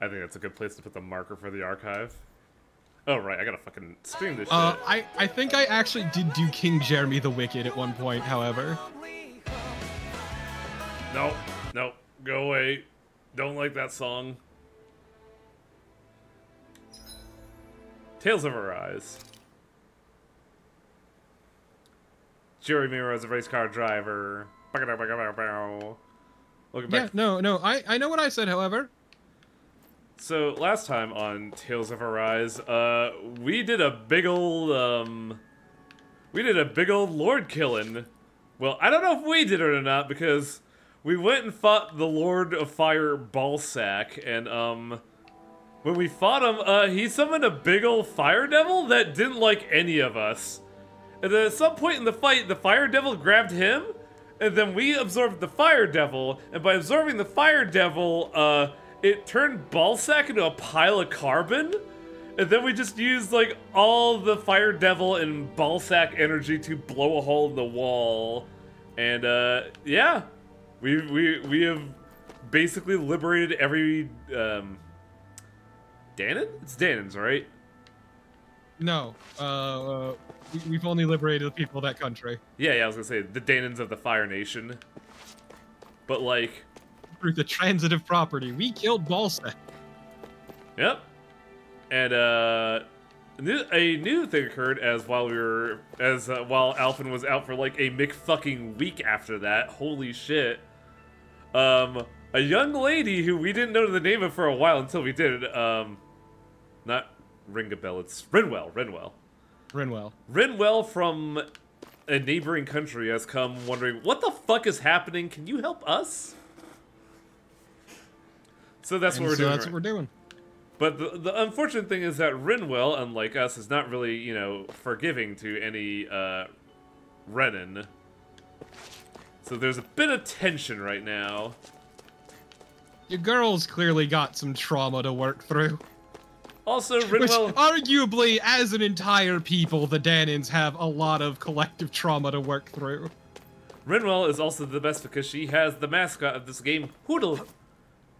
I think that's a good place to put the marker for the archive. Oh, right, I gotta fucking stream this shit. I think I actually did do King Jeremy the Wicked at one point, however. No, no, go away. Don't like that song. Tales of Arise. Jeremy as a race car driver. Welcome back. Yeah, no, I know what I said, however. So last time on Tales of Arise, we did a big old Lord killing. Well, I don't know if we did it or not because we went and fought the Lord of Fire Balsac, and when we fought him, he summoned a big old fire devil that didn't like any of us. And then at some point in the fight, the fire devil grabbed him, and then we absorbed the fire devil, and by absorbing the fire devil, it turned Balsac into a pile of carbon, and then we just used, like, all the fire devil and Balsac energy to blow a hole in the wall. And, yeah. We have basically liberated every, Danon? It's Danon's, right? No, we've only liberated the people of that country. Yeah, I was gonna say, the Danons of the Fire Nation. But, like... Through the transitive property, we killed Balsac. Yep. And, a new thing occurred while Alphen was out for, like, a McFucking week after that. Holy shit. A young lady who we didn't know the name of for a while until we did it, not ring a bell, it's Rinwell. Rinwell from a neighboring country has come wondering, what the fuck is happening? Can you help us? So that's what we're doing. That's what we're doing. But the unfortunate thing is that Rinwell, unlike us, is not really, you know, forgiving to any, Renan. So there's a bit of tension right now. Your girl's clearly got some trauma to work through. Also, Rinwell... Which, arguably, as an entire people, the Danons have a lot of collective trauma to work through. Rinwell is also the best because she has the mascot of this game, Hootle.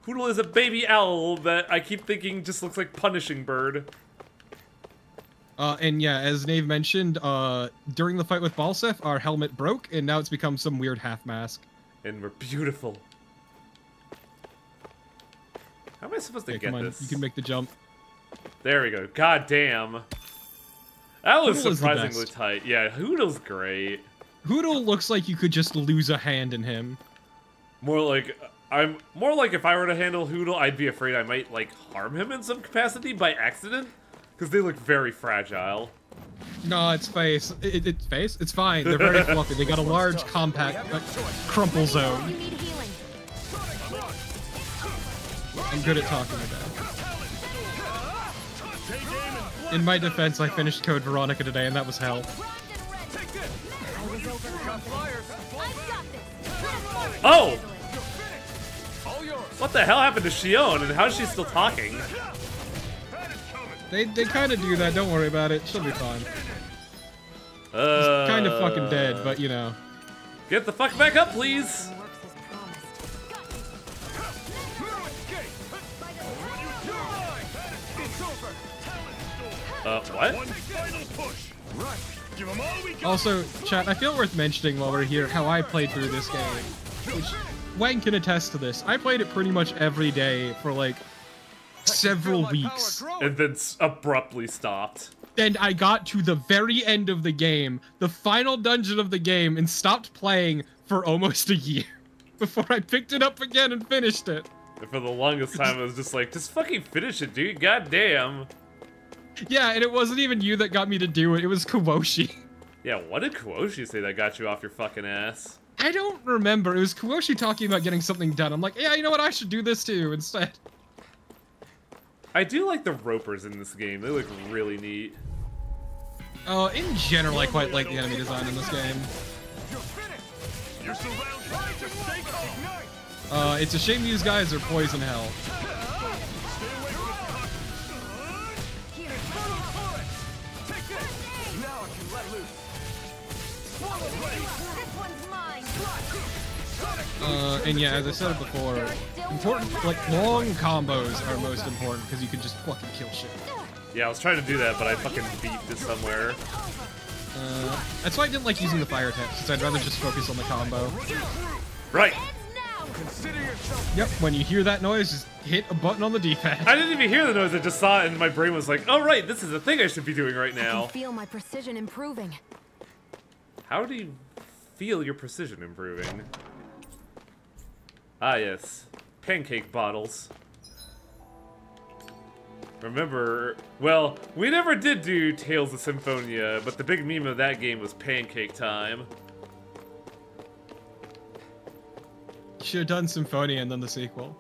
Hootle is a baby owl that I keep thinking just looks like Punishing Bird. And yeah, as Nave mentioned, during the fight with Balsef, our helmet broke, and now it's become some weird half mask. And we're beautiful. How am I supposed to get this? You can make the jump. There we go. God damn. That was Hootle surprisingly tight. Yeah, Hootle's great. Hootle looks like you could just lose a hand in him. More like if I were to handle Hootle, I'd be afraid I might, like, harm him in some capacity by accident. Because they look very fragile. No, it's face. It's face? It's fine. They're very fluffy. They got a large, compact, crumple zone. I'm good at talking about it. In my defense, I finished Code Veronica today, and that was hell. Oh! What the hell happened to Shion, and how is she still talking? They kind of do that. Don't worry about it. She'll be fine. She's kind of fucking dead, but you know. Get the fuck back up, please! What? Also, chat, I feel worth mentioning while we're here how I played through this game. Which, Wang can attest to this. I played it pretty much every day for, like, several weeks. And then abruptly stopped. And I got to the very end of the game, the final dungeon of the game, and stopped playing for almost a year. Before I picked it up again and finished it. And for the longest time, I was just like, just fucking finish it, dude. God damn. Yeah, and it wasn't even you that got me to do it. It was Kawoshi. Yeah, what did Kawoshi say that got you off your fucking ass? I don't remember. It was Kawoshi talking about getting something done. I'm like, yeah, you know what? I should do this too instead. I do like the ropers in this game. They look really neat. In general, I quite like the enemy design in this game. It's a shame these guys are poison hell. And yeah, as I said before, Important, like, long combos are most important because you can just fucking kill shit. Yeah, I was trying to do that, but I fucking beeped it somewhere. That's why I didn't like using the fire tap, since I'd rather just focus on the combo. Right. Yep, when you hear that noise, just hit a button on the D-pad. I didn't even hear the noise, I just saw it, and my brain was like, oh right, this is the thing I should be doing right I now. can feel my precision improving. How do you feel your precision improving? Ah yes, pancake bottles. Remember, well, we never did do Tales of Symphonia, but the big meme of that game was pancake time. You should have done Symphonia and then the sequel.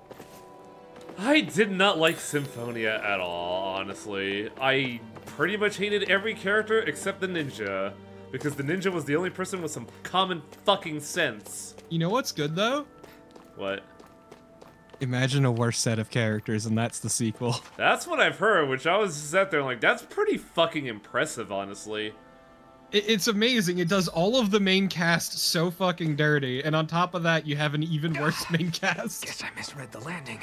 I did not like Symphonia at all, honestly. I pretty much hated every character except the ninja, because the ninja was the only person with some common fucking sense. You know what's good, though? What? Imagine a worse set of characters, and that's the sequel. That's what I've heard, which I was sat there like, that's pretty fucking impressive, honestly. It's amazing. It does all of the main cast so fucking dirty, and on top of that, you have an even worse main cast. Guess I misread the landing.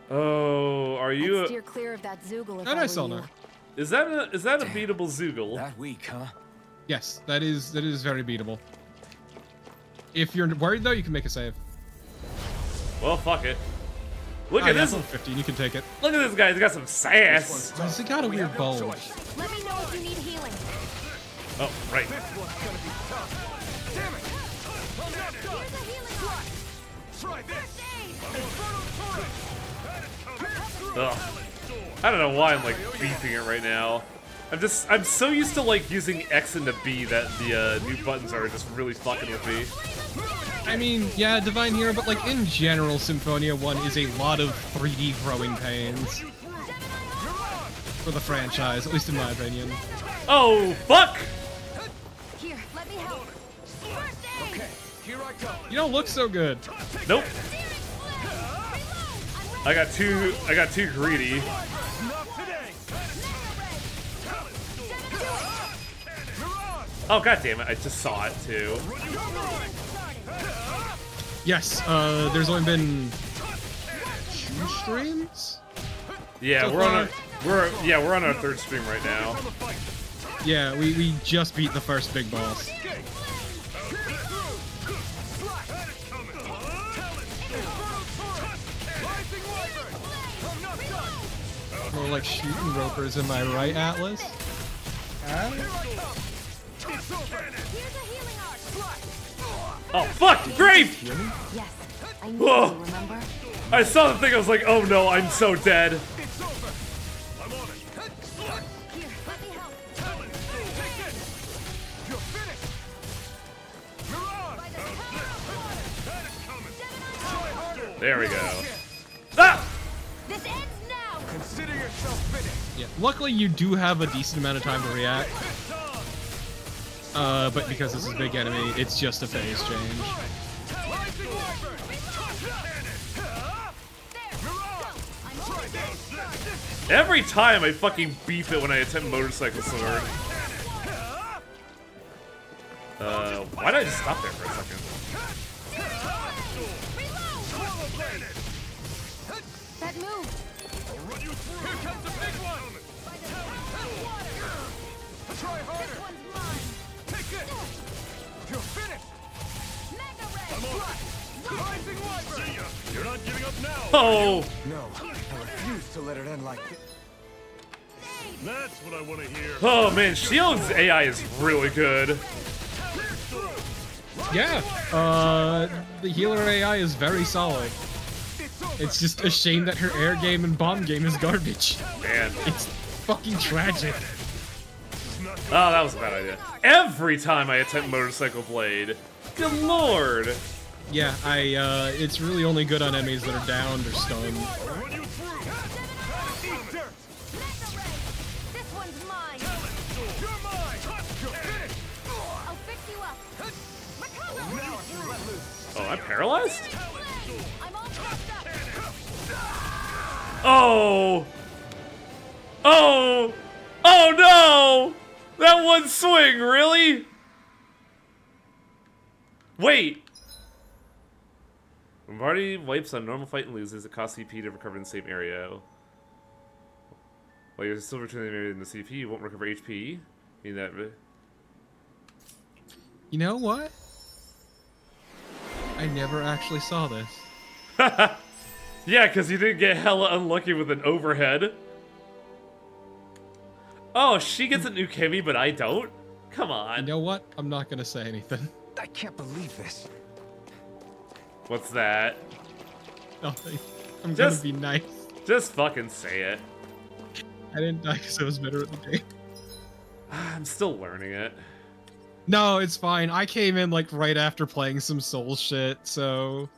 Oh, are you? I'd steer clear of that Zoogle if Oh, I nice, were Elner. you. Is that a beatable Zoogle? That weak, huh? Yes, that is very beatable. If you're worried though, you can make a save. Well, fuck it. Look at this. 15, you can take it. Look at this guy. He's got some sass. He's got a weird bulge. Let me know if you need healing. Oh, right. Damn it! Here's a healing arc. Try this! Ugh. I don't know why I'm like beefing it right now. I'm so used to like using X and the B that the new buttons are just really fucking with me. I mean, yeah, Divine Hero, but like in general, Symphonia 1 is a lot of 3D growing pains for the franchise, at least in my opinion. Oh, fuck! Here, let me help. First aid. Okay, here I come. You don't look so good. Nope. I got too greedy. Not today! Oh, god damn it, I just saw it too. Yes, there's only been 2 streams? Yeah, So we're on far- we're on our 3rd stream right now. Yeah, we just beat the first big boss. More like shooting ropers, am I right, Atlas? Huh? Here's a healing arc. Oh fuck, Grave! Yes, I knew Whoa. you, remember? I saw the thing, I was like, oh no, I'm so dead. Here, let me help. By the power of water. There we go. Ah! This ends now. Consider yourself finished. Yeah, luckily you do have a decent amount of time to react. But because this is a big enemy, it's just a phase change. Every time I fucking beef it when I attempt Motorcycle Sword. Why did I just stop there for a second? That move. Here comes the big one! Try harder! This one's mine. Take it! You're finished! Mega Red. Rising Wyvern! See ya! You're not giving up now! Oh! No, I refuse to let it end like this. That's what I want to hear. Oh man, Shield's AI is really good. Yeah, the healer AI is very solid. It's just a shame that her air game and bomb game is garbage. Man. It's fucking tragic. Oh, that was a bad idea. Every time I attempt Motorcycle Blade. Good lord. Yeah, it's really only good on enemies that are downed or stunned. Run you through! Eat dirt! This one's mine. You're mine! You're finished! I'll fix you up. Recover. Now I can let loose. Oh, I'm paralyzed? I'm all fucked up. Oh! Oh! Oh no! That one swing, really? Wait. Bombardi wipes on normal fight and loses. It costs CP to recover in the same area. While you're still returning the area in the CP, you won't recover HP. Mean that. You know what? I never actually saw this. Yeah, because you didn't get hella unlucky with an overhead. Oh, she gets a new Kimmy, but I don't? Come on. You know what? I'm not gonna say anything. I can't believe this. What's that? Nothing. I'm Just- gonna be nice. Just fucking say it. I didn't die because I was better at the game. I'm still learning it. No, it's fine. I came in like right after playing some Soul shit, so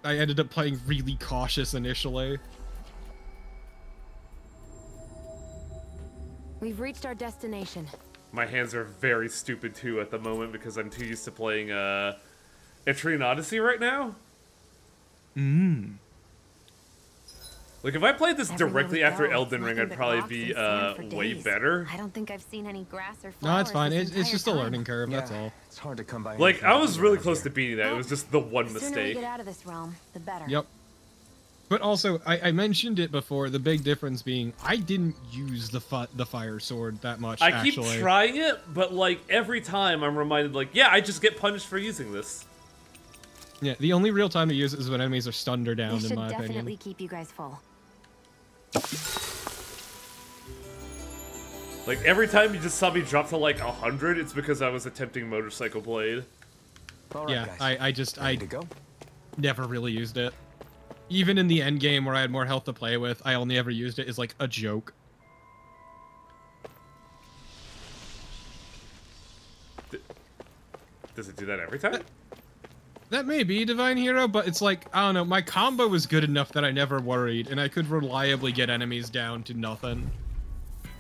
I ended up playing really cautious initially. We've reached our destination. My hands are very stupid too at the moment because I'm too used to playing Etrian Odyssey right now. Like if I played this Everywhere directly we after go, Elden Ring, nothing I'd but probably rocks be and sand for way days. better. I don't think I've seen any grass or flowers. No, it's fine. this It's just a entire learning time. curve, that's all. It's hard to come by. Like anything I was good really around close here. to beating that. It was just the one The sooner we mistake. get out of this realm, the better. Yep. But also, I mentioned it before, the big difference being I didn't use the fire sword that much, I keep actually. trying it, but like every time I'm reminded, like, yeah, I just get punished for using this. Yeah, the only real time to use it is when enemies are stunned or down, This in should my definitely opinion. keep you guys full. Like every time you just saw me drop to like 100, it's because I was attempting Motorcycle Blade. All right, Yeah, guys. I Ready to go? never really used it. Even in the end game where I had more health to play with, I only ever used it as like a joke. Does it do that every time? That may be Divine Hero, but it's like, I don't know, my combo was good enough that I never worried, and I could reliably get enemies down to nothing.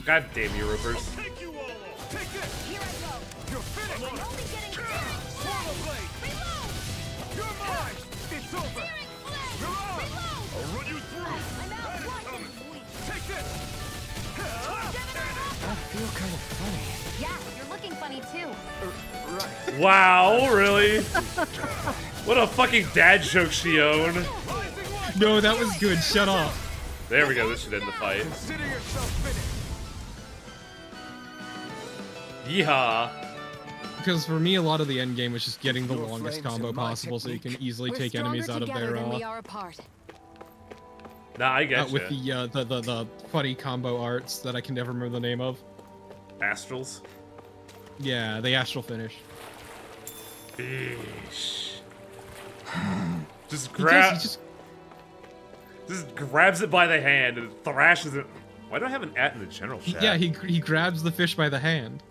God damn you, Rippers. Take you all off. Take this. Here I go. You're finished. I'm only getting Swallow blade. Reload! You're mine. It's over. Searing flame! You're on. Reload! I'll run you through. I'm out That is once coming. and bleed. Take this. I feel kind of funny. Yeah, you're looking funny too. Right. Wow, really? What a fucking dad joke she owned. No, that was good, shut up. There we go, this should end the fight. Consider yourself finished. Yeehaw. Because for me, a lot of the end game was just getting the Your longest flames combo and my possible so you can technique. easily We're take enemies out stronger of together their, than we are apart. Nah, I get with the funny combo arts that I can never remember the name of. Astrals. Yeah, the astral finish. Eesh. Just He grab. does, he Just grabs it by the hand and thrashes it. Why do I have an at in the general chat? yeah, he grabs the fish by the hand.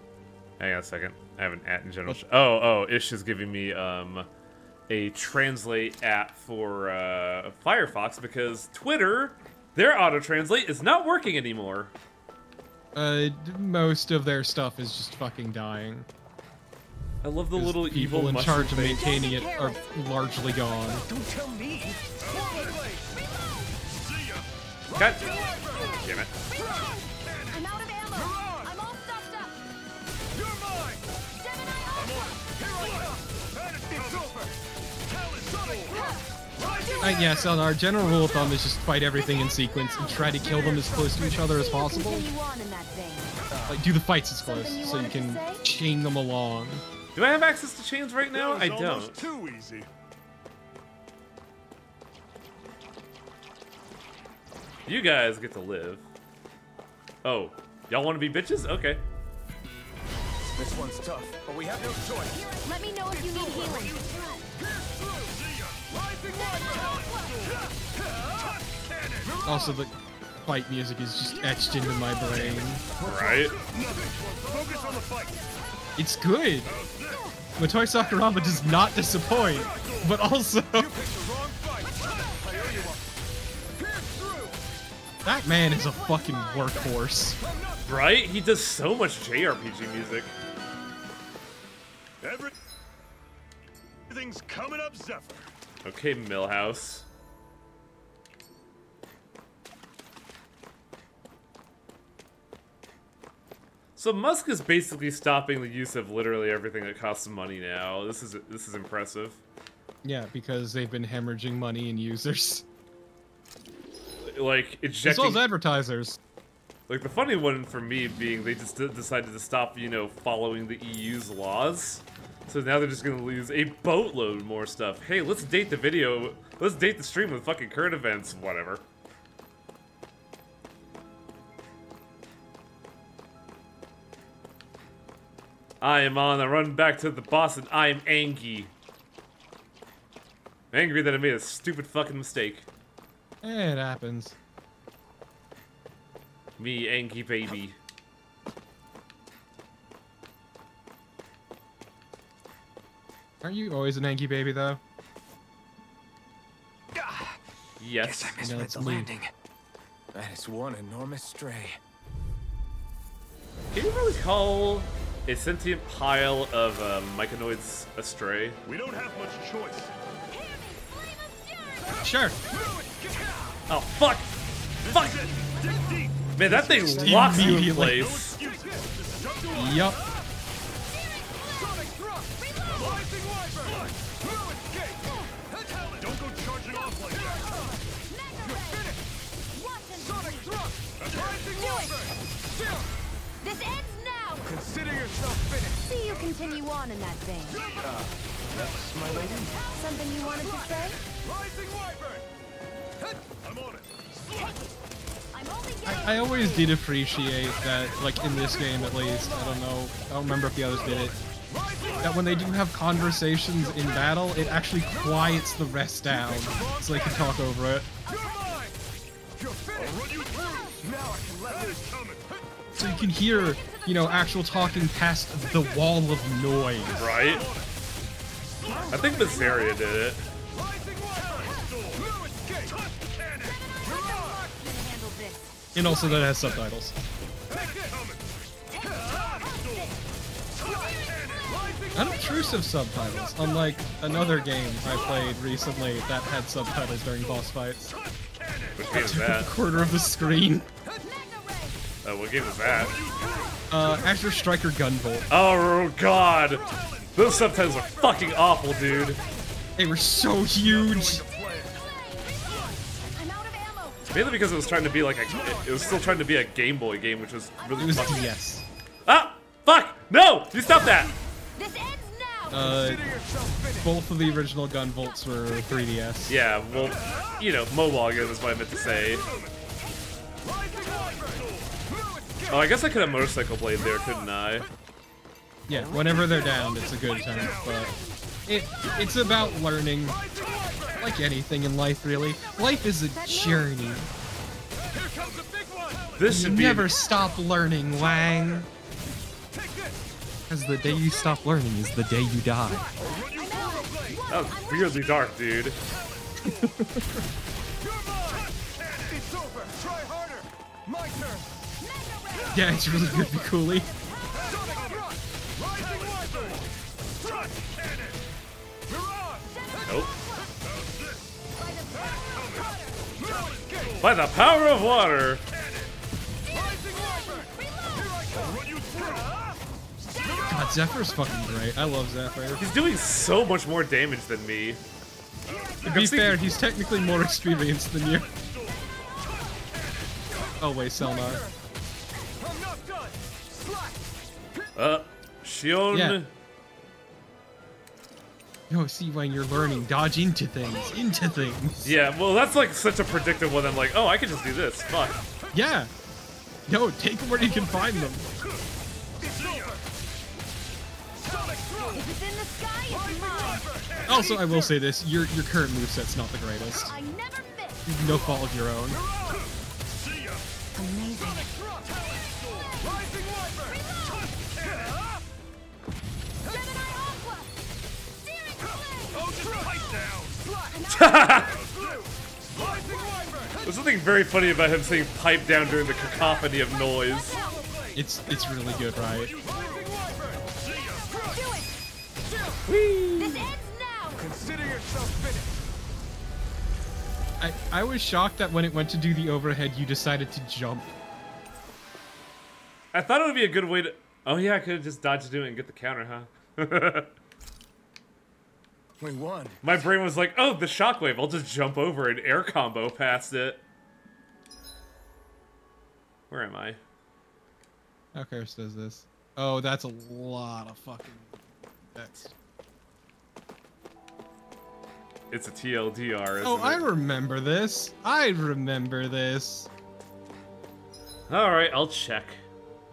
Hang on a second. I have an at in general chat. Oh, Ish is giving me a translate app for Firefox because Twitter, their auto translate is not working anymore. Most of their stuff is just fucking dying. I love the 'Cause little people evil in mushroom charge of thing. maintaining it are largely gone. Don't tell me. See ya. God damn it. I'm out of ammo. I'm all stuffed up. You're mine. Gemini Alpha! Here I come. That is it's over. Hell is coming. Yeah, so our general rule of thumb is just fight everything in sequence and try to kill them as close to each other as possible. Continue on in that vein. Like, do the fights as close Something you so you wanted to can say? chain them along. Do I have access to chains right now? That I was almost don't. too easy. You guys get to live. Oh, y'all want to be bitches? Okay. This one's tough, but we have no choice. Let me know if you need healing. Also, the fight music is just etched into my brain. Right. Focus on the fight. It's good. Motoi Sakuraba does not disappoint, but also Picked the wrong fight. I owe you one. Pierce through. that man is a fucking workhorse. Right? He does so much JRPG music. Everything's coming up, Zephyr. Okay, Millhouse. So Musk is basically stopping the use of literally everything that costs money now. This is impressive. Yeah, because they've been hemorrhaging money in users. Like As well as advertisers. Like the funny one for me being they just decided to stop, you know, following the EU's laws. So now they're just gonna lose a boatload more stuff. Hey, let's date the video. Let's date the stream with fucking current events. Whatever. I am on a run back to the boss and I am angry. Angry that I made a stupid fucking mistake. It happens. Me, angry baby. Aren't you always an Anki baby, though? Yes. Guess I misread it's the me. landing. That is one enormous stray. Can you really call a sentient pile of myconoids a stray? We don't have much choice. Sure. Oh, fuck! Fuck! Dig deep. Man, that thing Just locks you in immediately. place. Yup. Sonic thrust! Rising Wyvern! No escape! Don't go charging off like that. You're finished! Sonic thrust! Rising Wyvern! Chill! This ends now! Consider yourself finished. See you continue on in that vein. Yes, my lady. Something you wanted to say? Rising Wyvern! I'm on it. I'm only getting... I always did appreciate that, like, in this game at least, I don't know, I don't remember if the others did it, that when they do have conversations in battle, it actually quiets the rest down, so they can talk over it. You're mine! You're finished! Run you through. Now I can let loose! Coming. So you can hear, you know, actual talking past the wall of noise. Right? I think Bizzaria did it. Rising Wyvern! No escape! Mirage! handle this. And also that has subtitles. Unobtrusive subtitles, unlike another game I played recently that had subtitles during boss fights. Which game is A that? quarter of the screen. What game is that? Azure Striker Gunvolt. Oh god! Those subtitles are fucking awful, dude. They were so huge. I'm out of ammo. Mainly because it was trying to be like it was still trying to be a Game Boy game, which was It really was fucking. DS. Ah! Fuck! No! You stop that! This ends now. Consider yourself finished! Both of the original Gunvolts were 3DS. Yeah, well, you know, mobile game is what I meant to say. Rising Wyvern! No escape! Oh, I guess I could have motorcycle blade there, couldn't I? Yeah, whenever they're down, it's a good attempt, but it's about learning, like anything in life, really. Life is a journey. Here comes the big one! This You should be. never stop learning, Wang. Take this! Because the day you stop learning is the day you die. That was weirdly dark, dude. You're mine! It's over! Try harder! My turn! Yeah, it's really good, be coolly. Sonic thrust! Rising Wyvern! Thrust cannon! Mirage! Nope. No escape! By the power of water! Rising Wyvern! Here I come! Run you through. God, Zephyr's fucking great. I love Zephyr. He's doing so much more damage than me. To be fair, he's technically more experienced than you. Oh wait, Selnar. I'm not done! Slack! Shion. Yeah. No, see, when you're learning, dodge into things. Yeah, well, that's like such a predictive one. I'm like, oh, I can just do this. Fuck. Yeah. No, take them where you can find them. Sonic thrust! If it's in the sky, it's mine. Also, I will say this, your current moveset's not the greatest. I never miss. No fault of your own. Amazing. Rising Wyvern! Gemini Aqua. Steering flame. Oh, just pipe down. Rising Wyvern! There's something very funny about him saying pipe down during the cacophony of noise. It's really good, right? Rising Wyvern! Do it. This ends now. Consider yourself finished! I was shocked that when it went to do the overhead, you decided to jump. I thought it would be a good way to. Oh yeah, I could have just dodged to it and get the counter, huh? We won. My brain was like, oh, the shockwave. I'll just jump over and air combo past it. Where am I? How Karis does this? Oh, that's a lot of fucking text. It's a TLDR, isn't Oh, it? I remember this. I remember this. Alright, I'll check.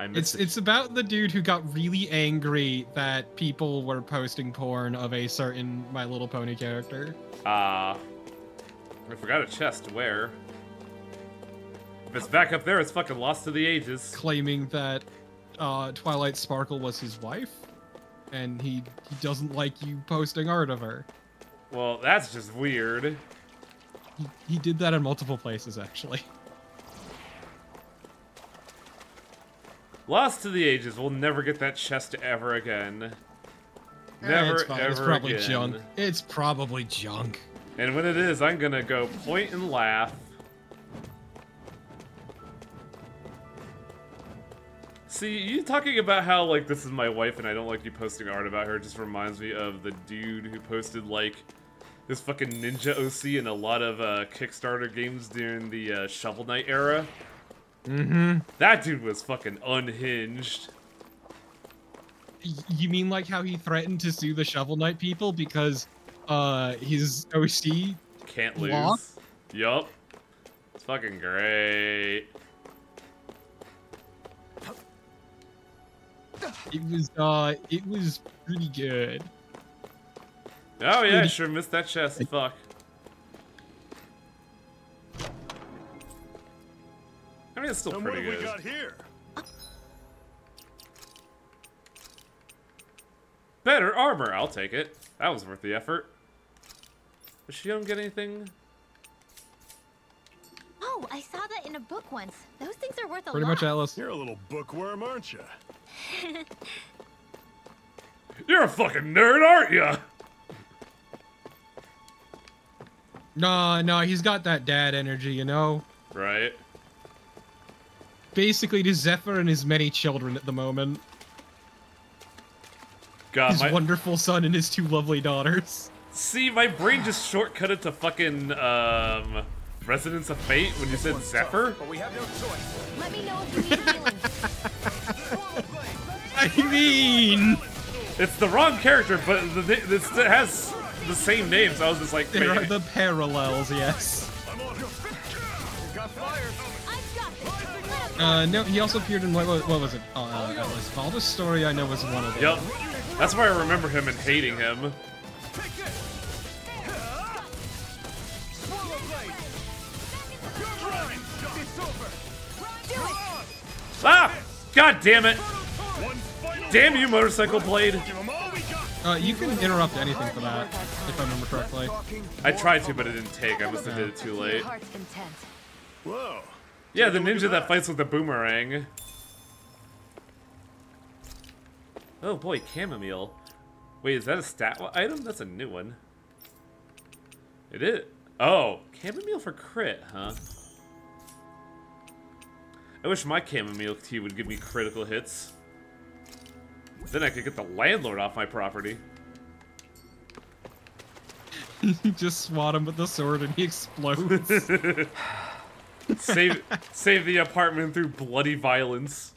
I missed It's about the dude who got really angry that people were posting porn of a certain My Little Pony character. I forgot a chest. Where? If it's back up there, it's fucking lost to the ages. Claiming that Twilight Sparkle was his wife, and he doesn't like you posting art of her. Well, that's just weird. He did that in multiple places, actually. Lost to the ages. We'll never get that chest ever again. Never, it's fine. ever It's probably again. junk. It's probably junk. And when it is, I'm gonna go point and laugh. See, you talking about how, like, this is my wife and I don't like you posting art about her just reminds me of the dude who posted, like, this fucking Ninja OC in a lot of Kickstarter games during the Shovel Knight era. Mm-hmm. That dude was fucking unhinged. You mean like how he threatened to sue the Shovel Knight people because his OC Can't lose. Law? Yup. It's fucking great. it was pretty good. Oh yeah, I sure missed that chest. Fuck. I mean, it's still And what pretty have we good. got here? Better armor, I'll take it. That was worth the effort. But she don't get anything. Oh, I saw that in a book once. Those things are worth a Pretty lot. much, Alice. You're a little bookworm, aren't you? You're a fucking nerd, aren't ya? No, he's got that dad energy, you know? Right. Basically, to Zephyr and his many children at the moment. God, His wonderful son and his two lovely daughters. See, my brain just shortcutted to fucking, Resonance of Fate when you said Zephyr. But we have no choice. Let me know if you need healing. I mean... It's the wrong character, but it has the same name, so I was just like, There are man. the parallels, yes. Got fire. I've got this. No, he also appeared in, what was it? Atlas. Baldur's Story, I know, was one of them. Yep. That's why I remember him and hating him. Take this. Swallow blade. It's over. Do it. Ah! God damn it! One final Damn you, motorcycle blade! Give 'em all we got. You can interrupt anything for that, if I remember correctly. I tried to, but it didn't take. I must have did it too late. Heart's content. Whoa. Yeah, the Take a look ninja at that fights with the boomerang. Oh boy, chamomile. Wait, is that a stat item? That's a new one. It is. Oh, chamomile for crit, huh? I wish my chamomile tea would give me critical hits. Then I could get the landlord off my property. You just swat him with the sword and he explodes. Save the apartment through bloody violence.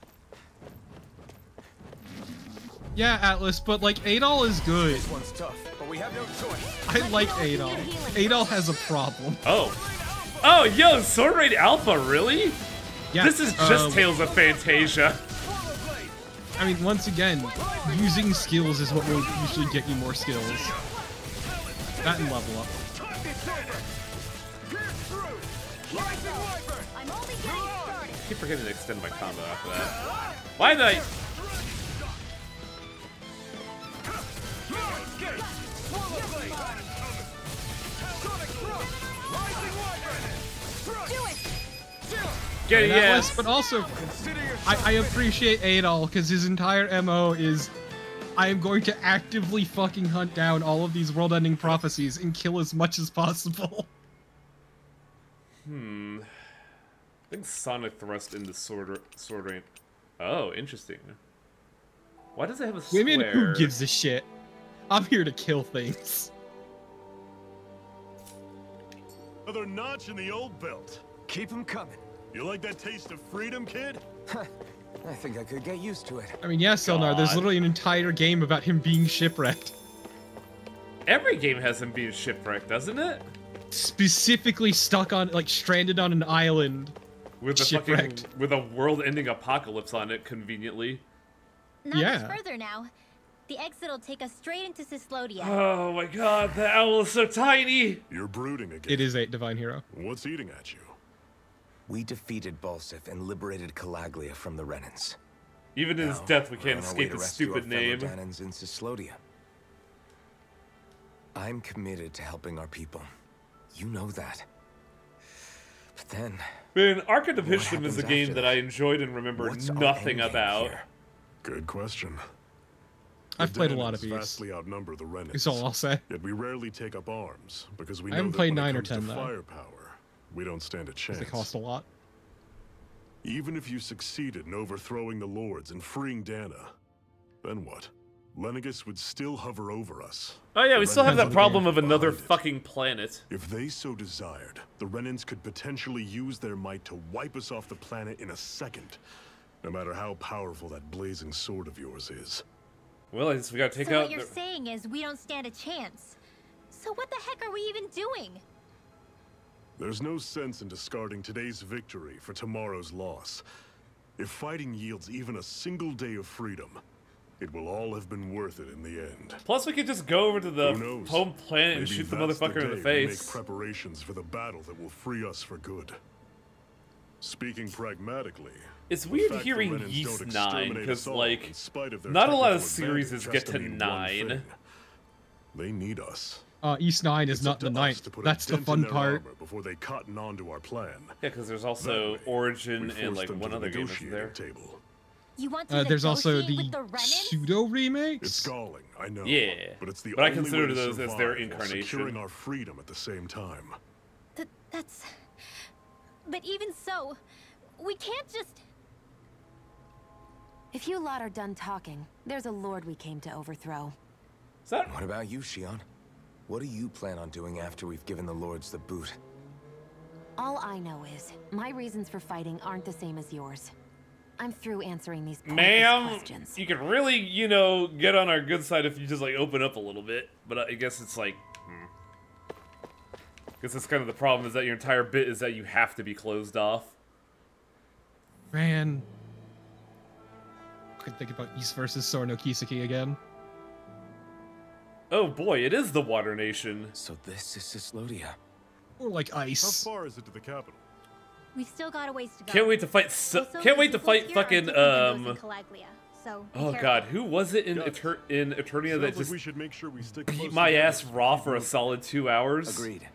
Yeah, Atlas, but like, Adol is good. This one's tough, but we have no choice. I like Adol. Adol has a problem. Oh. Oh, yo, Sword Raid Alpha, really? Yeah, This is just Tales of Fantasia. I mean, once again, using skills is what will usually get you more skills. That and level up. It's over. Pierce through. Rising Wyvern. I'm only getting started. I keep forgetting to extend my combo after that. Why did I... Swallow blade. Sonic thrust. Rising Wyvern. Do it. Get it, That yes. was, but also, Consider your I appreciate Adol, because his entire MO is, I am going to actively fucking hunt down all of these world-ending prophecies and kill as much as possible. I think Sonic Thrust into Sword Rain. Oh, interesting. Why does it have a square? Women, who gives a shit? I'm here to kill things. Another notch in the old belt. Keep them coming. You like that taste of freedom, kid? I think I could get used to it. I mean, yeah, Selnar, there's God. literally an entire game about him being shipwrecked. Every game has him being shipwrecked, doesn't it? Specifically stuck on, like, stranded on an island. With a Shipwrecked. fucking with a world-ending apocalypse on it, conveniently. Not Yeah. much further now. The exit will take us straight into Cyslodia. Oh my god, the owl is so tiny! You're brooding again. It is a divine hero. What's eating at you? We defeated Balsif and liberated Calaglia from the Renans. Even in his Now, death, we we're can't on our way escape to his rescue stupid our name. fellow Danans in Cyslodia. I'm committed to helping our people. You know that. But then, Man, Arc of what Division is a happens game after that that? I enjoyed and remember what's our nothing endgame about. here? Good question. I've The played a lot of Danans these. vastly outnumber the Renans. Is all I'll say. Yet we rarely take up arms because we know I haven't that played when 9 it or comes to 10 though. firepower, we don't stand a chance. They cost a lot. Even if you succeeded in overthrowing the lords and freeing Dana, then what? Lenegis would still hover over us. Oh yeah, we The still have Renans that would problem be of another behind it. fucking planet. If they so desired, the Renans could potentially use their might to wipe us off the planet in a second, no matter how powerful that blazing sword of yours is. Well, I guess we gotta take So out what you're the... saying is we don't stand a chance. So what the heck are we even doing? There's no sense in discarding today's victory for tomorrow's loss. If fighting yields even a single day of freedom, it will all have been worth it in the end. Plus, we could just go over to the Who knows? home planet and Maybe shoot the that's motherfucker in the day we face. Make preparations for the battle that will free us for good. Speaking pragmatically, It's the weird fact the hearing Renans Yeast don't 9, exterminate because, us all like, in spite of their not a lot of technical series advantage get has to mean one 9. thing. They need us. East 9 is It's not up the to us 9th. to put a That's the dent in fun their part. armor before they cotton onto our plan. Yeah, because there's also That way, Origin we and, force like, them one to the other game isn't there. negotiating table. You want to There's also negotiate the with the Renans? pseudo remakes. It's galling, I know. Yeah, but it's the but I only consider way to those as their survive while incarnation. securing our freedom at the same time. That's... But even so, we can't just... If you lot are done talking, there's a lord we came to overthrow. Is that... What about you, Shion? What do you plan on doing after we've given the lords the boot? All I know is, my reasons for fighting aren't the same as yours. I'm through answering these pointless Ma'am, questions. you could really, you know, get on our good side if you just, like, open up a little bit. But I guess it's like... I guess that's kind of the problem, is that your entire bit is that you have to be closed off. Man. I could think about East versus Sorno Kiseki again. Oh boy, it is the Water Nation. So this is Cyslodia. Or like How Ice. far is it to the capital? We've still got a ways to go. Can't wait to fight... Also, can't wait to the people fight here fucking, aren't defending those in Calaglia, so be Oh careful. god, who was it in, Gotcha. in Eternia that Sounds like just we should make sure we stick beat close my together ass to raw keep for a moving. solid 2 hours? Agreed.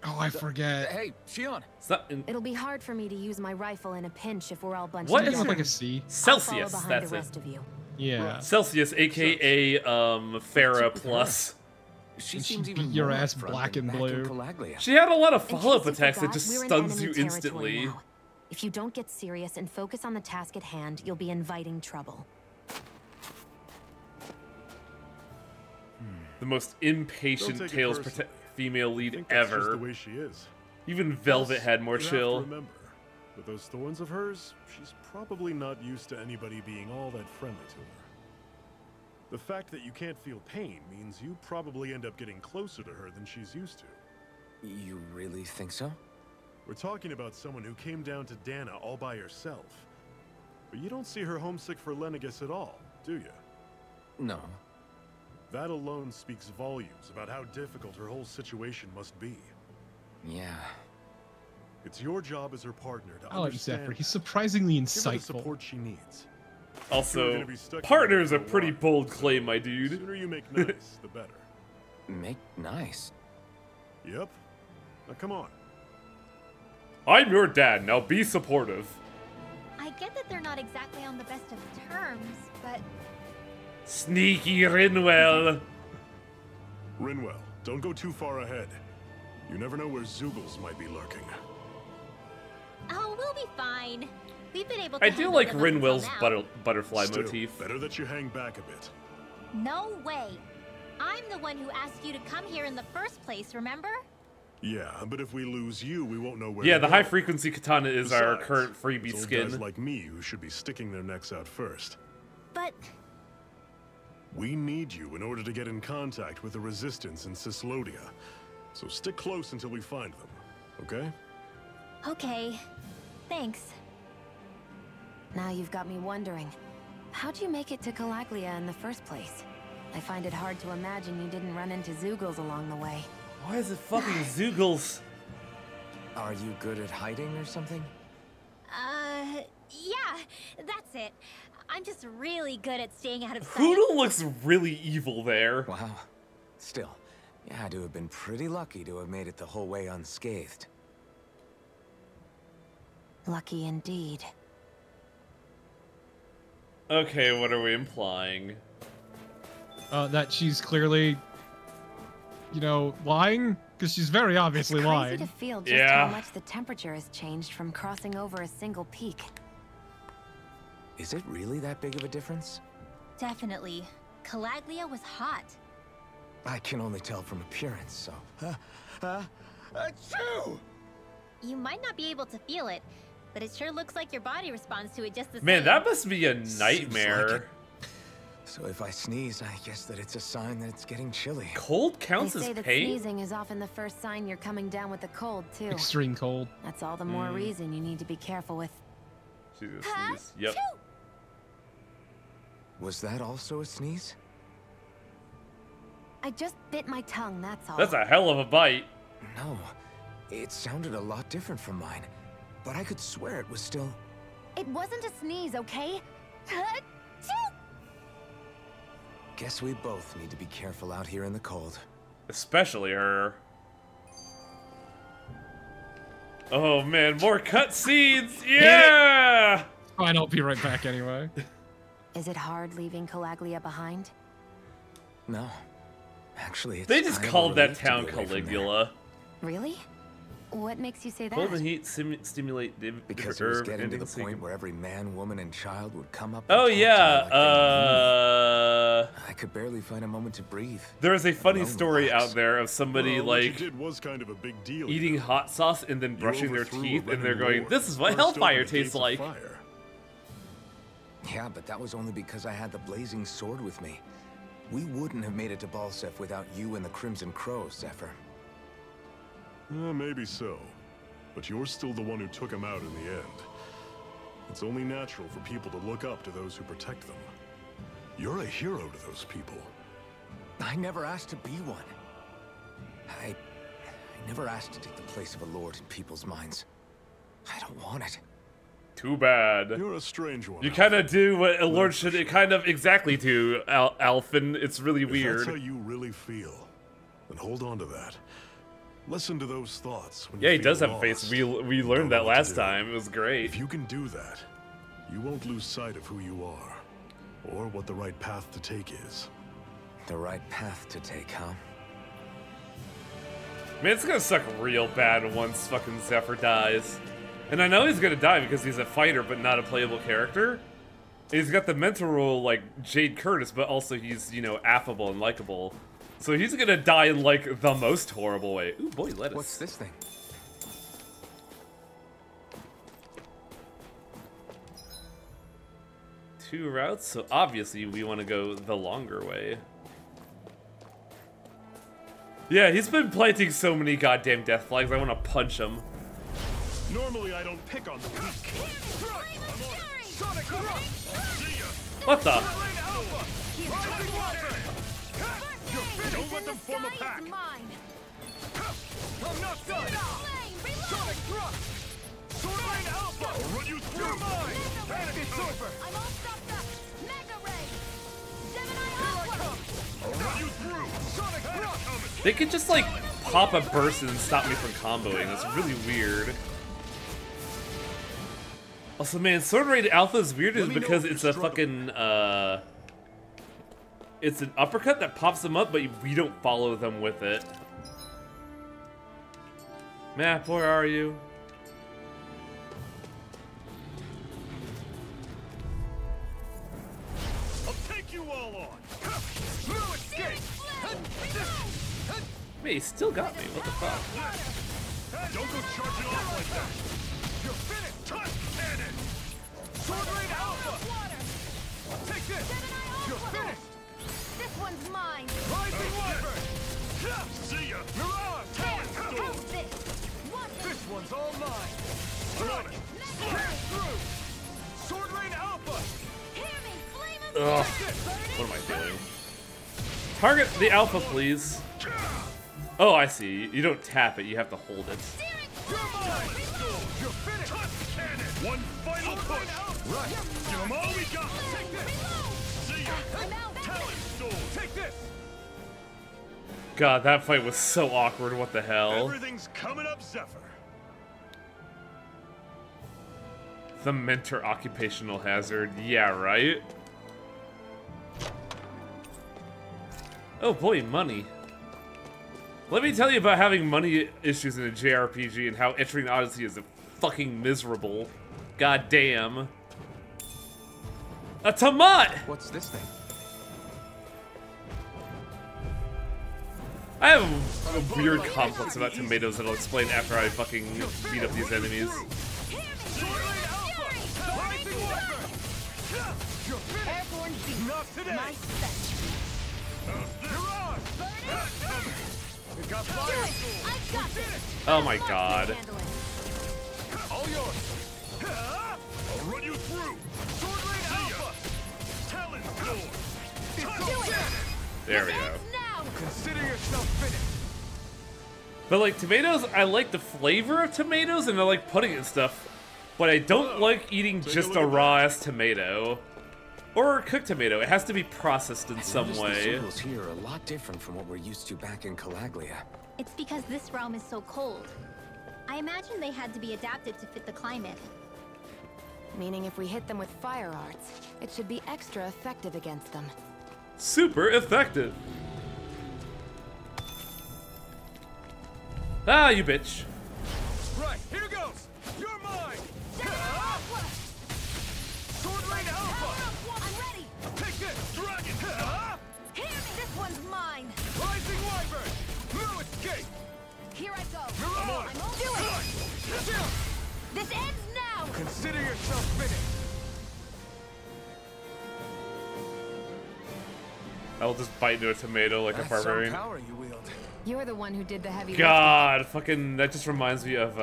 Oh, I forget. Hey, Shion! It's not in It'll be hard for me to use my rifle in a pinch if we're all bunched What It is look together. like a C. I'll follow Celsius, behind that's the it. rest of you. Yeah. Celsius, aka Farah with Plus. She And she seems beat even your more ass upfront black than and back in blue. Calaglia. She had a lot of In follow-up case you attacks that forgot, just we're in stuns you enemy territory instantly. now. If you don't get serious and focus on the task at hand, you'll be inviting trouble. The most Don't impatient take it Tales personally. female I lead think that's just ever. the way she is. Even Velvet had more You have chill. to remember, with those thorns of hers, she's probably not used to anybody being all that friendly to her. The fact that you can't feel pain means you probably end up getting closer to her than she's used to. You really think so? We're talking about someone who came down to Dana all by herself. But you don't see her homesick for Lenegis at all, do you? No. That alone speaks volumes about how difficult her whole situation must be. Yeah. It's your job as her partner to I like understand Zephyr. He's that. surprisingly Give her the insightful. support she needs. You're Also, gonna be stuck partner is a together for pretty while. bold claim, my The dude. sooner you make nice, the better. Make nice. Yep. Now come on. I'm your dad, now be supportive. I get that they're not exactly on the best of terms, but Sneaky Rinwell. Rinwell, don't go too far ahead. You never know where Zoogles might be lurking. oh, we'll be fine. We've been able to I do handle like them up until Rinwell's now. butterfly Still, motif. better that you hang back a bit. No way. I'm the one who asked you to come here in the first place, remember? Yeah, but if we lose you, we won't know where Yeah, to the go. high frequency katana is our Besides, current freebie it's old skin. guys like me who should be sticking their necks out first. But We need you in order to get in contact with the Resistance in Cislodia. So stick close until we find them, okay? okay. Thanks. Now you've got me wondering. How'd you make it to Calaglia in the first place? I find it hard to imagine you didn't run into Zeugles along the way. Why is it fucking Zeugles? Are you good at hiding or something? Yeah, that's it. I'm just really good at staying out of sight. Hoodle looks really evil there. Wow. Still, you had to have been pretty lucky to have made it the whole way unscathed. Lucky indeed. Okay, what are we implying? That she's clearly, you know, lying? Because she's very obviously It's crazy lying. to feel just Yeah. how much the temperature has changed from crossing over a single peak. Is it really that big of a difference? Definitely. Calaglia was hot. I can only tell from appearance, so... Achoo! You might not be able to feel it, but it sure looks like your body responds to it just the same. Man, that must be a Seems like nightmare. it. So if I sneeze, I guess that it's a sign that it's getting chilly. Cold They counts say as that pain? sneezing is often the first sign you're coming down with the cold, too. Extreme cold. That's all the more reason you need to be careful with. She's gonna sneeze. Yep. Achoo! Was that also a sneeze? I just bit my tongue, that's all. That's a hell of a bite. No. It sounded a lot different from mine. But I could swear it was still... It wasn't a sneeze, okay? Achoo! Guess we both need to be careful out here in the cold. Especially her. Oh man, more cutscenes! Yeah! Fine, I'll be right back anyway. Is it hard leaving Calaglia behind? No. Actually, it's They just kind of a called that relief to town be away from there. Caligula. Really? What makes you say that? Cold and heat stimulate Because it was getting to the point where every man, woman, and child would come up and Oh talk to me yeah, like they knew me. I could barely find a moment to breathe. there is a funny Alone story relax. out there of somebody Well, what you like did was kind of a big deal. eating you know. hot sauce and then brushing their overthrew a teeth, and they're Renan going, lord, "This is what burst open hellfire the tastes gates of like." fire. Yeah, but that was only because I had the blazing sword with me. We wouldn't have made it to Balsef without you and the Crimson Crows, Zephyr. Maybe so. But you're still the one who took him out in the end. It's only natural for people to look up to those who protect them. You're a hero to those people. I never asked to be one. I never asked to take the place of a lord in people's minds. I don't want it. Too bad. You're a strange one. You kind of Alphen. do what a lord for should kind of exactly do, Alphen. It's really If that's how weird. you really feel, then hold on to that. Listen to those thoughts when Yeah, you he does feel have a face. lost. We Know learned that what to last do. time. It was great. If you can do that, you won't lose sight of who you are, or what the right path to take is. The right path to take, huh? Man, it's gonna suck real bad once fucking Zephyr dies. And I know he's gonna die because he's a fighter but not a playable character. He's got the mental role like Jade Curtis, but also he's, you know, affable and likable. So he's gonna die in like the most horrible way. Ooh, boy, lettuce. What's this thing? Two routes, so obviously we want to go the longer way. Yeah, he's been planting so many goddamn death flags, I want to punch him. Normally, I don't pick on the weak. Sonic Rush! See ya! What the? Flame Alpha! Rising Water! Don't let them form a pack! I'm not done! Sonic Thrust! Flame Alpha! I'll run you through! You're mine! It's over! I'm all stopped up. Mega Ray. Gemini Here I Aqua. come! I'll run you through! Sonic Thrust! They could just like pop a burst and stop me from comboing. That's really weird. Also, man, Sword Raid Alpha is weird is Let me know because if it's you're a fucking it's an uppercut that pops them up, but we don't follow them with it. Map, where are you? he still got me. What the fuck? Don't go charging off like that. You're finished. Touch cannon. Sword Rain Alpha. Take this. You're finished. This one's mine. Rising Wyvern. See ya. Mirage. Talon Storm. This one's all mine. Run it. Smash through. Sword Rain Alpha. Ugh. What am I doing? Target the alpha, please. Oh, I see. You don't tap it, you have to hold it. You're mine. You're finished. Touch cannon. One final push. Right. Give them all we got. Take this. See ya. Talon Storm. Take this. God, that fight was so awkward. What the hell? Everything's coming up, Zephyr. The mentor occupational hazard. Yeah, right? Oh boy, money. Let me tell you about having money issues in a JRPG and how Etrian Odyssey is fucking miserable. God damn. A tomat! What's this thing? I have a weird complex about tomatoes that I'll explain after I fucking beat up these enemies. Not today. It got fire. Oh my god. All yours. I'll run you through. Sword Rain Alpha. Talon Storm. There we go. Consider yourself finished. But like tomatoes, I like the flavor of tomatoes and I like putting it in stuff. But I don't like eating just a raw-ass tomato. Or cooked tomato. It has to be processed in some way. The Zugals here are a lot different from what we're used to back in Calaglia. It's because this realm is so cold. I imagine they had to be adapted to fit the climate. Meaning if we hit them with fire arts, it should be extra effective against them. Super effective. Ah, you bitch. Right, here goes. You're mine. Sword Rain Alpha. I'm ready! Take this, Dragon. Hear me! This one's mine! Rising Wyvern. No escape. Here I go! Mirage. I'm on it! This ends now! Consider yourself finished. I'll just bite into a tomato like a barbarian. power you wield. You're the one who did the heavy God, fucking, that just reminds me of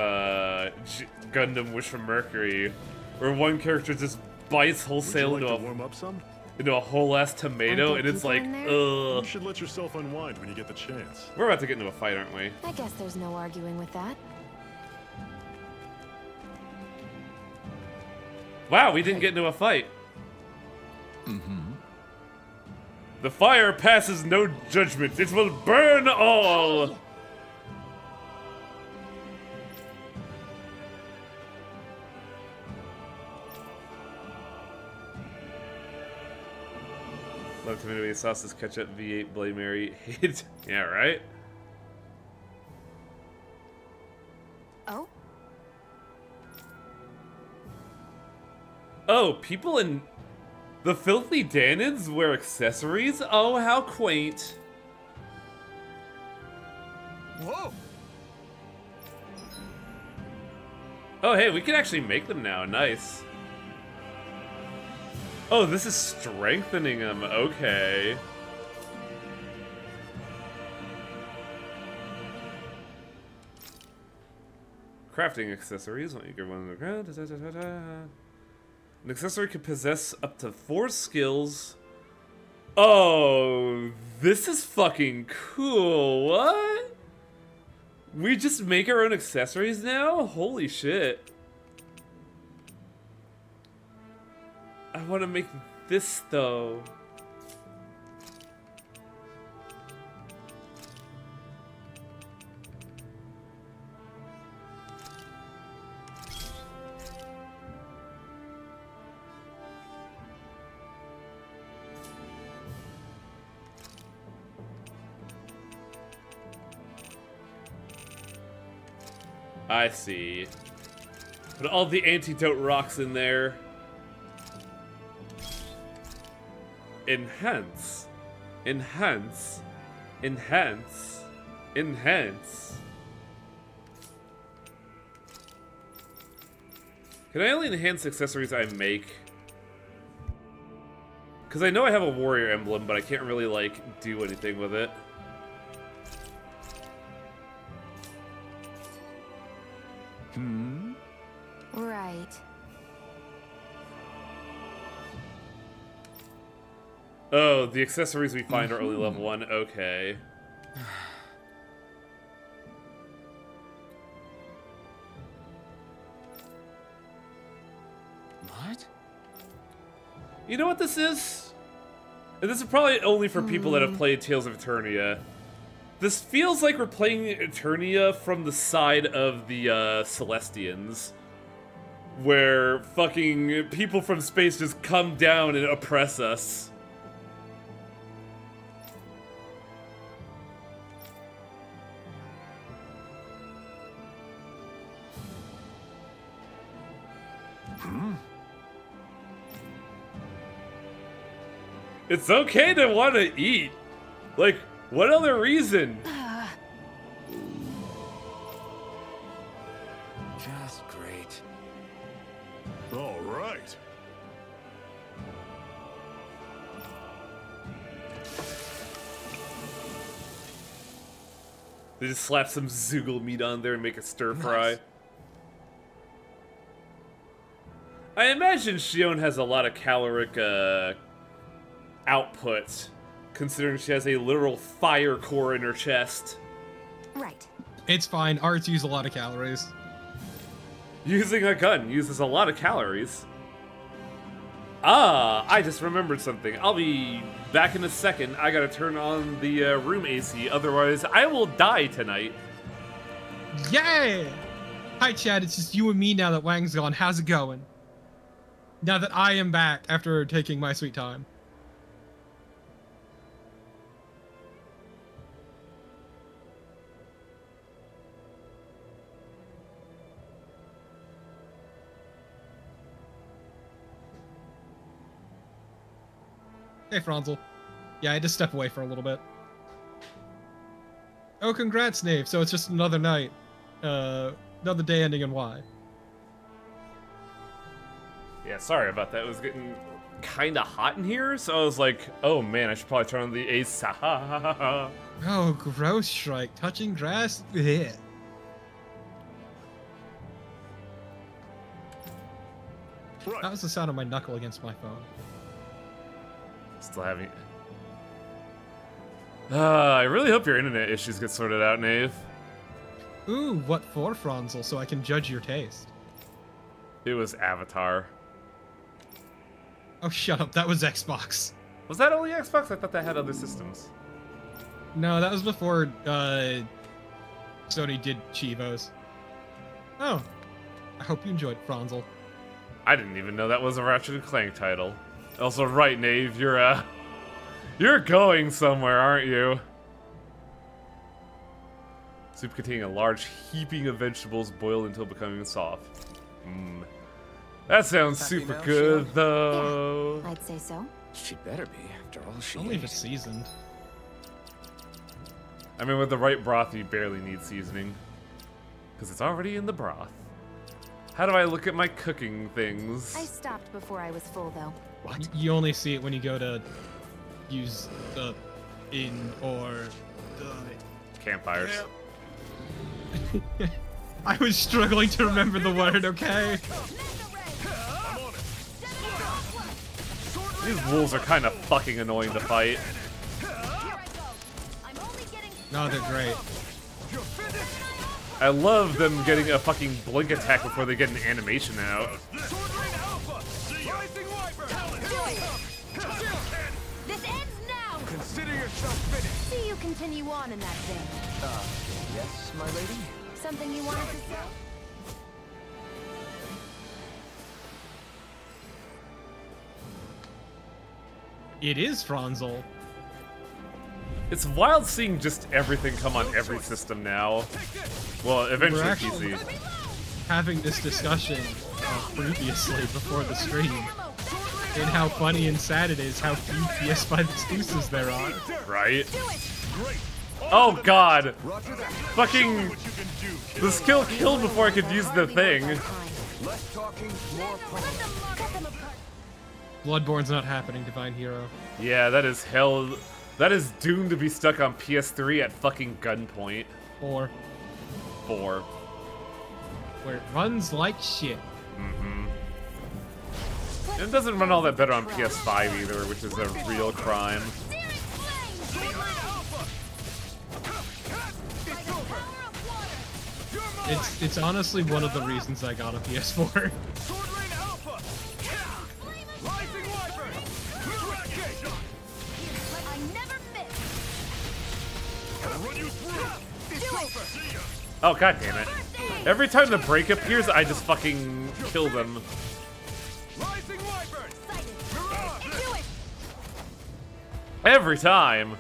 Gundam Wish from Mercury, where one character just bites Would you wholesale like to into warm up some? a whole ass tomato, Aren't and there it's like, people in You ugh. should let yourself unwind when you get the chance. We're about to get into a fight, aren't we? I guess there's no arguing with that. Wow, we didn't get into a fight. The fire passes no judgment. It will burn all. Love tomato sauces, ketchup, V8, Bloody Mary. Hate. Yeah, right? Oh? Oh, people in the Filthy Danans wear accessories? Oh, how quaint. Whoa. Oh, hey, we can actually make them now. Nice. Oh, this is strengthening them. Okay. Crafting accessories. When you get one on the ground. An accessory can possess up to 4 skills. Oh, this is fucking cool. What? We just make our own accessories now? Holy shit. I want to make this though. I see. Put all the antidote rocks in there. Enhance. Enhance. Enhance. Enhance. Can I only enhance accessories I make? Because I know I have a warrior emblem, but I can't really, like, do anything with it. Right. Oh, the accessories we find are only level 1. Okay. What? You know what this is? And this is probably only for people that have played Tales of Eternia. This feels like we're playing Eternia from the side of the Celestians. Where fucking people from space just come down and oppress us. It's okay to want to eat. Like, what other reason? Just great. All right. They just slap some Zoogle meat on there and make a stir fry. Nice. I imagine Xion has a lot of caloric output, considering she has a literal fire core in her chest. Right. It's fine. Arts use a lot of calories. Using a gun uses a lot of calories. Ah, I just remembered something. I'll be back in a second. I gotta turn on the room AC, otherwise I will die tonight. Yeah! Hi, Chad. It's just you and me now that Wang's gone. How's it going? Now that I am back after taking my sweet time. Hey, Franzel. Yeah, I had to step away for a little bit. Oh, congrats, Nave. So it's just another night. Another day ending in Y. Yeah, sorry about that. It was getting kind of hot in here, so I was like, oh man, I should probably turn on the AC. Oh, gross, Shrike. Touching grass? Yeah. Right. That was the sound of my knuckle against my phone. Still having... I really hope your internet issues get sorted out, Nave. Ooh, what for, Franzel, so I can judge your taste? It was Avatar. Oh, shut up. That was Xbox. Was that only Xbox? I thought that had other systems. No, that was before, Sony did Chivos. Oh. I hope you enjoyed, Franzel. I didn't even know that was a Ratchet & Clank title. Also, right, Nave, you're going somewhere, aren't you? Soup containing a large heaping of vegetables boiled until becoming soft. Mmm. That sounds Happy super now, good, Xion? though. Yeah, I'd say so. She better be, after all she Only if ate. it's seasoned. I mean, with the right broth, you barely need seasoning. Because it's already in the broth. How do I look at my cooking things? I stopped before I was full, though. What? You only see it when you go to use the inn or the... Campfires. I was struggling to remember the word, okay? These wolves are kind of fucking annoying to fight. No, they're great. I love them getting a fucking blink attack before they get an animation out. This ends now! Consider yourself finished. See you continue on in that vein. Yes, my lady? Something you wanted to say? It is Franzel. It's wild seeing just everything come on every system now. Well, eventually We're actually- PC. Having this discussion previously before the stream, and how funny and sad it is how few PS5 exclusives there are. Right? Great. Oh god! Roger that. Fucking... What you can do, The skill killed before I could use the thing. Less talking, more planning. Bloodborne's not happening, Divine Hero. Yeah, that is hell... That is doomed to be stuck on PS3 at fucking gunpoint. 4, 4. where it runs like shit. It doesn't run all that better on PS5 either, which is a real crime. It's honestly one of the reasons I got a PS4. Sword Rain Alpha! Rising Wyvern! I never miss. I'll run you through! It's over! See ya! Oh god damn it. Every time the break appears, I just fucking kill them. Rising Wyvern! Mirage! Do it. Every time.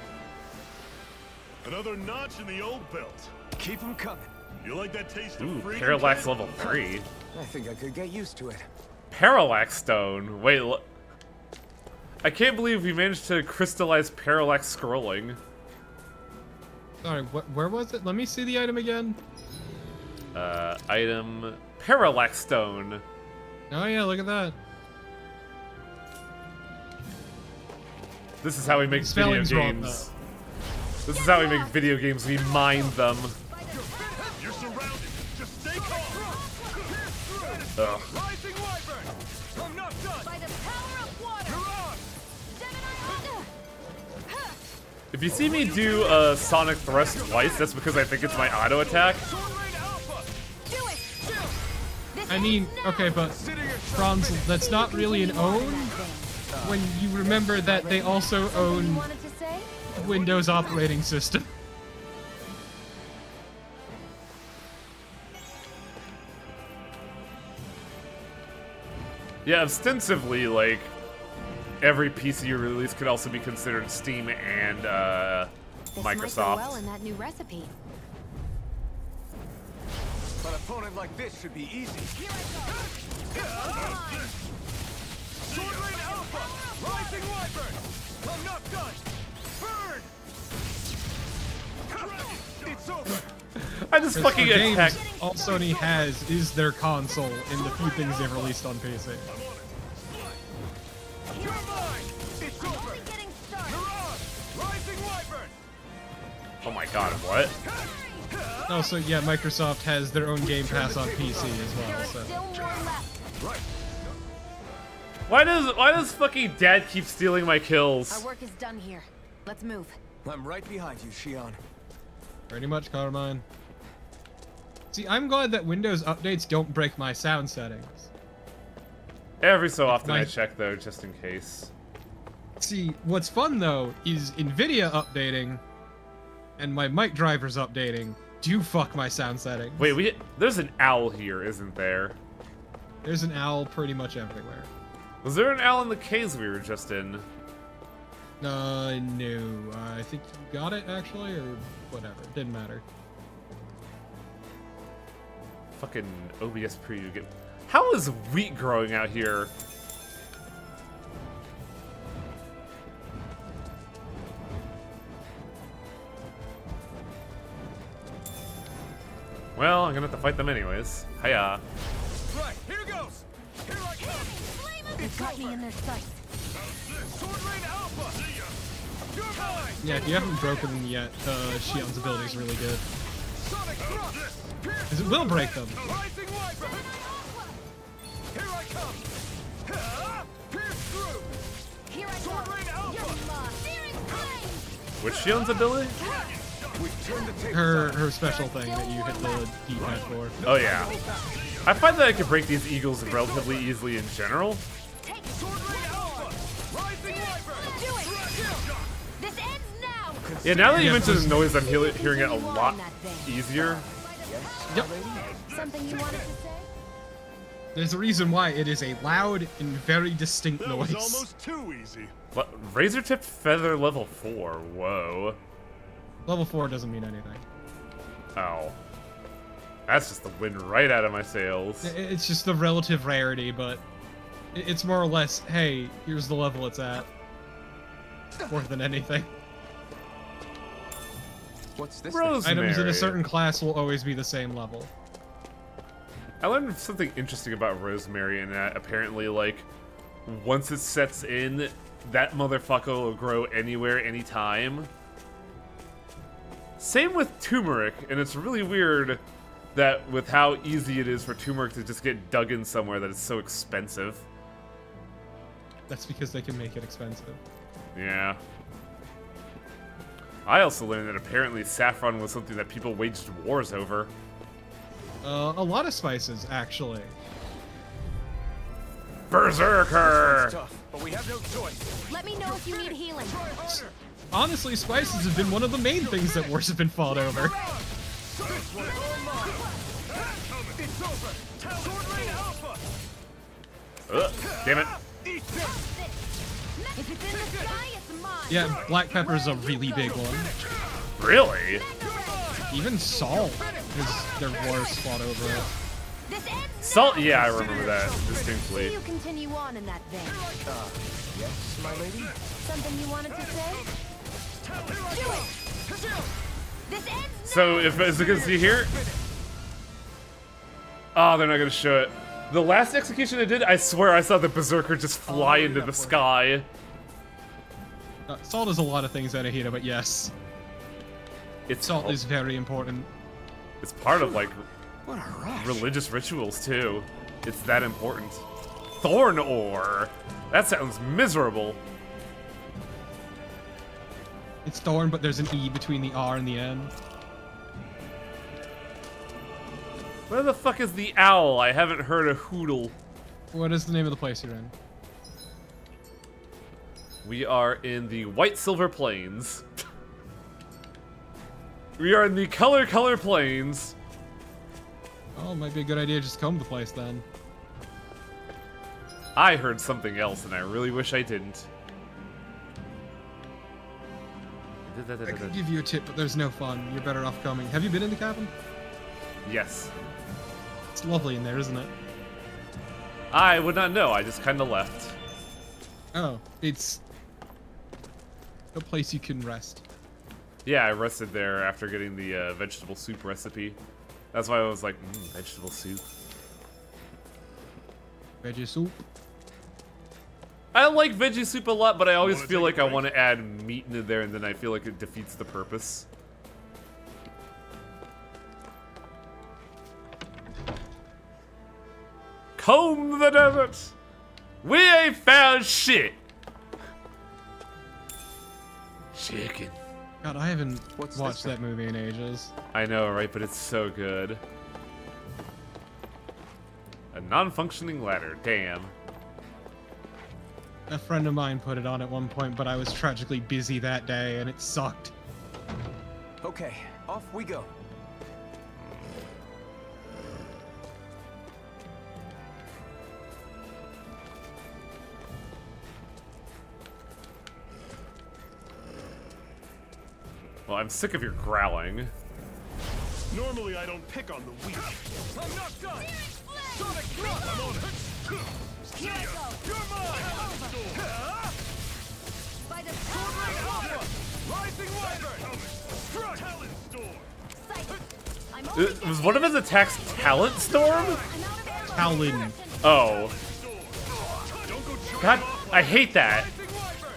Another notch in the old belt. Keep them coming. You like that taste of Ooh, freedom? Parallax Cat? level 3. I think I could get used to it. Parallax stone. Wait, I can't believe we managed to crystallize parallax scrolling. Sorry, where was it? Let me see the item again. Item parallax stone. Oh yeah, look at that. This is how we make video Spelling's wrong, games. This is how we make video games. We mine them. You're surrounded! Just stay calm! Ugh. Rising Wyvern! I'm not done! By the power of water. Mirage! Gemini. If you see me do a Sonic Thrust twice, that's because I think it's my auto attack. Sword Rain Alpha! Do it. This I mean, ends now. okay, but Franz, that's not really an own when you remember that they also Something you own wanted to say? Windows operating system. Yeah, ostensibly, like, every PC release could also be considered Steam and This might go Microsoft. well in that new recipe. An opponent like this should be easy. Sword Rain Alpha! Rising Wyvern! I'm not done! Burn! It's over! I just For fucking games, attack. all Sony has is their console and the few things they've released on PC. You're mine! It's over! Only getting started. Mirage! Rising Wyvern! Oh my god, what? Oh, so yeah, Microsoft has their own Game Pass on PC as There well, are so. still more left. Why does fucking Dad keep stealing my Our kills? work is done here. Let's move. I'm right behind you, Shion. Pretty much, Carmine. See, I'm glad that Windows updates don't break my sound settings. Every so often I nice. check though, just in case. See, what's fun though is NVIDIA updating and my mic drivers updating do fuck my sound settings. Wait, there's an owl here, isn't there? There's an owl pretty much everywhere. Was there an owl in the caves we were just in? No. I think you got it actually, or whatever. Didn't matter. Fucking OBS preview game. How is wheat growing out here? Well, I'm gonna have to fight them anyways. Hiya. Right, here goes! Here I come! They've got me in their sights. Sword Rain Alpha! See ya! You're mine! Yeah, if you haven't broken them yet, Shion's ability is really good. Sonic Thrust! Because it will break them. Rising Wyvern! Here I come! Ha! Pierce through! Here I Sword go. Rain You're Alpha! lost. Searing flame. Which Shion's ability? We turned the tables Her special thing that you hit the D-pad for. Oh yeah. I find that I can break these eagles relatively easily in general. Take Sword Rain Alpha! Rising Wyvern! Do it. This ends now. Yeah, now that you Yeah, mention the just- noise, I'm hearing it a lot easier. Yep. Something you wanted to say? There's a reason why it is a loud and very distinct That was noise. almost too easy. Razor tipped feather level 4. Whoa. Level 4 doesn't mean anything. Oh. That's just the wind right out of my sails. It's just the relative rarity, but it's more or less, hey, here's the level it's at. More than anything. What's this? Rosemary. Items in a certain class will always be the same level. I learned something interesting about Rosemary, and that apparently, like, once it sets in, that motherfucker will grow anywhere, anytime. Same with turmeric, and it's really weird that with how easy it is for turmeric to just get dug in somewhere that it's so expensive. That's because they can make it expensive. Yeah. I also learned that apparently saffron was something that people waged wars over. A lot of spices, actually. Berserker! Tough, but we have no choice. Let me know if you need healing. Try harder. Honestly, spices have been one of the main things that wars have been fought over. This one's all mine. It's over. Sword Rain Alpha. Damn it. Eat this. If it's in the sky, it's mine. Yeah, black pepper's a really big one. Really? Even salt is their wars fought over it. This ends Salt? now. Yeah, I remember that See distinctly. you continue on in that vein. Yes, my lady? Something you wanted to say? Do it. This ends So, if as you can see here... Oh, they're not gonna show it. The last execution I did, I swear I saw the Berserker just fly into the sky. Salt is a lot of things out of Hida, but yes. Salt is very important. It's part of, like, What a rush. religious rituals, too. It's that important. Thorn ore! That sounds miserable. It's thorn, but there's an E between the R and the N. Where the fuck is the owl? I haven't heard a hootle. What is the name of the place you're in? We are in the White Silver Plains. We are in the Color Plains. Oh, it might be a good idea to just comb the place then. I heard something else, and I really wish I didn't. I could give you a tip, but there's no fun. You're better off coming. Have you been in the cabin? Yes. It's lovely in there, isn't it? I would not know. I just kind of left. Oh, it's a place you can rest. Yeah, I rested there after getting the vegetable soup recipe. That's why I was like, vegetable soup. Veggie soup. I like veggie soup a lot, but I always Wanna feel take like a I break? want to add meat into there, and then I feel like it defeats the purpose. Comb the desert! We ain't found shit! Chicken. God, I haven't What's watched this that movie in ages. I know, right? But it's so good. A non-functioning ladder. Damn. A friend of mine put it on at one point, but I was tragically busy that day, and it sucked. Okay, off we go. Well, I'm sick of your growling. Normally, I don't pick on the weak. I'm not done. Sonic Thrust. I'm on it. See ya. You're mine. by the Sword Rain power. Alpha. Rising Wyvern. Crush. Talon Storm. Sight. I'm only Was one of his attacks Talent Storm? I'm out of ammo. Talon. Oh. Don't go charging God, off I hate that. Rising Wyvern.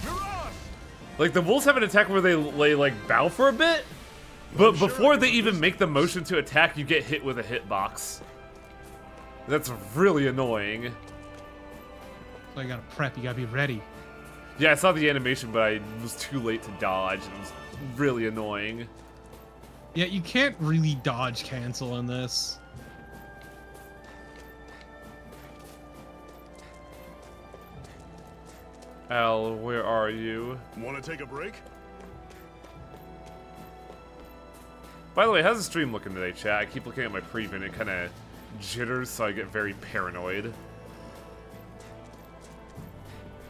Mirage. Like, the wolves have an attack where they like, bow for a bit, but before they even make the motion to attack, you get hit with a hitbox. That's really annoying. So you gotta prep, you gotta be ready. Yeah, I saw the animation, but I was too late to dodge, and it was really annoying. Yeah, you can't really dodge cancel in this. Al, where are you? Want to take a break? By the way, how's the stream looking today, chat? I keep looking at my preview and it kind of jitters, so I get very paranoid.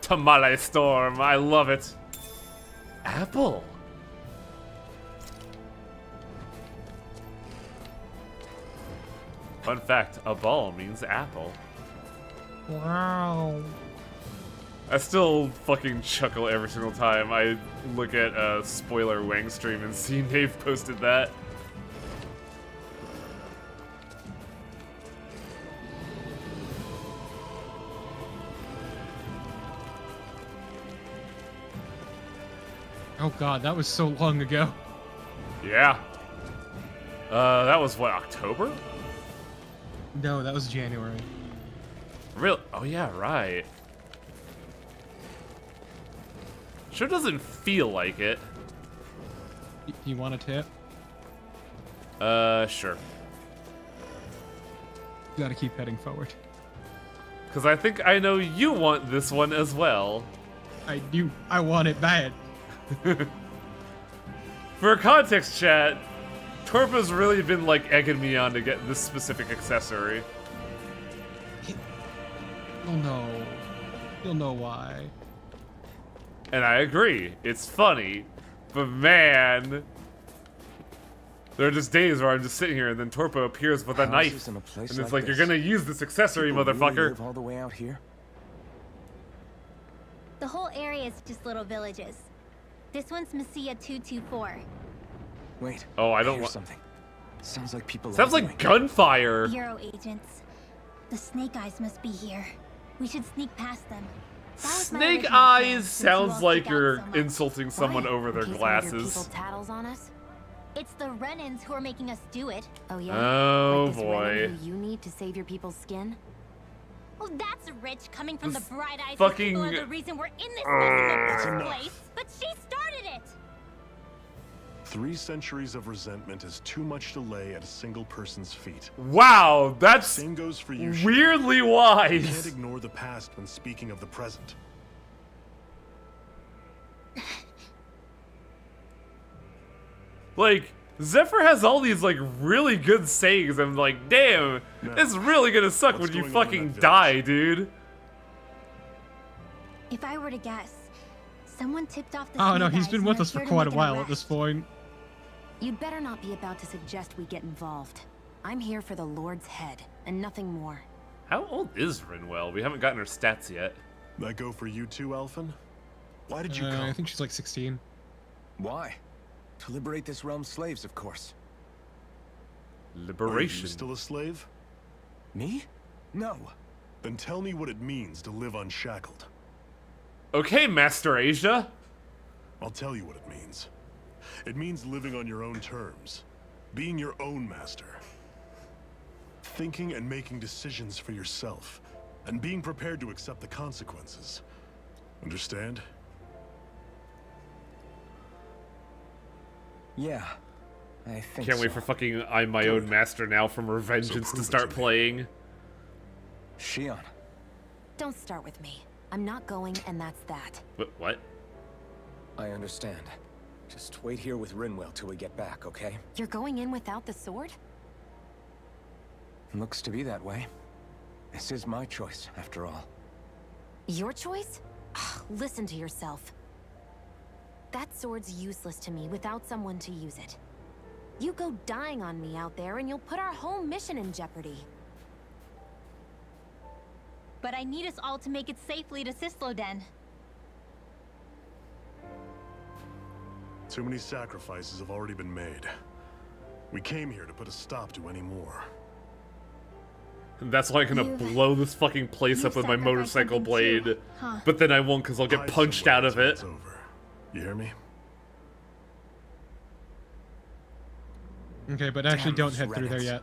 Tamale Storm, I love it. Apple. Fun fact, a ball means apple. Wow. I still fucking chuckle every single time I look at spoiler Wang stream and see Nave posted that. Oh god, that was so long ago. Yeah. That was what, October? No, that was January. Real? Oh yeah, right. Sure doesn't feel like it. You want a tip? Sure. You gotta keep heading forward. Because I think I know you want this one as well. I do. I want it bad. For context, chat, Torpa's really been like egging me on to get this specific accessory. You'll know. You'll know why. And I agree, it's funny, but man, there are just days where I'm just sitting here and then Torpa appears with a knife, and it's like, you're gonna use this accessory, motherfucker. Really live all the way out here? The whole area is just little villages. This one's Messia 224. Wait. Oh, I don't hear want something. Sounds like people. Sounds like gunfire. Bureau agents. The Snake Eyes must be here. We should sneak past them. That was my Snake original plan, Eyes since you all sounds like stick out you're so much. insulting someone Why? over their In case one of your glasses. people tattles on us? It's the Renans who are making us do it. Oh yeah? Oh, Like this boy. Renan who you need to save your people's skin? Oh, that's rich coming from This the Bright Eyes fucking- people are the reason we're in this mess in the first enough. place. But she started it! 3 centuries of resentment is too much to lay at a single person's feet. Wow, that's Same goes for you. weirdly You can't wise. ignore the past when speaking of the present. Like, Zephyr has all these, like, really good sayings. I'm like, damn, No. it's really gonna suck What's when you going on in fucking that die, dude. If I were to guess, someone tipped off the Oh no, Snake he's Eyes been and with they're us for here to quite a make an while at arrest. this point. You'd better not be about to suggest we get involved. I'm here for the Lord's head, and nothing more. How old is Rinwell? We haven't gotten her stats yet. That go for you too, Alphen? Why did you come? I think she's like 16. Why? To liberate this realm's slaves, of course. Are you Liberation. still a slave? Me? No. Then tell me what it means to live unshackled. Okay, Master Asia. I'll tell you what it means. It means living on your own terms. Being your own master. Thinking and making decisions for yourself. And being prepared to accept the consequences. Understand? Yeah. I think Can't so. wait for fucking I'm My Own Master Now from Revengeance prove to it start to me. playing. Shion. Don't start with me. I'm not going, and that's that. What? I understand. Just wait here with Rinwell till we get back, okay? You're going in without the sword? Looks to be that way. This is my choice, after all. Your choice? Listen to yourself. That sword's useless to me without someone to use it. You go dying on me out there and you'll put our whole mission in jeopardy. But I need us all to make it safely to Sisloden. Too many sacrifices have already been made. We came here to put a stop to any more. And that's why I'm gonna You- blow this fucking place up with my sacrificed motorcycle something blade. too, huh? But then I won't because I'll get Hide punched somewhere out of until it. it's over. You hear me? Okay, but actually Damn don't those head through there Renans. yet.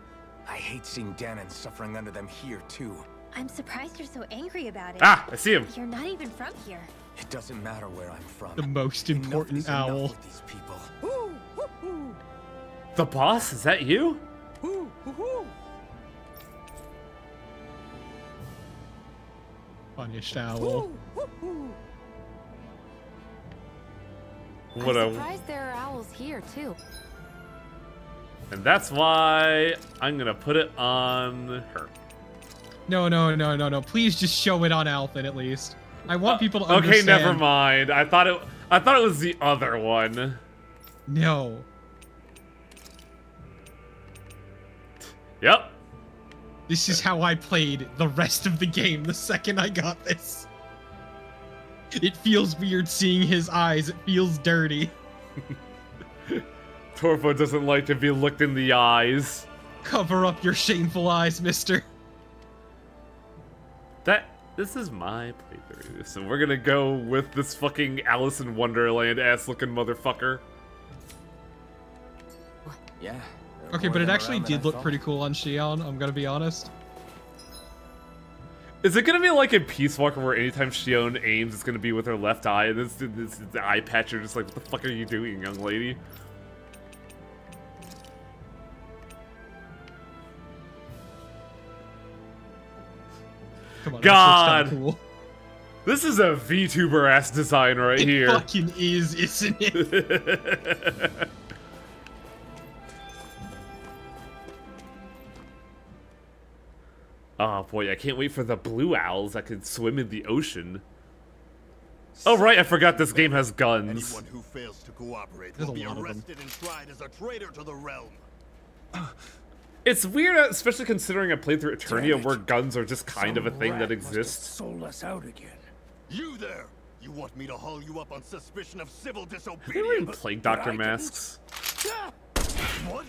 I hate seeing Danon suffering under them here, too. I'm surprised you're so angry about it. Ah, I see him. You're not even from here. It doesn't matter where I'm from. The most Enough important is enough owl. with these people. The boss? Is that you? Punished owl. What I'm a. surprised there are owls here, too. And that's why I'm gonna put it on her. No. Please just show it on Alphen at least. I want people to Okay, understand. never mind. I thought it was the other one. No. Yep. This is how I played the rest of the game the second I got this. It feels weird seeing his eyes. It feels dirty. Torpo doesn't like to be looked in the eyes. Cover up your shameful eyes, mister. This is my playthrough, so we're gonna go with this fucking Alice in Wonderland ass-looking motherfucker. Yeah. Okay, but it actually did look pretty cool on Xion, I'm gonna be honest. Is it gonna be like in Peace Walker where anytime Xion aims, it's gonna be with her left eye, and this eye patch, you're just like, what the fuck are you doing, young lady? Come on, God! that looks kinda cool. This is a VTuber ass design right It here. fucking is, isn't it? Oh boy, I can't wait for the blue owls that can swim in the ocean. Oh right, I forgot this game has guns. Anyone who fails to cooperate There's will a be lot of them. arrested and tried as a traitor to the realm. It's weird, especially considering I played through Eternia where guns are just kind of a thing that exists. Sold us out again. You there! You want me to haul you up on suspicion of civil Have you ever disobedience? even played Dr. Masks? What?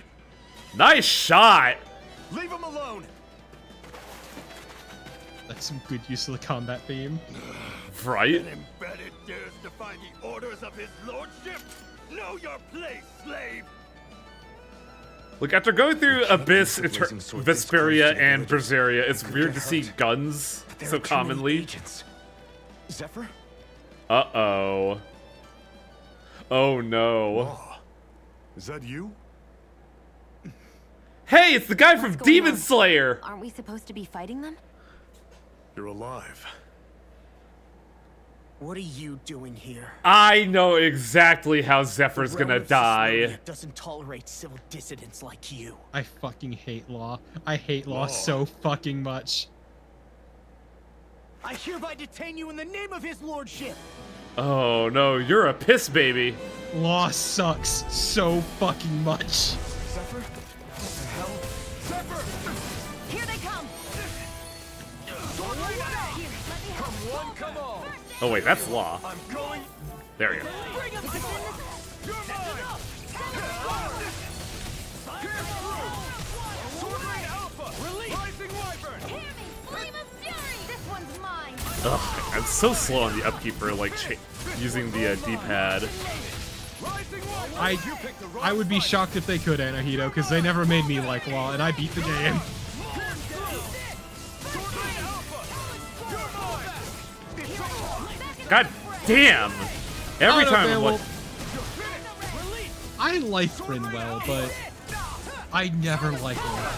Nice shot! Leave him alone! That's some good use of the combat theme. Right? An embedded dares defy the orders of his lordship? Know your place, slave! Look, after going through Abyss, Vesperia, and Berseria, it's weird to see guns so commonly. Zephyr? Uh-oh. Oh no. Law. Is that you? Hey, it's the guy from What's going Demon on? Slayer! Aren't we supposed to be fighting them? You're alive. What are you doing here? I know exactly how Zephyr's gonna die. Doesn't tolerate civil dissidents like you. I fucking hate Law. I hate Law so fucking much. I hereby detain you in the name of his lordship. Oh no, you're a piss baby. Law sucks so fucking much. Zephyr? What the hell? Zephyr! Here they come! Come one, come all. Oh wait, that's Law. I'm going. There we go. Bring them on! You're mine. Sword Rain Alpha. Release. Rising Wyvern. Hear me! Flame of Fury! This one's mine! Ugh, I'm so slow on the upkeep for like using the D-pad. Rising Wyvern. I would be shocked if they could, Anahito, because they never made me like Law, and I beat the game. God damn! Every Oh, time okay, I'm well, like, I like Rinwell, but I never liked Law.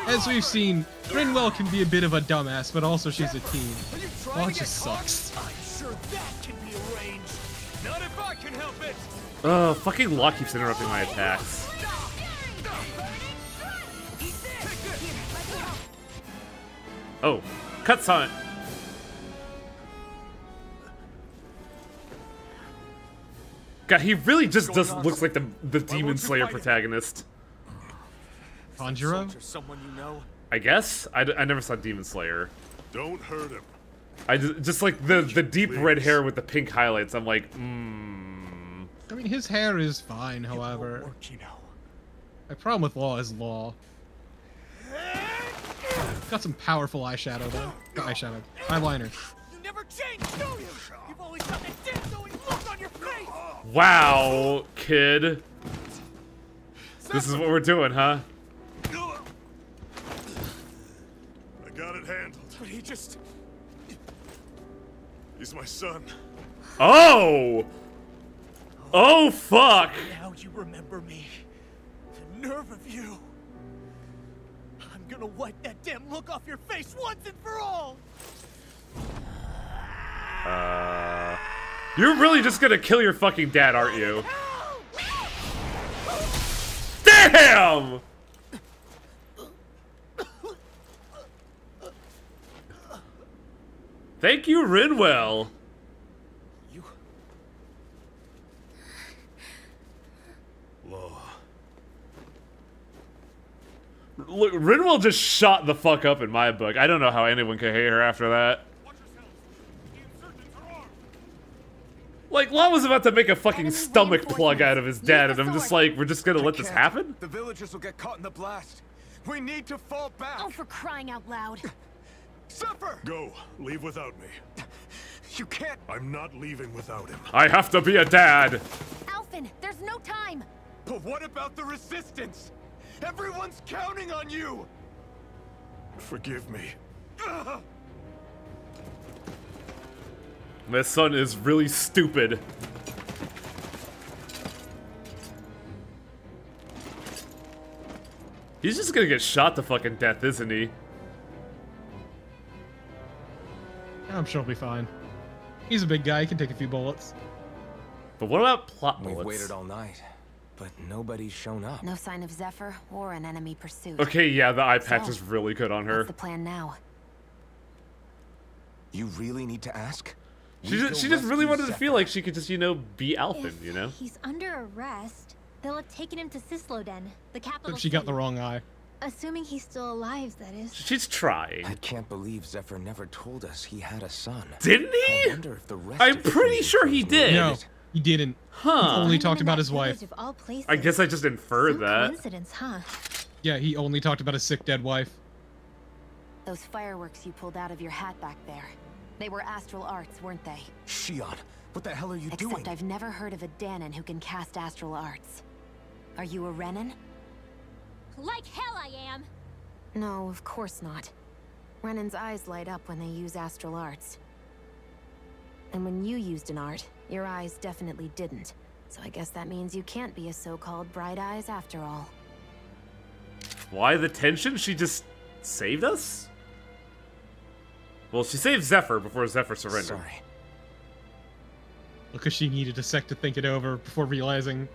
As we've seen, Rinwell can be a bit of a dumbass, but also she's a teen. Law just sucks. I'm sure that can be arranged. Not if I can help it. fucking Law keeps interrupting my attacks. Oh, cuts on it. God, he really just looks like the Demon Slayer protagonist. Tanjiro? Someone you know. I guess? I never saw Demon Slayer. Don't hurt him. I just like the deep red hair with the pink highlights. I'm like, I mean, his hair is fine, however. Work, you know. My problem with Law is Law. Got some powerful eyeshadow, though. Not eyeshadow. Eyeliner. You never change, do you? You've always got that dancing look on your face. wow, kid. This is what we're doing, huh? I got it handled. But he just. He's my son. Oh! Oh, fuck! Now you remember me. The nerve of you. I'm gonna wipe that damn look off your face once and for all. You're really just gonna kill your fucking dad, aren't you? Damn! Thank you, Rinwell. Law. Look, Rinwell just shot the fuck up in my book. I don't know how anyone could hate her after that. Like, Law was about to make a fucking stomach plug out of his dad, and I'm just like, we're just gonna let this happen? The villagers will get caught in the blast. We need to fall back. Oh, for crying out loud. Zephyr! Go. Leave without me. You can't. I'm not leaving without him. I have to be a dad. Alphen, there's no time. But what about the resistance? Everyone's counting on you. Forgive me. My son is really stupid. He's just gonna get shot to fucking death, isn't he? I'm sure he'll be fine. He's a big guy, he can take a few bullets. But what about plot We've bullets? waited all night, but nobody's shown up. No sign of Zephyr or an enemy pursuit. Okay, yeah, the eye patch So, is really good on her. What's the plan now? You really need to ask? She just really wanted to feel like she could just, you know, be Alphen, If you know? he's under arrest, they'll have taken him to Sisloden, the capital But she got city. the wrong eye. Assuming he's still alive, that is. She's trying. I can't believe Zephyr never told us he had a son. Didn't I he? wonder if the rest I'm of pretty Freedom sure he Fighters did. know No, it. he didn't. Huh. He only Find him talked in about that his wife. village of all places. I guess I just inferred Some that. coincidence, huh? Yeah, he only talked about his sick dead wife. Those fireworks you pulled out of your hat back there. They were astral arts, weren't they? Shion, what the hell are you Except doing? I've never heard of a Danon who can cast astral arts. Are you a Renan? Like hell I am! No, of course not. Renan's eyes light up when they use astral arts. And when you used an art, your eyes definitely didn't. So I guess that means you can't be a so-called bright eyes after all. Why the tension? She just saved us? Well, she saved Zephyr before Zephyr surrendered. Sorry. Because she needed a sec to think it over before realizing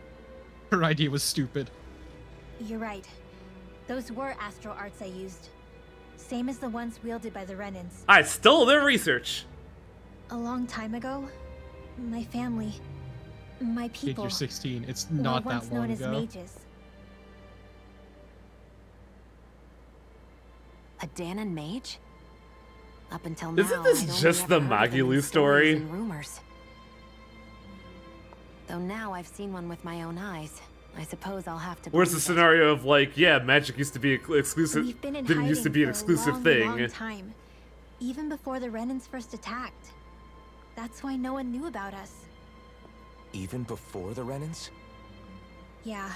her idea was stupid. You're right. Those were astral arts I used. Same as the ones wielded by the Renans. I stole their research. A long time ago, my family, my Kid, people, you're 16. It's were not once that long known as ago. mages. A Danon mage? Up until now, Isn't this I'd only just ever the heard of them in Magilu stories story? and rumors. Though now I've seen one with my own eyes. I suppose I'll have to. Where's the believe it. scenario of like, yeah, magic used to be exclusive, We've been in didn't used to hiding be an for a exclusive long, thing. long time, even before the Renans first attacked. That's why no one knew about us. Even before the Renans? Yeah.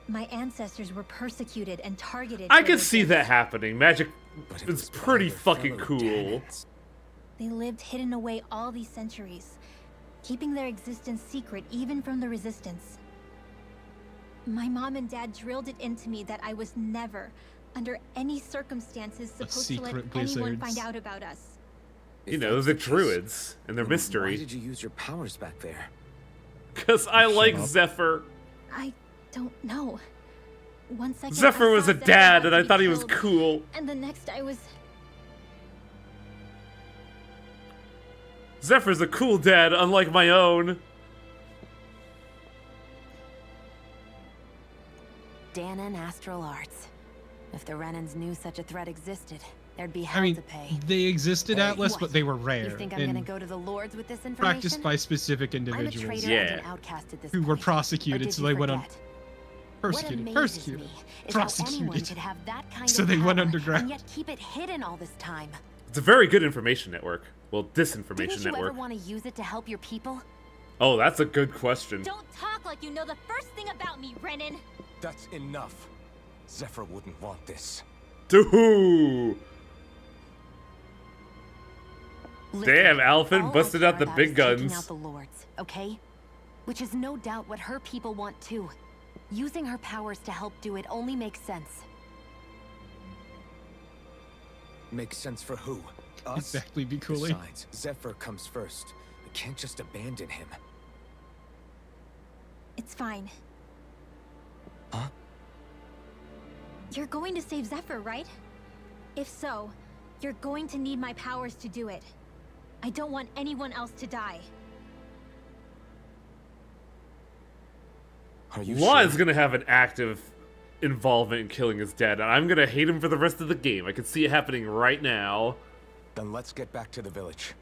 My ancestors were persecuted and targeted. I for could their see gifts. that happening. Magic But it is was by pretty their fucking fellow cool. Danons. They lived hidden away all these centuries, keeping their existence secret even from the Resistance. My mom and dad drilled it into me that I was never, under any circumstances, supposed to let secret anyone wizards. find out about us. You If know, that's the case, druids and their then Why mystery. did you use your powers back there? Because I like up. Zephyr. I don't know. One second Zephyr I was saw a Zephyr dad, about and to I be thought he was killed, cool. and the next I was... Zephyr's a cool dad, unlike my own. Danon astral arts. If the Renans knew such a threat existed, there'd be I hell mean, to pay. they existed, Hey, Atlas, what? but they were rare You think I'm gonna and go to the Lords with this information? practiced by specific I'm a individuals. traitor and an Yeah. outcast at this Who were point. Or prosecuted, did so you they went on forget? persecuted, What amazes persecuted, me is how anyone prosecuted. could have that kind So of they went power underground. and yet keep it hidden all this time. It's a very good information network. Well, disinformation Didn't you network. ever want to use it to help your people? Oh, that's a good question. Don't talk like you know the first thing about me, Renan! That's enough. Zephyr wouldn't want this. Doohoo! Listen, Damn, Alphen all I busted care out the about big is taking guns. out the Lords, okay? Which is no doubt what her people want too. Using her powers to help do it only makes sense. Makes sense for who? Us? Exactly, be cooling. Besides, Zephyr comes first. We can't just abandon him. It's fine. Huh? You're going to save Zephyr, right? If so, you're going to need my powers to do it. I don't want anyone else to die. Are you Law sure? is gonna have an active involvement in killing his dad, and I'm gonna hate him for the rest of the game. I can see it happening right now. Then let's get back to the village.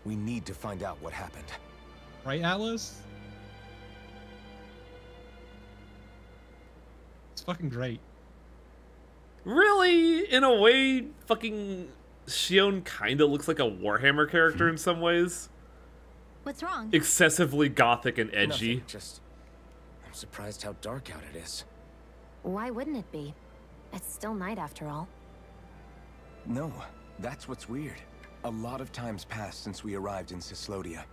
We need to find out what happened. Right, Atlas? It's fucking great. Really, in a way, fucking Shion kinda looks like a Warhammer character in some ways. What's wrong? Excessively gothic and edgy. Nothing, just... I'm surprised how dark out it is. Why wouldn't it be? It's still night after all. No, that's what's weird. A lot of time's passed since we arrived in Cyslodia.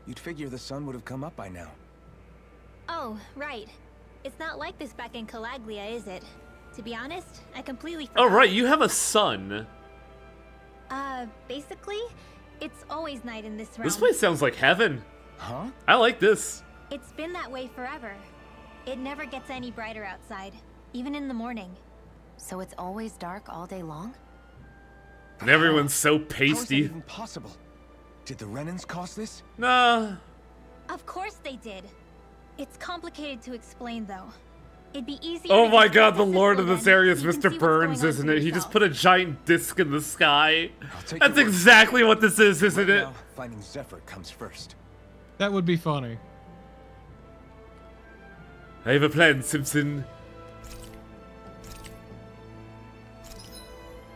You'd figure the sun would have come up by now. Oh, right. It's not like this back in Calaglia, is it? To be honest, I completely forgot. Oh, right, you have a son. Basically, it's always night in this realm. This place sounds like heaven. Huh? I like this. It's been that way forever. It never gets any brighter outside, even in the morning. So it's always dark all day long? And everyone's so How is that pasty. even possible? Did the Renans cause this? Nah. Of course they did. It's complicated to explain, though. It'd be easier. Oh to my just god, go the to lord of Cisco this then, area is so you can Mr. see what's Burns, going on isn't for it? He just yourself. put a giant disc in the sky. Take That's your word. exactly what this is, isn't Right it? now, finding Zephyr comes first. That would be funny. I have a plan, Simpson.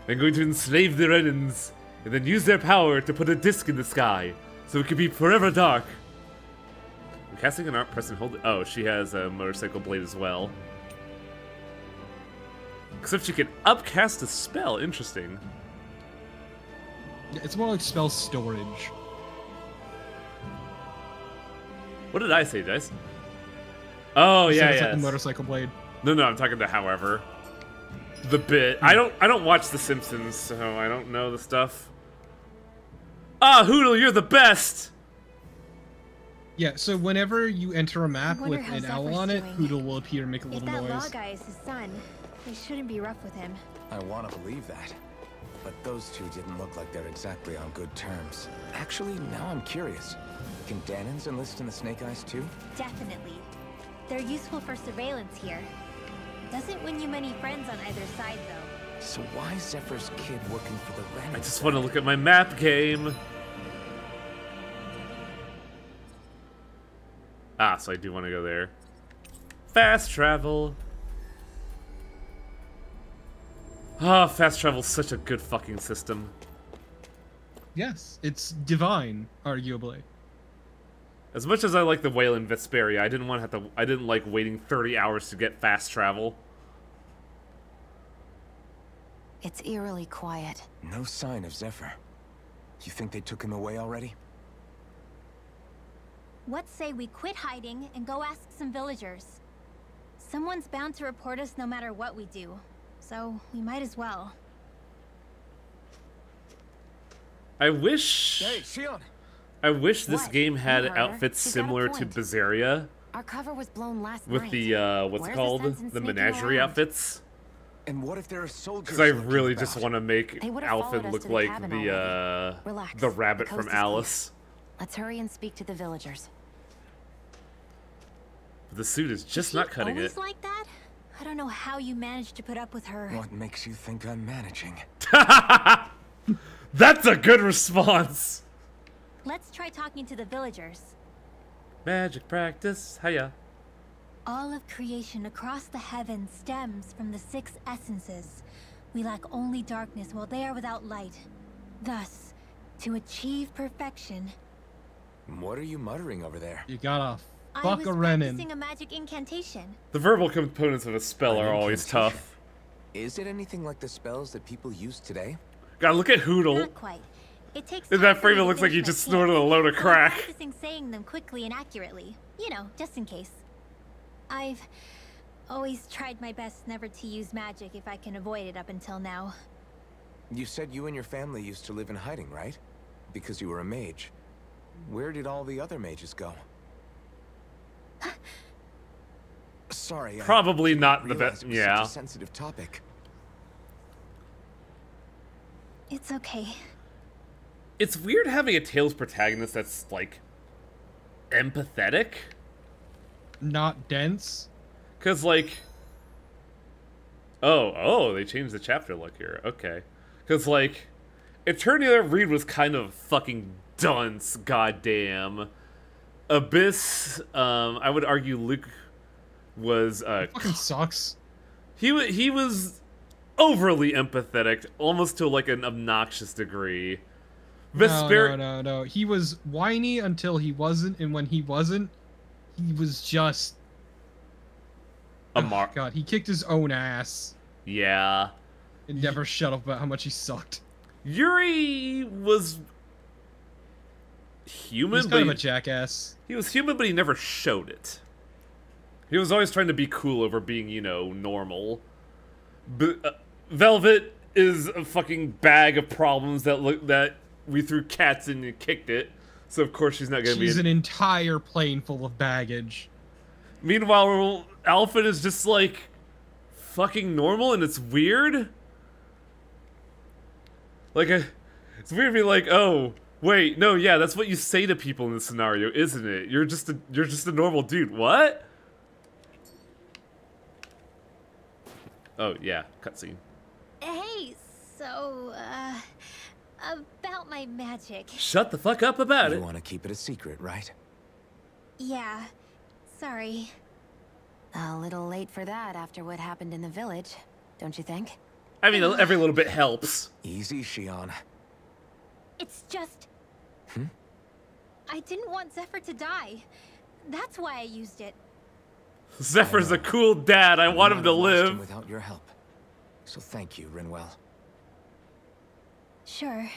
I'm going to enslave the Renans, and then use their power to put a disc in the sky, so it can be forever dark. I'm casting an art, press and hold it. Oh, she has a motorcycle blade as well. Except she can upcast a spell. Interesting. Yeah, it's more like spell storage. What did I say, Dice? Oh, So yeah, it's like yeah. the motorcycle blade. No, I'm talking to however. The bit. I don't watch The Simpsons, so I don't know the stuff. Ah, Hoodle, you're the best! Yeah, so whenever you enter a map wonder with how an owl Zephyr's on it, doing. Hoodle will appear and make a If little that law noise. guy is his son, they shouldn't be rough with him. I want to believe that. But those two didn't look like they're exactly on good terms. Actually, now I'm curious. Can Danans enlist in the Snake Eyes too? Definitely. They're useful for surveillance here. Doesn't win you many friends on either side, though. So why is Zephyr's kid working for the Renans? I just want to look at my map game. Ah, so I do want to go there. Fast travel. Ah, fast travel's such a good fucking system. Yes, it's divine, arguably. As much as I like the Wayland Vesperia, I didn't like waiting 30 hours to get fast travel. It's eerily quiet. No sign of Zephyr. You think they took him away already? What say we quit hiding and go ask some villagers? Someone's bound to report us no matter what we do, so we might as well. I wish Hey, Shion! this What? game had You heard her. outfits She's got a similar to point. Berseria Our cover was blown last with night. the what's Where's it the called? sense in The sneaking menagerie around? outfits. And what if there are soldiers Because I lurking really about? just want to make They would've followed Alfin us look to the like cabin the Relax. the rabbit The from coast is clear. Alice. Let's hurry and speak to the villagers. The suit is just Is she not cutting always it. like that? I don't know how you managed to put up with her. What makes you think I'm managing? That's a good response. Let's try talking to the villagers. Magic practice, hiya. All of creation across the heavens stems from the 6 essences. We lack only darkness while they are without light. Thus, to achieve perfection, What are you muttering over there? You gotta I fuck was a Renin. practicing a magic incantation. The verbal components of a spell are An always incantation. tough. Is it anything like the spells that people use today? God, look at Hoodle. Not quite. It takes In time that for frame, me it to looks like finish he my just snorted a chants, load of so I'm crack. practicing saying them quickly and accurately. You know, just in case. I've always tried my best never to use magic if I can avoid it up until now. You said you and your family used to live in hiding, right? Because you were a mage. Where did all the other mages go? Sorry, Probably I not the realized best. it was Yeah. such a sensitive topic. It's okay. It's weird having a Tales protagonist that's, like, empathetic. Not dense. Because, like, Oh, they changed the chapter look here. Okay. Because, like, Eternia Reed was kind of fucking dunce, goddamn. Abyss, I would argue Luke was, Fucking sucks. He was overly empathetic, almost to, like, an obnoxious degree. No. He was whiny until he wasn't, and when he wasn't, he was just... God, he kicked his own ass. Yeah. And never shut up about how much he sucked. Yuri was human, He's kind of a jackass. He was human, but he never showed it. He was always trying to be cool over being, you know, normal. But Velvet is a fucking bag of problems that we threw cats in and kicked it. So of course she's not gonna be. She's an entire plane full of baggage. Meanwhile, Alphen is just like fucking normal, and it's weird. Like, it's weird to be like, oh, wait, no, yeah, that's what you say to people in this scenario, isn't it? You're just a normal dude. What? Oh yeah, cutscene. Hey, so, about my magic. Shut the fuck up about it. You want to keep it a secret, right? Yeah, sorry. A little late for that after what happened in the village, don't you think? I mean, every little bit helps. Easy, Shion. It's just... I didn't want Zephyr to die. That's why I used it. Zephyr's a cool dad. I want him to live. Without your help. So thank you, Rinwell. Sure.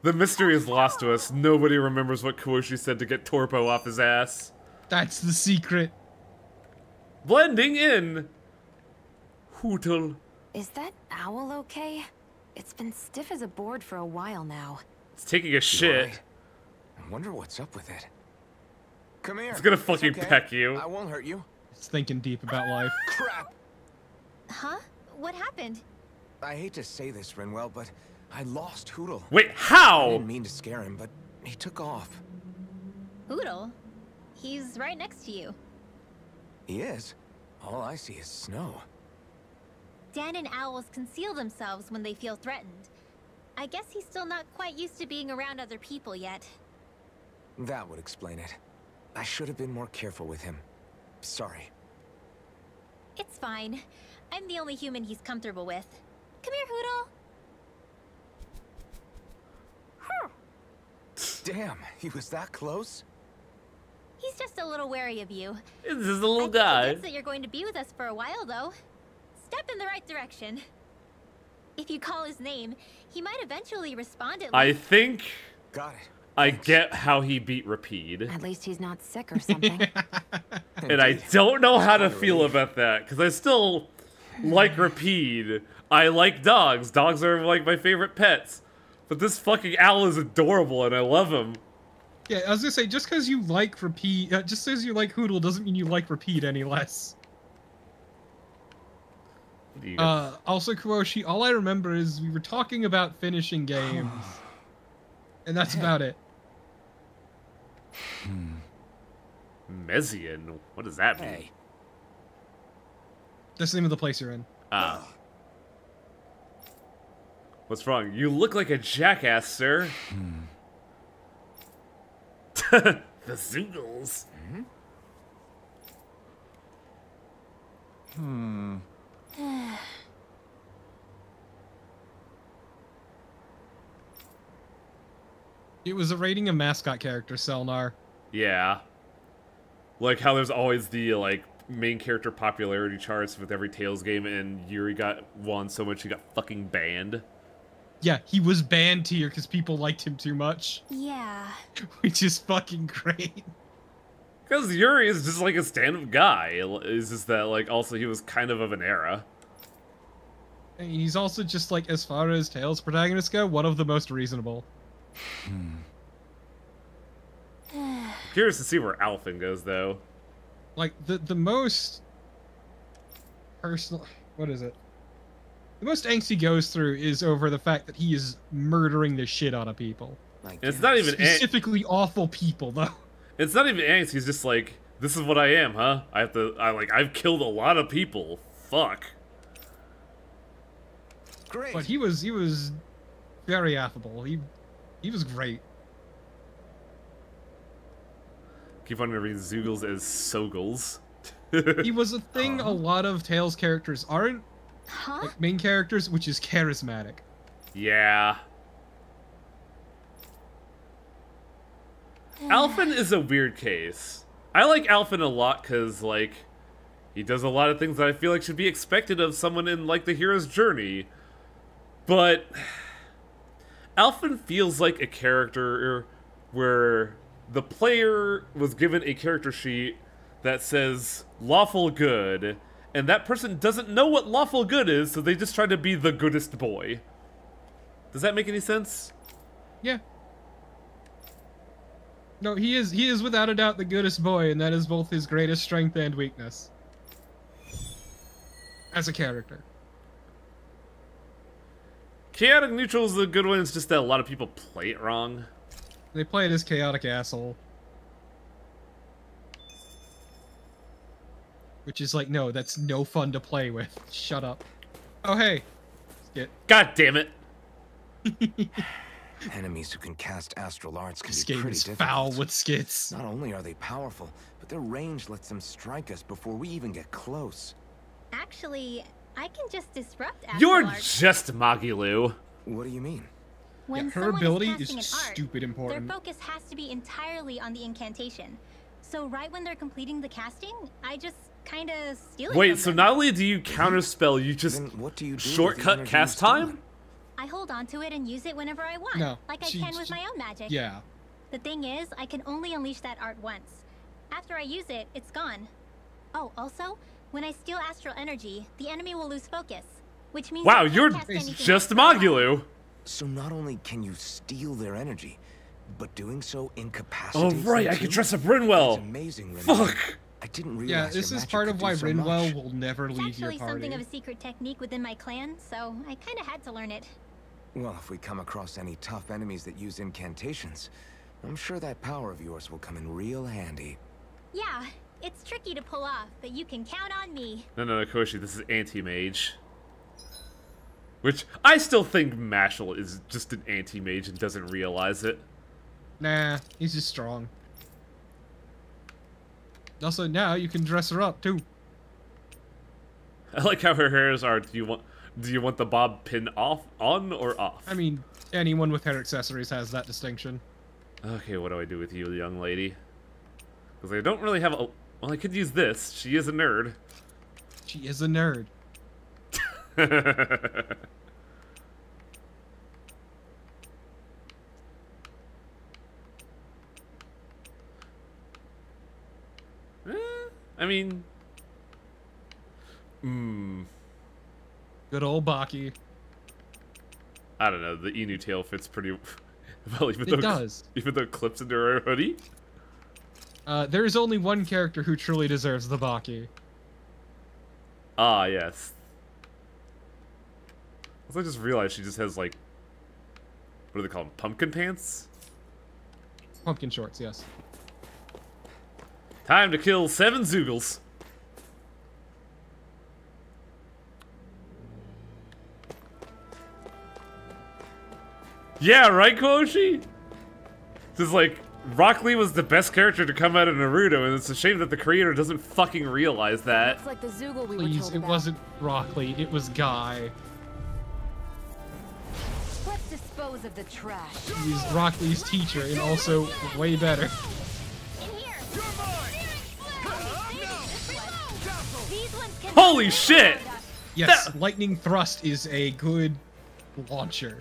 The mystery is lost to us. Nobody remembers what Kiyoshi said to get Torpo off his ass. That's the secret. Blending in. Hootle. Is that owl okay? It's been stiff as a board for a while now. It's taking a shit. Right. I wonder what's up with it. Come here. It's gonna fucking peck you. I won't hurt you. It's thinking deep about life. Crap! Huh? What happened? I hate to say this, Rinwell, but I lost Hootle. Wait, I how? didn't mean to scare him, but he took off. Hootle? He's right next to you. He is? All I see is snow. Dan and owls conceal themselves when they feel threatened. I guess he's still not quite used to being around other people yet. That would explain it. I should have been more careful with him. Sorry. It's fine. I'm the only human he's comfortable with. Come here, Hootle. Damn, he was that close? He's just a little wary of you. This is a little I think guy. he gets that you're going to be with us for a while, though. Step in the right direction. If you call his name, he might eventually respond at I least. think Got it. I get how he beat Rapide. At least he's not sick or something. And I don't know how to feel about that, because I still like Rapide. I like dogs. Dogs are like my favorite pets. But this fucking owl is adorable, and I love him. Yeah, I was gonna say, just because you like Rapide, just because you like Hootle doesn't mean you like Rapide any less. Also, Kiyoshi, all I remember is we were talking about finishing games. And that's about it. Mezian? What does that mean? Hey. That's the name of the place you're in. Ah. What's wrong? You look like a jackass, sir. The Zoogles. It was rating a mascot character, Selnar. Yeah. Like how there's always the, like, main character popularity charts with every Tales game, and Yuri won so much he got fucking banned. Yeah, he was banned here because people liked him too much. Yeah. Which is fucking great. Because Yuri is just like a stand-up guy. It's just that, like, also he was kind of an era. And he's also just, like, as far as Tales protagonists go, one of the most reasonable. Curious to see where Alphen goes, though. Like, the most personal... What is it? The most angst he goes through is over the fact that he is murdering the shit out of people. It's not even Specifically awful people, though. It's not even angst. He's just like, this is what I am, huh? I've killed a lot of people. Fuck. Great. But he was very affable. He was great. Keep on reading Zoogles as Sogles. He was a thing a lot of Tales characters aren't. Huh? Like main characters, which is charismatic. Yeah. Alphen is a weird case. I like Alphen a lot because, like, he does a lot of things that I feel like should be expected of someone in, like, the hero's journey. But Alphen feels like a character where the player was given a character sheet that says lawful good, and that person doesn't know what lawful good is, so they just try to be the goodest boy. Does that make any sense? Yeah. No, he is without a doubt the goodest boy, and that is both his greatest strength and weakness. As a character. Chaotic neutral is the good one, it's just that a lot of people play it wrong. They play it as chaotic asshole. Which is like, no, that's no fun to play with. Shut up. Oh, hey. Skit. God damn it. Enemies who can cast astral arts can This be game pretty is difficult. foul with skits. Not only are they powerful, but their range lets them strike us before we even get close. Actually, I can just disrupt astral You're arts. just Magilu. What do you mean? When Yeah, her someone ability casting is an art, stupid important. Their focus has to be entirely on the incantation. So right when they're completing the casting, I just kind of steal it Wait, from so them. not only do you counterspell, you just Then what do you do with the shortcut energy cast you steal? time? I hold on to it and use it whenever I want, No, like I she- can with my own magic. Yeah. The thing is, I can only unleash that art once. After I use it, it's gone. Oh, also, when I steal astral energy, the enemy will lose focus, which means Wow, I can't you're cast anything just else for a while. Magilu. So not only can you steal their energy, but doing so Oh incapacitates right, them I can too? dress up That's Rinwell. amazing, Rinwell. Fuck. I didn't realize Yeah, your this is magic part could of do why so Rinwell much. will never It's leave your actually party. something of a secret technique within my clan, so I kind of had to learn it. Well, if we come across any tough enemies that use incantations, I'm sure that power of yours will come in real handy. Yeah, it's tricky to pull off, but you can count on me. No, Koshi, this is anti-mage. Which, I still think Mashal is just an anti-mage and doesn't realize it. Nah, he's just strong. Also, now you can dress her up, too. I like how her hairs are, do you want the bob pin on or off? I mean, anyone with hair accessories has that distinction. Okay, what do I do with you, young lady? Because I don't really have a... Well, I could use this. She is a nerd. She is a nerd. I mean... Good old Baki. I don't know, the Inu tail fits pretty well, even It does. Even though it clips into her hoodie. There is only one character who truly deserves the Baki. Ah, yes. Also, I just realized she just has, like... What do they call them? Pumpkin pants? Pumpkin shorts, yes. Time to kill 7 Zoogles. Yeah, right, Koshi? Just like, Rock Lee was the best character to come out of Naruto, and it's a shame that the creator doesn't fucking realize that. It's like the Zoogle we were Please, told it about. wasn't Rockley, it was Guy. Let's dispose of the trash. He's Rockley's teacher and also way better. In here! These ones can Holy shit! Yes, Lightning Thrust is a good launcher.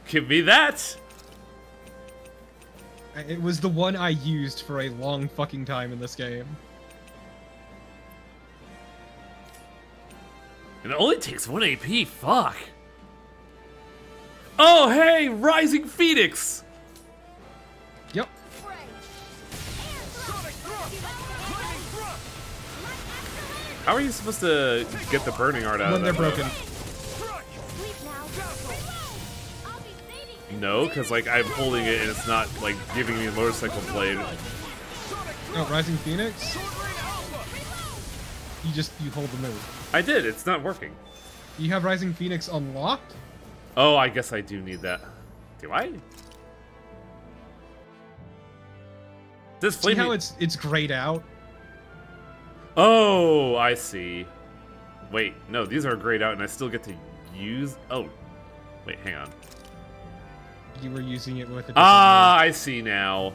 Give me that! It was the one I used for a long fucking time in this game. It only takes 1 AP, fuck. Oh, hey, Rising Phoenix! Yep. How are you supposed to get the burning art out When of they're that? broken. No, because like I'm holding it and it's not like giving me a motorcycle blade. No, Rising Phoenix? You hold the move. I did, it's not working. You have Rising Phoenix unlocked? Oh, I guess I do need that. Do I? This See how flaming... it's grayed out? Oh, I see. Wait, no, these are grayed out and I still get to use... Oh, wait, hang on. You were using it with a different Ah, I see now.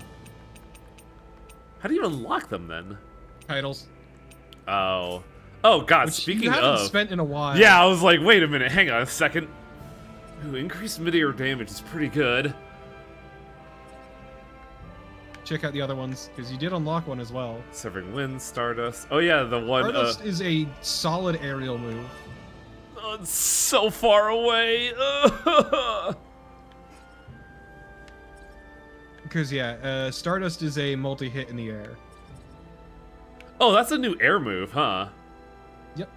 How do you unlock them then? titles. Oh. Oh, God, Which speaking you haven't of... spent in a while. Yeah, I was like, wait a minute, hang on a second. Ooh, increased mid-air damage is pretty good. Check out the other ones, because you did unlock one as well. Severing Wind, Stardust. Oh yeah, the one... Stardust is a solid aerial move. Oh, it's so far away. Because, yeah, Stardust is a multi-hit in the air. Oh, that's a new air move, huh? Yep.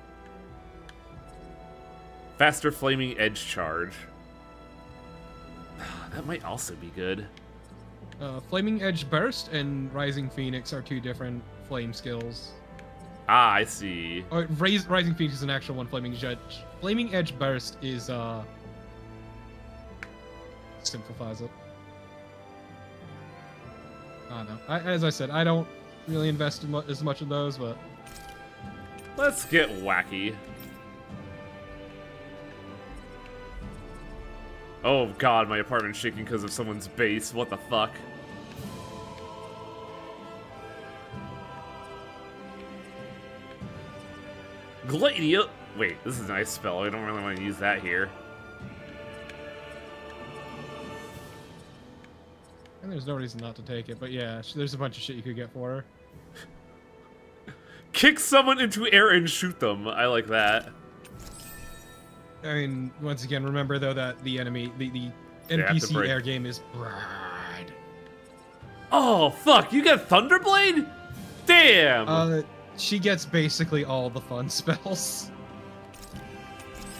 Faster Flaming Edge Charge. That might also be good. Flaming Edge Burst and Rising Phoenix are two different flame skills. Ah, I see. Or, Rising Phoenix is an actual one, Flaming Edge Burst is, simplifies it. I don't know. As I said, I don't really invest as much in those, but... Let's get wacky. Oh god, my apartment's shaking because of someone's base. What the fuck? Gladio... Wait, this is a nice spell. I don't really want to use that here. And there's no reason not to take it, but yeah, there's a bunch of shit you could get for her. Kick someone into air and shoot them. I like that. I mean, once again, remember though that the NPC air game is Bride. Oh, fuck, you got Thunderblade? Damn! She gets basically all the fun spells.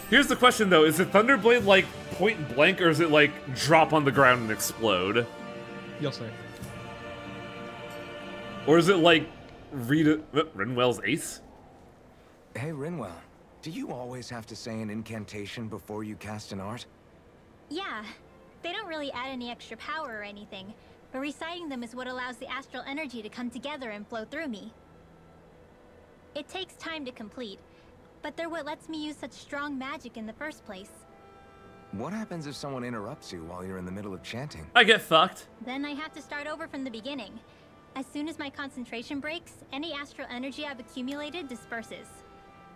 Here's the question though, is it Thunderblade like point blank or is it like drop on the ground and explode? You'll say. Or is it like Rinwell's ace? Hey, Rinwell, do you always have to say an incantation before you cast an art? Yeah, they don't really add any extra power or anything, but reciting them is what allows the astral energy to come together and flow through me. It takes time to complete, but they're what lets me use such strong magic in the first place. What happens if someone interrupts you while you're in the middle of chanting? I get fucked. Then I have to start over from the beginning. As soon as my concentration breaks, any astral energy I've accumulated disperses.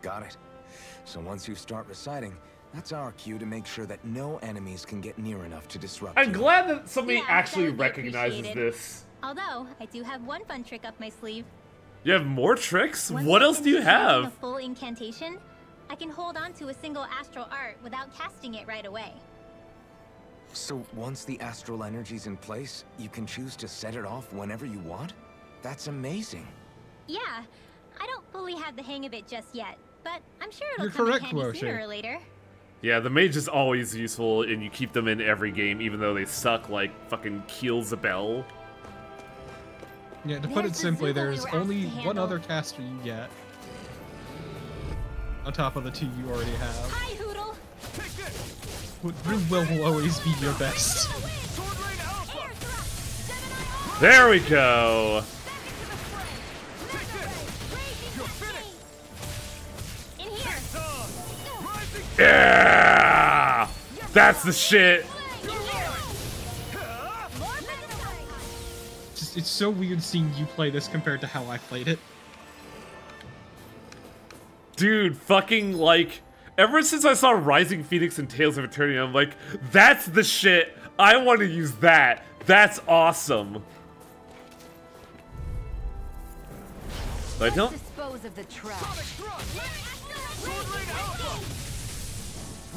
Got it. So once you start reciting, that's our cue to make sure that no enemies can get near enough to disrupt I'm you. glad that somebody Yeah, actually that would be recognizes appreciated. this. Although, I do have one fun trick up my sleeve. You have more tricks? Once What I else do you finish chanting a have? full incantation, I can hold on to a single astral art without casting it right away. So once the astral energy's in place, you can choose to set it off whenever you want? That's amazing. Yeah, I don't fully have the hang of it just yet, but I'm sure it'll You're come in correct, handy Roshi. sooner or later. Yeah, the mage is always useful, and you keep them in every game, even though they suck like fucking Keelzabel. Yeah, to put it There's the simply, Zuko we there's were asked only to one handle. other caster you get. On top of the two you already have. Hi, Hoodle! Rinwell will always be your best. Sword Rain Alpha! Air thrust! Gemini There we go! in here! Rising Yeah! That's the shit! In here! More magnified! Just, it's so weird seeing you play this compared to how I played it. Dude, fucking like, ever since I saw Rising Phoenix and Tales of Eternity, I'm like, that's the shit. I want to use that. That's awesome. But I don't. Dispose of the trash. Sonic Thrust! Sword Rain Alpha!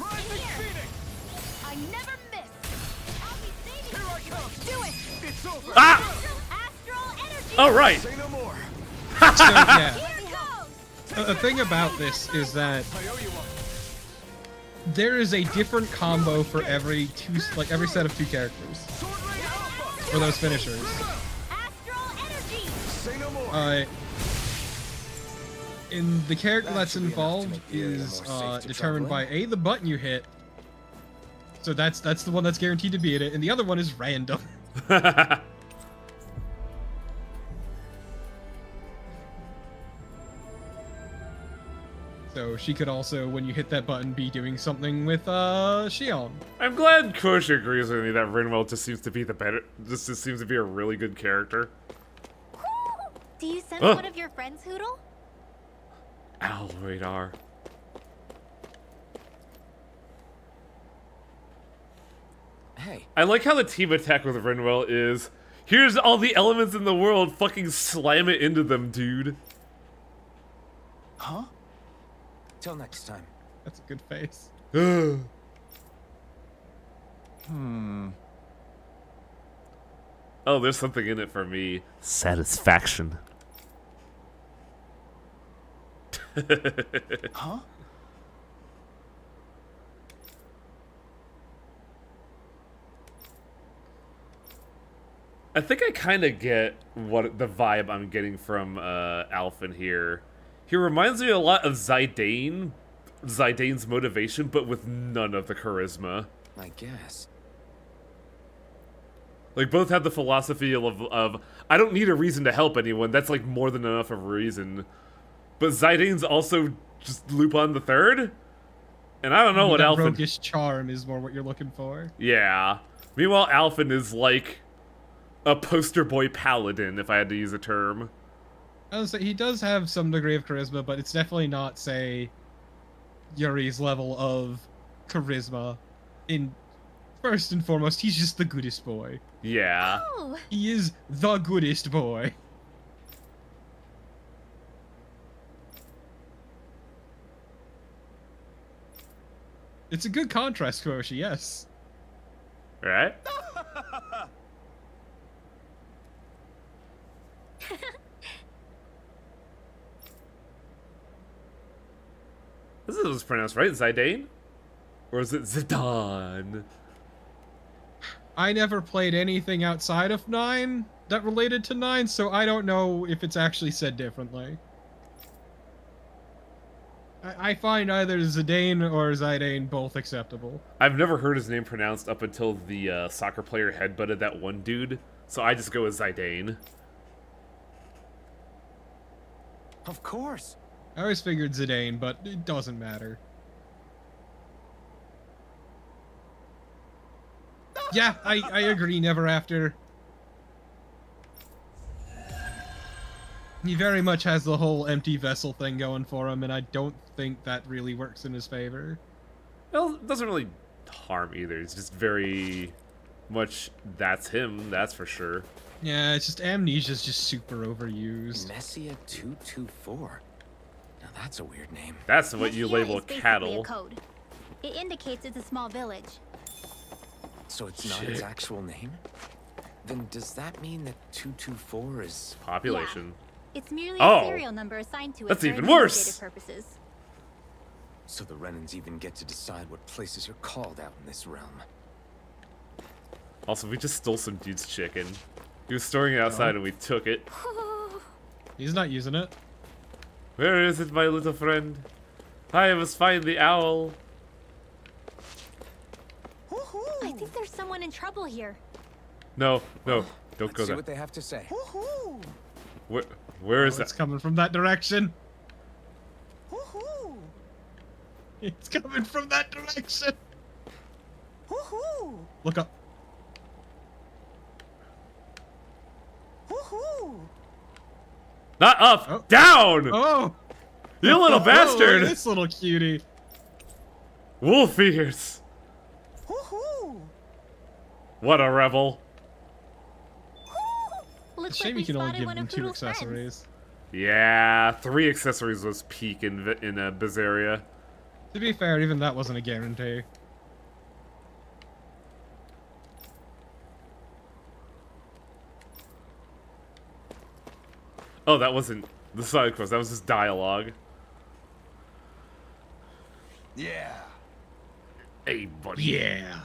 Rising Phoenix! I never miss. I'll be saving Here I come! Do it. It's over! Ah! astral energy! Oh, right. Say no more! So, yeah. Here it goes! A thing about this is that I owe you one. there is a different combo for every every set of two characters Sword Rain Alpha! for those finishers. Astral energy! Say no more! And the character That that's should be enough to involved make the area is more safe to determined by travel in. the button you hit. So that's the one that's guaranteed to beat it, and the other one is random. So she could also, when you hit that button, be doing something with Xion. I'm glad Koshi agrees with me that Rinwell just seems to be the better. Just seems to be a really good character. Do you sense Huh. one of your friends, Hootle? Owl radar. Hey, I like how the team attack with Rinwell is, here's all the elements in the world, fucking slam it into them, dude. huh? Till next time. That's a good face. Oh, there's something in it for me. Satisfaction. Huh? I think I kind of get what the vibe I'm getting from Alphen here. He reminds me a lot of Zidane, Zidane's motivation, but with none of the charisma. I guess. Like, both have the philosophy of I don't need a reason to help anyone, that's like more than enough of a reason. But Zidane's also just Lupin the Third? And I don't know what that Alphen... roguish charm is more what you're looking for. Yeah. Meanwhile, Alphen is like a poster boy paladin, if I had to use a term. I would say he does have some degree of charisma, but it's definitely not, say, Yuri's level of charisma. First and foremost, he's just the goodest boy. Yeah. Oh, He is the goodest boy. It's a good contrast, Koshi, yes. Right? This is what's pronounced, right? Zidane? Or is it Zidane? I never played anything outside of 9 that related to 9, so I don't know if it's actually said differently. I find either Zidane or Zidane both acceptable. I've never heard his name pronounced up until the soccer player headbutted that one dude, so I just go with Zidane. Of course. I always figured Zidane, but it doesn't matter. Yeah, I agree, Never After. He very much has the whole empty vessel thing going for him, and I don't think that really works in his favor. Well, it doesn't really harm either. It's just very much that's him, that's for sure. Yeah, it's just Amnesia's just super overused. Messia 224. Now that's a weird name. That's what you Messier label is basically cattle. a code. It indicates it's a small village. So it's not its actual name? Then does that mean that 224 is... Population. It's merely Oh. a serial number assigned to it That's for even worse. administrative purposes. So the Renans even get to decide what places are called out in this realm. Also, we just stole some dude's chicken. He was storing it outside and we took it. He's not using it. Where is it, my little friend? I must find the owl. I think there's someone in trouble here. No, no, don't Let's go see there. what they have to say. Where is It's that? coming from that direction. It's coming from that direction. Look up. Not up, Oh. down! Oh! You little bastard! This little cutie. Wolf ears! What a rebel. Looks Shame like we you can only spotted give one them of 2 Poodle's friends. accessories. Yeah, 3 accessories was peak in Bizarria. To be fair, even that wasn't a guarantee. Oh, that wasn't the side quest, that was just dialogue. Yeah. Hey, buddy. Yeah.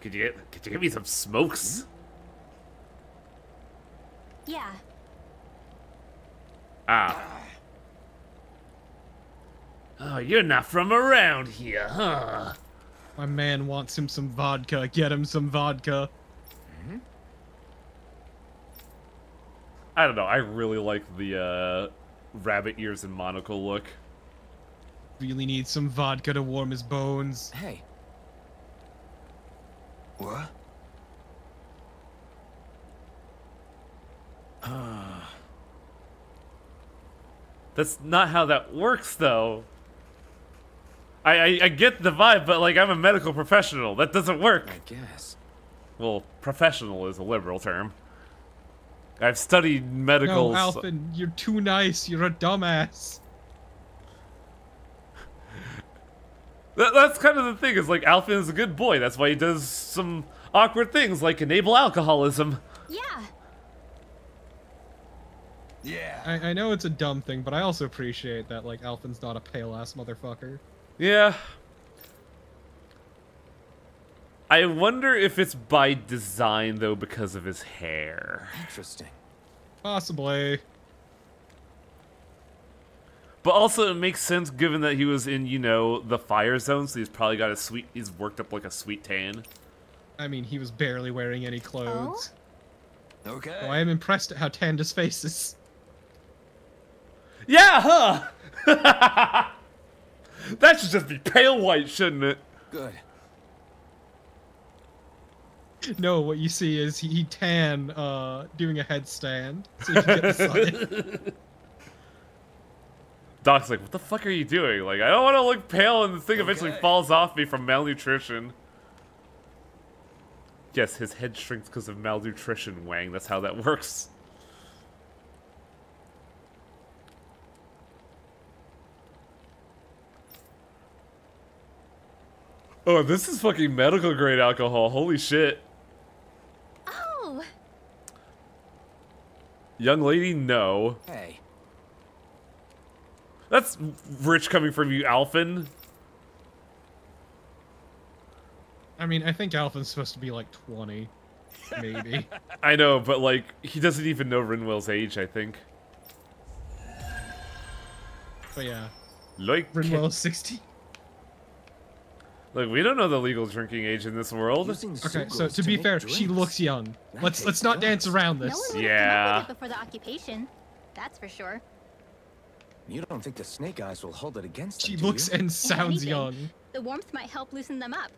Could you get me some smokes? Yeah, Ah. Oh, you're not from around here, huh? My man wants him some vodka. Get him some vodka. I don't know. I really like the rabbit ears and monocle look. Really needs some vodka to warm his bones. Hey. What? That's not how that works, though. I get the vibe, but, like, I'm a medical professional. That doesn't work. I guess. Well, professional is a liberal term. I've studied medical... No, Alphen, you're too nice. You're a dumbass. That's kind of the thing, is, like, Alphen is a good boy. That's why he does some awkward things, like enable alcoholism. Yeah. Yeah. I know it's a dumb thing, but I also appreciate that, like, Alphen's not a pale-ass motherfucker. Yeah. I wonder if it's by design, though, because of his hair. Interesting. Possibly. But also, it makes sense given that he was in, you know, the fire zone, so he's probably got he's worked up like a sweet tan. I mean, he was barely wearing any clothes. Okay. Oh, I am impressed at how tanned his face is. Yeah, huh? That should just be pale white, shouldn't it? Good. No, what you see is he tan doing a headstand so you can get the sun. Doc's like, what the fuck are you doing? Like, I don't want to look pale and this thing eventually falls off me from malnutrition. Yes, his head shrinks because of malnutrition, Wang. That's how that works. Oh, this is fucking medical grade alcohol. Holy shit. Oh. Young lady, no. Hey. That's rich coming from you, Alphen. I mean, I think Alphen's supposed to be like 20, maybe. I know, but like, he doesn't even know Rinwell's age, I think. But yeah, Like, Rinwell's 60. Like, we don't know the legal drinking age in this world. Okay, so to be fair, she looks young. Let's not dance around No this. one would have Yeah. come up with it before the occupation. That's for sure. You don't think the Snake Eyes will hold it against them, She do looks you? and sounds Anything. young. The warmth might help loosen them up.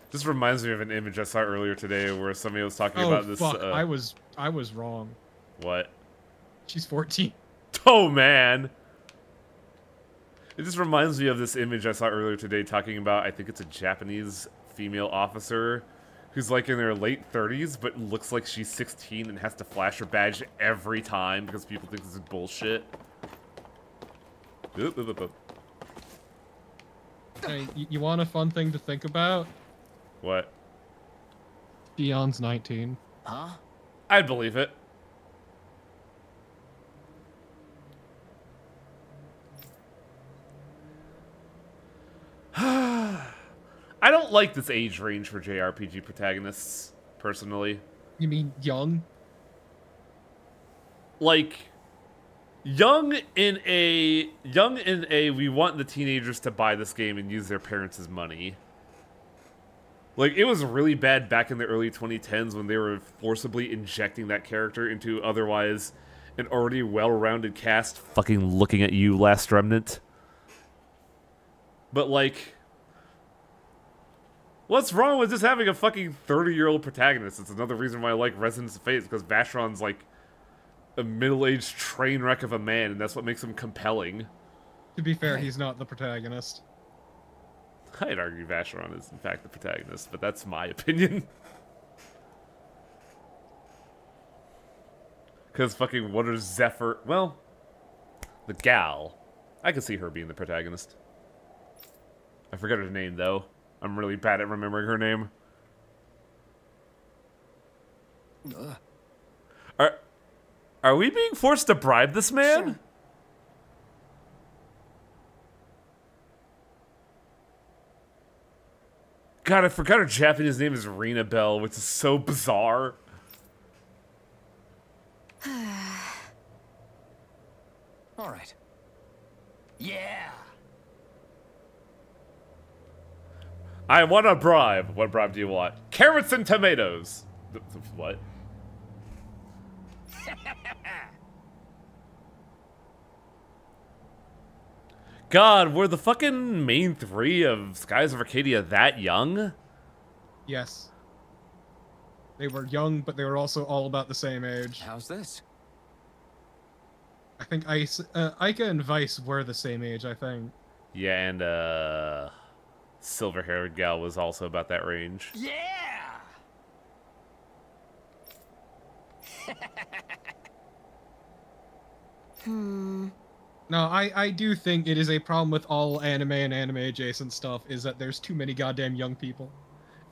This reminds me of an image I saw earlier today where somebody was talking Oh about this. fuck, I was wrong. What? She's 14. Oh man! It just reminds me of this image I saw earlier today talking about, I think it's a Japanese female officer who's like in their late 30s but looks like she's 16 and has to flash her badge every time because people think this is bullshit. Oop, oop, oop, oop. Hey, you want a fun thing to think about? What? Dion's 19. Huh? I'd believe it. I don't like this age range for JRPG protagonists, personally. You mean young? Like, young in a we want the teenagers to buy this game and use their parents' money. Like, it was really bad back in the early 2010s when they were forcibly injecting that character into otherwise an already well-rounded cast. Fucking looking at you, Last Remnant. But, like, what's wrong with just having a fucking 30-year-old protagonist? It's another reason why I like Resonance of Fate, because Vacheron's, like, a middle-aged train wreck of a man, and that's what makes him compelling. To be fair, he's not the protagonist. I'd argue Vacheron is, in fact, the protagonist, but that's my opinion. Because fucking what is Zephyr? Well, the gal. I could see her being the protagonist. I forget her name, though. I'm really bad at remembering her name. Are we being forced to bribe this man? Sure. God, I forgot her Japanese name is Rina Bell, which is so bizarre. All right. Yeah. I want a bribe. What bribe do you want? Carrots and tomatoes. What? God, were the fucking main three of Skies of Arcadia that young? Yes. They were young, but they were also all about the same age. How's this? I think Ica and Vice were the same age, I think. Yeah, and silver-haired gal was also about that range. Yeah! No, I do think it is a problem with all anime and anime-adjacent stuff, is that there's too many goddamn young people.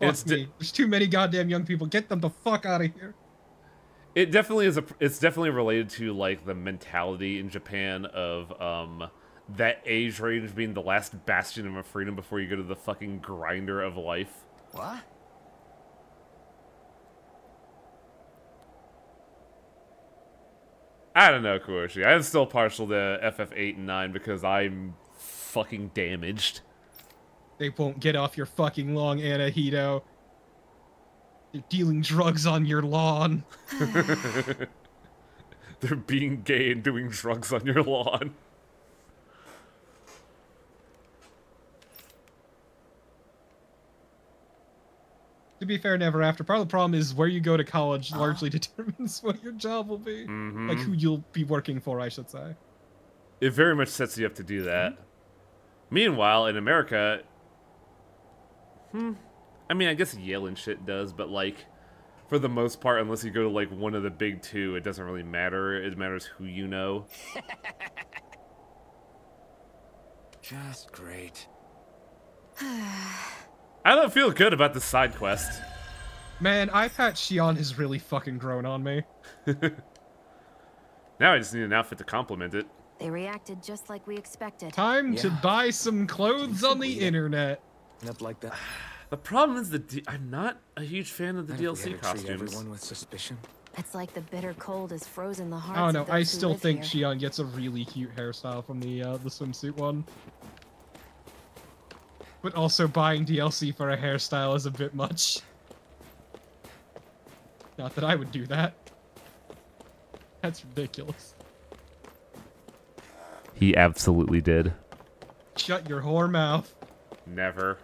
Fuck me. There's too many goddamn young people. Get them the fuck out of here. It definitely is it's definitely related to, like, the mentality in Japan of, that age range being the last bastion of freedom before you go to the fucking grinder of life. What? I don't know, Kuoshi. I'm still partial to FF8 and 9 because I'm fucking damaged. They won't get off your fucking lawn, Anahito. They're dealing drugs on your lawn. They're being gay and doing drugs on your lawn. To be fair, Never After, part of the problem is where you go to college largely determines what your job will be. Mm-hmm. Like, who you'll be working for, I should say. It very much sets you up to do that. Meanwhile, in America... I mean, I guess Yale and shit does, but, like, for the most part, unless you go to, like, one of the big two, it doesn't really matter. It matters who you know. Just great. I don't feel good about this side quest. Man, iPatch Xion has really fucking grown on me. Now I just need an outfit to complement it. They reacted just like we expected. Time to buy some clothes on the internet. Up like that. The problem is I'm not a huge fan of the DLC costumes. Everyone with suspicion. It's like the bitter cold has frozen the hearts I don't of know. those I who still live think here. Xion gets a really cute hairstyle from the swimsuit one. But also buying DLC for a hairstyle is a bit much. Not that I would do that. That's ridiculous. He absolutely did. Shut your whore mouth. Never.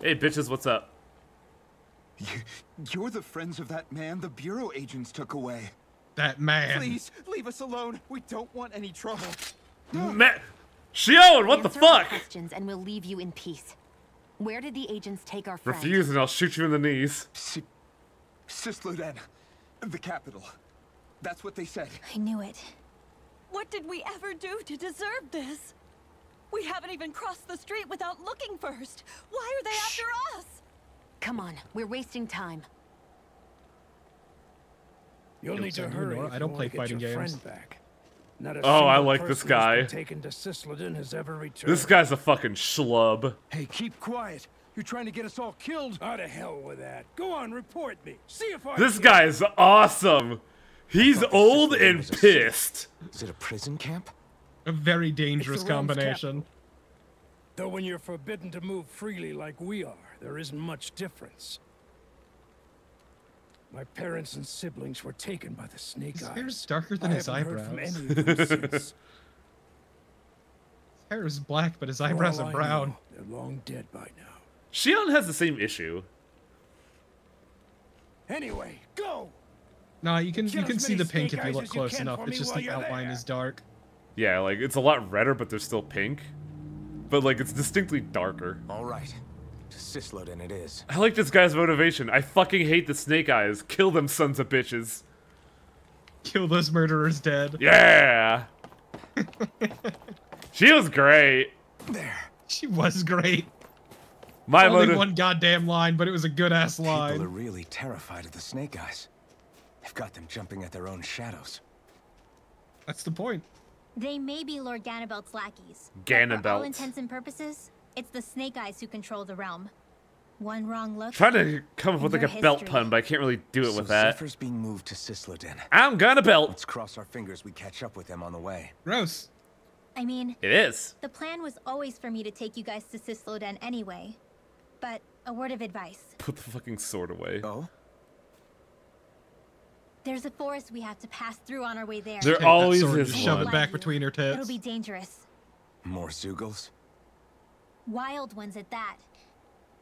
Hey, bitches, what's up? You're the friends of that man the Bureau agents took away. That man. Please, leave us alone. We don't want any trouble. Shion, what the Answer our fuck? questions and we'll leave you in peace. Where did the agents take our friend? Refuse and I'll shoot you in the knees. Cisloden, the capital. That's what they said. I knew it. What did we ever do to deserve this? We haven't even crossed the street without looking first. Why are they after us? Come on, we're wasting time. You'll need to Nora, hurry. I don't play if you fighting want to get your games. friend back. Not a Oh, I single like this person guy. who's been taken to Cisloden has ever returned. This guy's a fucking schlub. Hey, keep quiet. You're trying to get us all killed. Out of hell with that. Go on, report me. See if I This can- guy is awesome. He's thought the old Cisloden and was a city. pissed. Is it a prison camp? A very dangerous It's the Realm's combination. Though when you're forbidden to move freely like we are, there isn't much difference. My parents and siblings were taken by the Snake His Eyes. hair's darker than I his haven't heard eyebrows. from any of them since. His hair is black, but his For eyebrows all are I brown. know, they're long dead by now. Shion has the same issue. Anyway, go! Nah, you can Kill as see many the pink snake if you eyes look as you close can enough. for It's me just while the you're outline there. is dark. Yeah, like, it's a lot redder, but they're still pink. But, like, it's distinctly darker. All right. To Cisloden it is. I like this guy's motivation. I fucking hate the Snake Eyes. Kill them sons of bitches. Kill those murderers dead. Yeah! She was great. There. She was great. My Only motive. one goddamn line, but it was a good ass People are line. really terrified of the Snake Eyes. They've got them jumping at their own shadows. That's the point. They may be Lord Ganabelt's lackeys. but Ganabelt. For all intents and purposes, it's the Snake Eyes who control the realm. One wrong look. Trying to come up with like Your a belt history. pun, but I can't really do it So with that. Zephyr's being moved to Cisloden. I'm gonna belt. Let's cross our fingers we catch up with them on the way. Gross. I mean, It is. the plan was always for me to take you guys to Cisloden anyway. But a word of advice. Put the fucking sword away. Oh? There's a forest we have to pass through on our way there. There Take that always sword and is shove one. it back between her It'll tits. be dangerous. More Zeugles? Wild ones at that.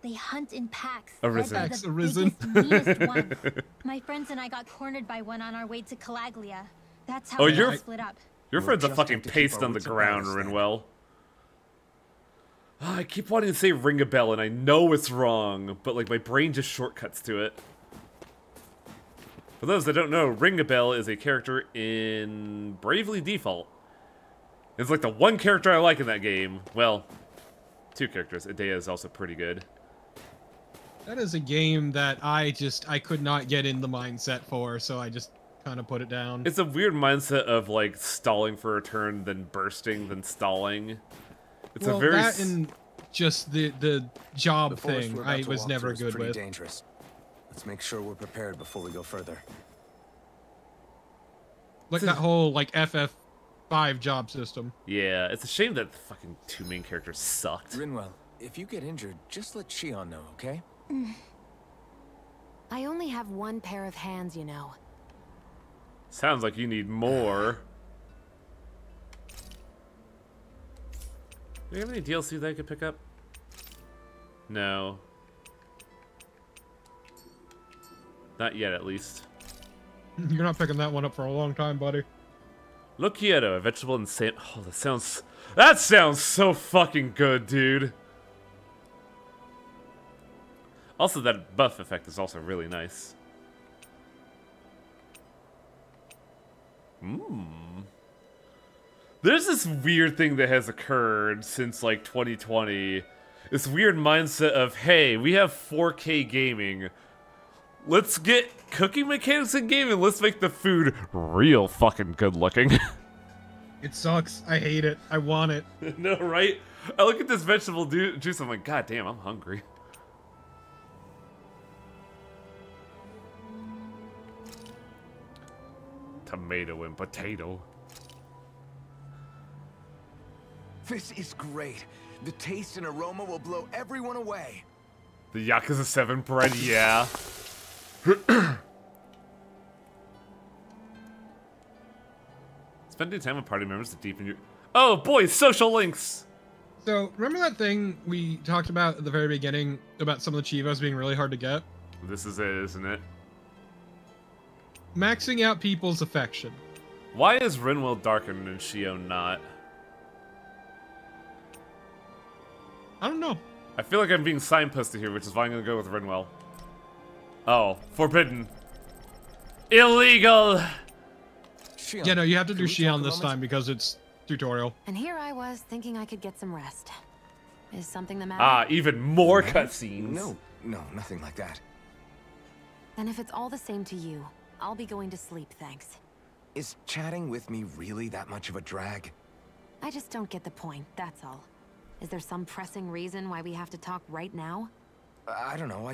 They hunt in packs. Arisen. led by Packs the arisen. biggest, meanest one. My friends and I got cornered by one on our way to Calaglia. That's how Oh, we you're- all split up. Your We'll friend's a just fucking have to keep paste our on the wits about ground, us then. Rinwell. I keep wanting to say ring a bell, and I know it's wrong, but like my brain just shortcuts to it. For those that don't know, Ring a Bell is a character in Bravely Default. It's like the one character I like in that game. Well, two characters. Idea is also pretty good. That is a game that I could not get in the mindset for, so I just kind of put it down. It's a weird mindset of like stalling for a turn, then bursting, then stalling. It's well, a very that and just the job The forest thing we're about I to was walk never through is good pretty with. dangerous. Let's make sure we're prepared before we go further. Like that whole like FF5 job system. Yeah, it's a shame that the fucking two main characters sucked. Rinwell, if you get injured, just let Shion know, okay? I only have one pair of hands, you know. Sounds like you need more. Do you have any DLC that I could pick up? No. Not yet, at least. You're not picking that one up for a long time, buddy. Loquieto, a vegetable insane. Oh, that sounds so fucking good, dude. Also, that buff effect is also really nice. There's this weird thing that has occurred since like 2020. This weird mindset of, hey, we have 4K gaming. Let's get cooking mechanics in gaming. Let's make the food real fucking good looking. It sucks. I hate it. I want it. No, right? I look at this vegetable juice. I'm like, God damn, I'm hungry. Tomato and potato. This is great. The taste and aroma will blow everyone away. The Yakuza 7 bread, yeah. Spending time with party members to deepen your... Oh, boy, social links! So, remember that thing we talked about at the very beginning about some of the Chivos being really hard to get? This is it, isn't it? Maxing out people's affection. Why is Rinwell darkened and Shio not? I don't know. I feel like I'm being signposted here, which is why I'm gonna go with Rinwell. Oh, forbidden. Illegal! Shion, Yeah, no, you have to do can we talk Shion a this moment? time because it's tutorial. And here I was thinking I could get some rest. Is something the matter? Ah, even more cutscenes. No, nothing like that. Then if it's all the same to you, I'll be going to sleep, thanks. Is chatting with me really that much of a drag? I just don't get the point, that's all. Is there some pressing reason why we have to talk right now? I don't know, I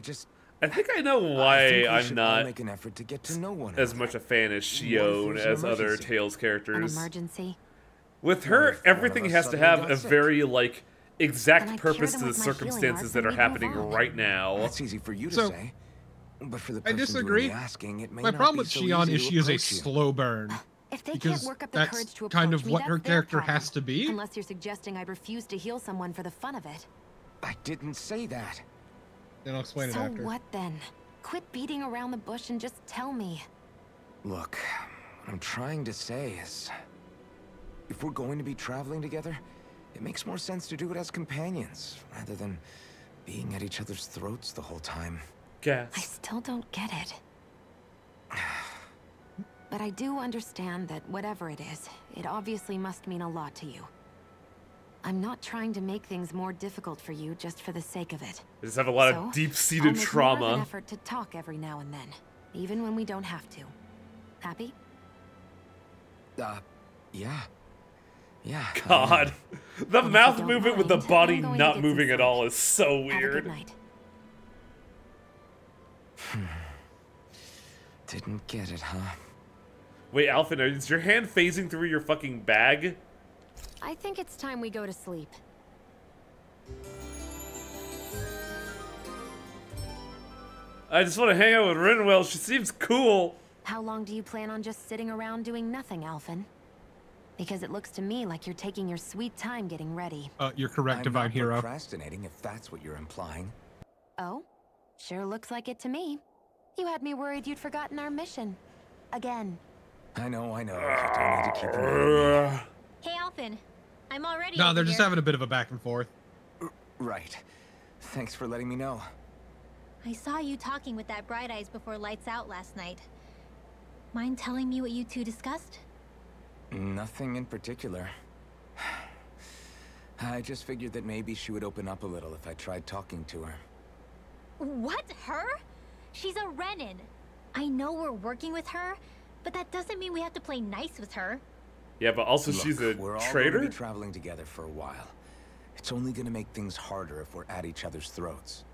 think I know think why we I'm should all not make an effort to get to know one as another. much a fan as What if Shion there's an as other emergency? Tales An characters. emergency? With What her, if one of everything us has to suddenly have got a sick? very, like, exact Then I'd cure purpose them to the with my healing circumstances arts that and are we'd move happening on. right now. That's easy for you to So, say. But for the I person disagree. doing the asking, it may My not problem be with so Shion easy is to she is a approach you. slow burn. If they Because can't work up the that's courage to kind approach of me, what that's her their character problem. has to be. Unless you're suggesting I refuse to heal someone for the fun of it. I didn't say that. Then I'll explain So it after. what then? Quit beating around the bush and just tell me. Look, what I'm trying to say is, if we're going to be traveling together, it makes more sense to do it as companions, rather than being at each other's throats the whole time. I Gas. still don't get it. But I do understand that whatever it is, it obviously must mean a lot to you. I'm not trying to make things more difficult for you just for the sake of it. I just have a lot So, of I'll deep-seated make more of an trauma. effort to talk every now and then, even when we don't have to. Happy? Yeah. Yeah. God. The if you mouth don't movement with the mind, body I'm going to not get some moving at sleep. all is so Have a good weird. night. Didn't get it, huh? Wait, Alpha, is your hand phasing through your fucking bag? I think it's time we go to sleep. I just want to hang out with Rinwell. She seems cool. How long do you plan on just sitting around doing nothing, Alphen? Because it looks to me like you're taking your sweet time getting ready. You're correct, Divine Hero. I'm not procrastinating, if that's what you're implying. Oh? Sure looks like it to me. You had me worried you'd forgotten our mission. Again. I know. You don't need to keep reminding me. Hey, Alphen. I'm already No, over they're just here. having a bit of a back and forth. Right. Thanks for letting me know. I saw you talking with that Bright Eyes before lights out last night. Mind telling me what you two discussed? Nothing in particular. I just figured that maybe she would open up a little if I tried talking to her. What? Her? She's a Renin. I know we're working with her, but that doesn't mean we have to play nice with her. Yeah, but also Look, she's a we're all traitor? going to be traveling together for a while. It's only going to make things harder if we're at each other's throats.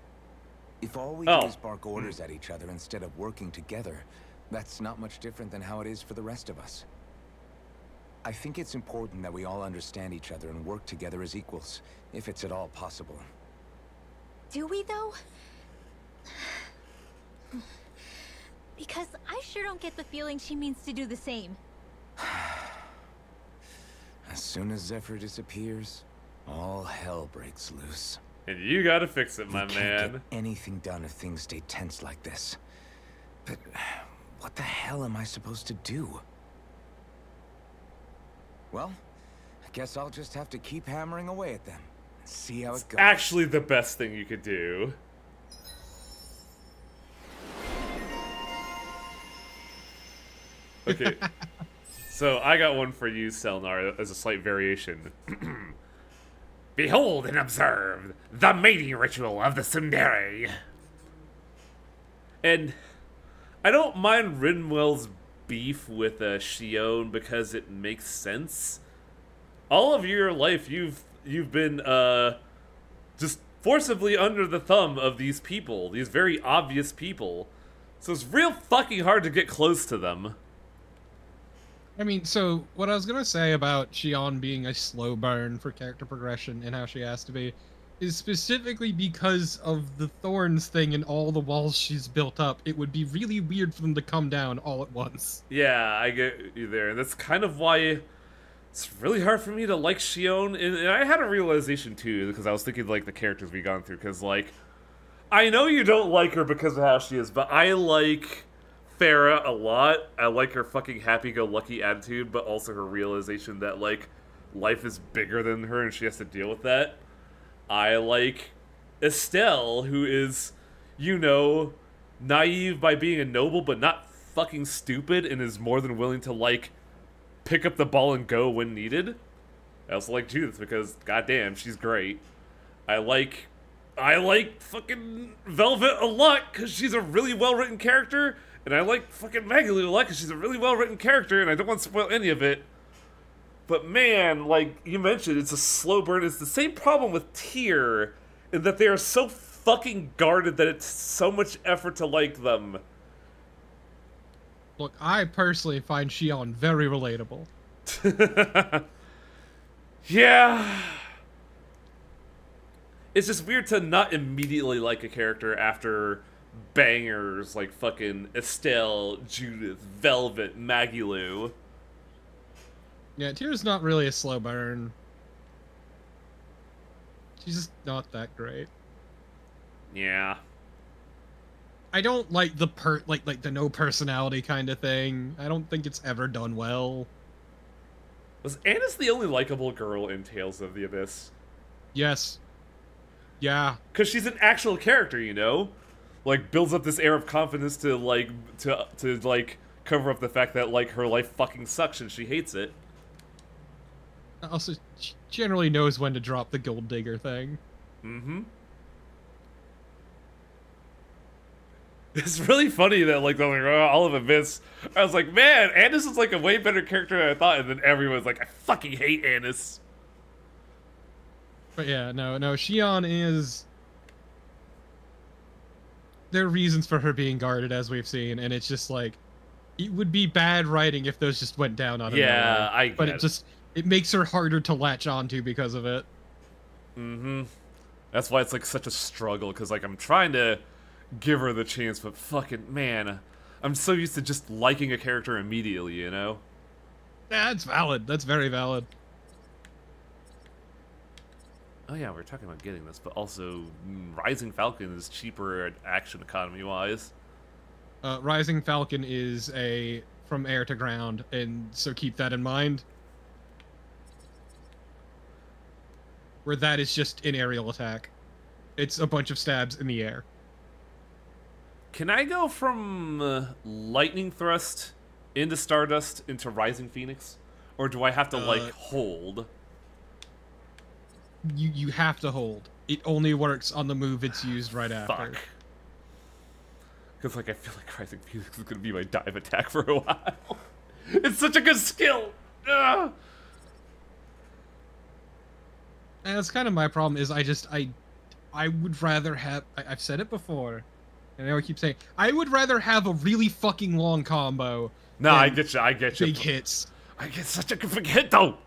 If all we do is bark orders at each other instead of working together, that's not much different than how it is for the rest of us. I think it's important that we all understand each other and work together as equals, if it's at all possible. Do we, though? Because I sure don't get the feeling she means to do the same. As soon as Zephyr disappears, all hell breaks loose. And you gotta fix it, my we man. can't get anything done if things stay tense like this. But what the hell am I supposed to do? Well, I guess I'll just have to keep hammering away at them and see how it goes. Actually, the best thing you could do. Okay. So I got one for you, Selnar, as a slight variation. Behold and observe the mating ritual of the Tsundere. And I don't mind Rinwell's beef with Xion because it makes sense. All of your life, you've been just forcibly under the thumb of these people, these very obvious people. So it's real fucking hard to get close to them. I mean, so what I was gonna say about Xion being a slow burn for character progression and how she has to be is specifically because of the thorns thing and all the walls she's built up. It would be really weird for them to come down all at once. Yeah, I get you there. And that's kind of why it's really hard for me to like Xion. And I had a realization too, because I was thinking like the characters we've gone through. Because like, I know you don't like her because of how she is, but I like Farah a lot. I like her fucking happy-go-lucky attitude, but also her realization that like life is bigger than her and she has to deal with that. I like Estelle, who is, you know, naive by being a noble, but not fucking stupid, and is more than willing to, like, pick up the ball and go when needed. I also like Judith, because, goddamn, she's great. I like fucking Velvet a lot, because she's a really well-written character, and I like fucking Magalu a lot, because she's a really well-written character, and I don't want to spoil any of it. But man, like you mentioned, it's a slow burn. It's the same problem with Tyr, in that they are so fucking guarded that it's so much effort to like them. Look, I personally find Xion very relatable. Yeah. It's just weird to not immediately like a character after bangers like fucking Estelle, Judith, Velvet, Magalu. Yeah, Tyr's not really a slow burn. She's just not that great. Yeah. I don't like the the no personality kind of thing. I don't think it's ever done well. Was Annis the only likable girl in Tales of the Abyss? Yes. Yeah. Because she's an actual character, you know? Like, builds up this air of confidence to, like, to cover up the fact that, like, her life fucking sucks and she hates it. Also, she generally knows when to drop the gold digger thing. Mm-hmm. It's really funny that, like, all of Abyss, I was like, man, Annis is, like, a way better character than I thought, and then everyone's like, I fucking hate Annis. But yeah, no, Xion is... There are reasons for her being guarded, as we've seen, and it's just, like, it would be bad writing if those just went down on her. Yeah, I get But it just... It makes her harder to latch onto because of it. Mm-hmm. That's why it's, like, such a struggle, because, like, I'm trying to give her the chance, but fucking, man, I'm so used to just liking a character immediately, you know? Yeah, that's valid. That's very valid. Oh yeah, we were talking about getting this, but also Rising Falcon is cheaper action economy-wise. Rising Falcon is a from air to ground, and so keep that in mind. Where that is just an aerial attack. It's a bunch of stabs in the air. Can I go from Lightning Thrust into Stardust into Rising Phoenix? Or do I have to, like, hold? You have to hold. It only works on the move it's used right after. Fuck. Because, like, I feel like Rising Phoenix is going to be my dive attack for a while. It's such a good skill! Ugh. And that's kind of my problem, is I would rather have... I've said it before, and I keep saying, I would rather have a really fucking long combo. No, I get you. Big hits. I get such a good hit, though!